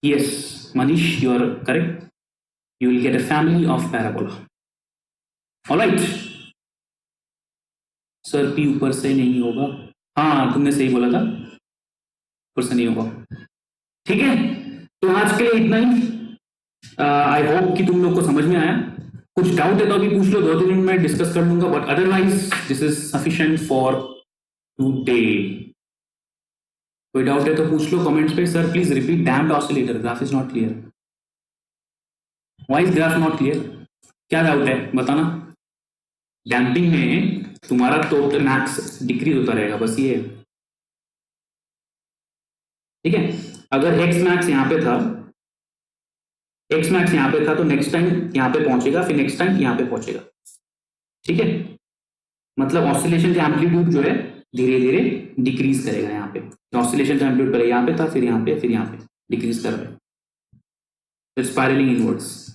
Yes, Manish, you are correct. You will get a family of parabola. All right. Sir P ऊपर से नहीं होगा, हाँ तुमने सही बोला था, ऊपर से नहीं होगा। ठीक है, तो आज के लिए इतना ही। आई होप कि तुम लोग को समझ में आया। कुछ डाउट है तो अभी पूछ लो, 2-3 मिनट में डिस्कस कर लूंगा, but otherwise this is sufficient for today. कोई डाउट है तो पूछ लो कमेंट्स पे। Sir please repeat damped oscillator, graph is not clear. Why is graph not clear? क्या डाउट है बताना। डैम्पिंग में तुम्हारा टोटल मैक्स डिक्रीज होता रहेगा, बस ये। ठीक है, अगर एक्स मैक्स यहाँ पे था, एक्स मैक्स यहाँ पे था, तो नेक्स्ट टाइम यहाँ पे पहुंचेगा, फिर नेक्स्ट टाइम यहाँ पे पहुंचेगा। ठीक है, मतलब ऑसिलेशन का एम्पलीट्यूड जो है धीरे धीरे डिक्रीज करेगा। यहाँ पे ऑसिलेशन का एम्पलीट्यूड पहले यहाँ पे था, फिर यहाँ पे, फिर यहाँ पे डिक्रीज कर रहा है, स्पाइरलिंग इनवर्ड्स।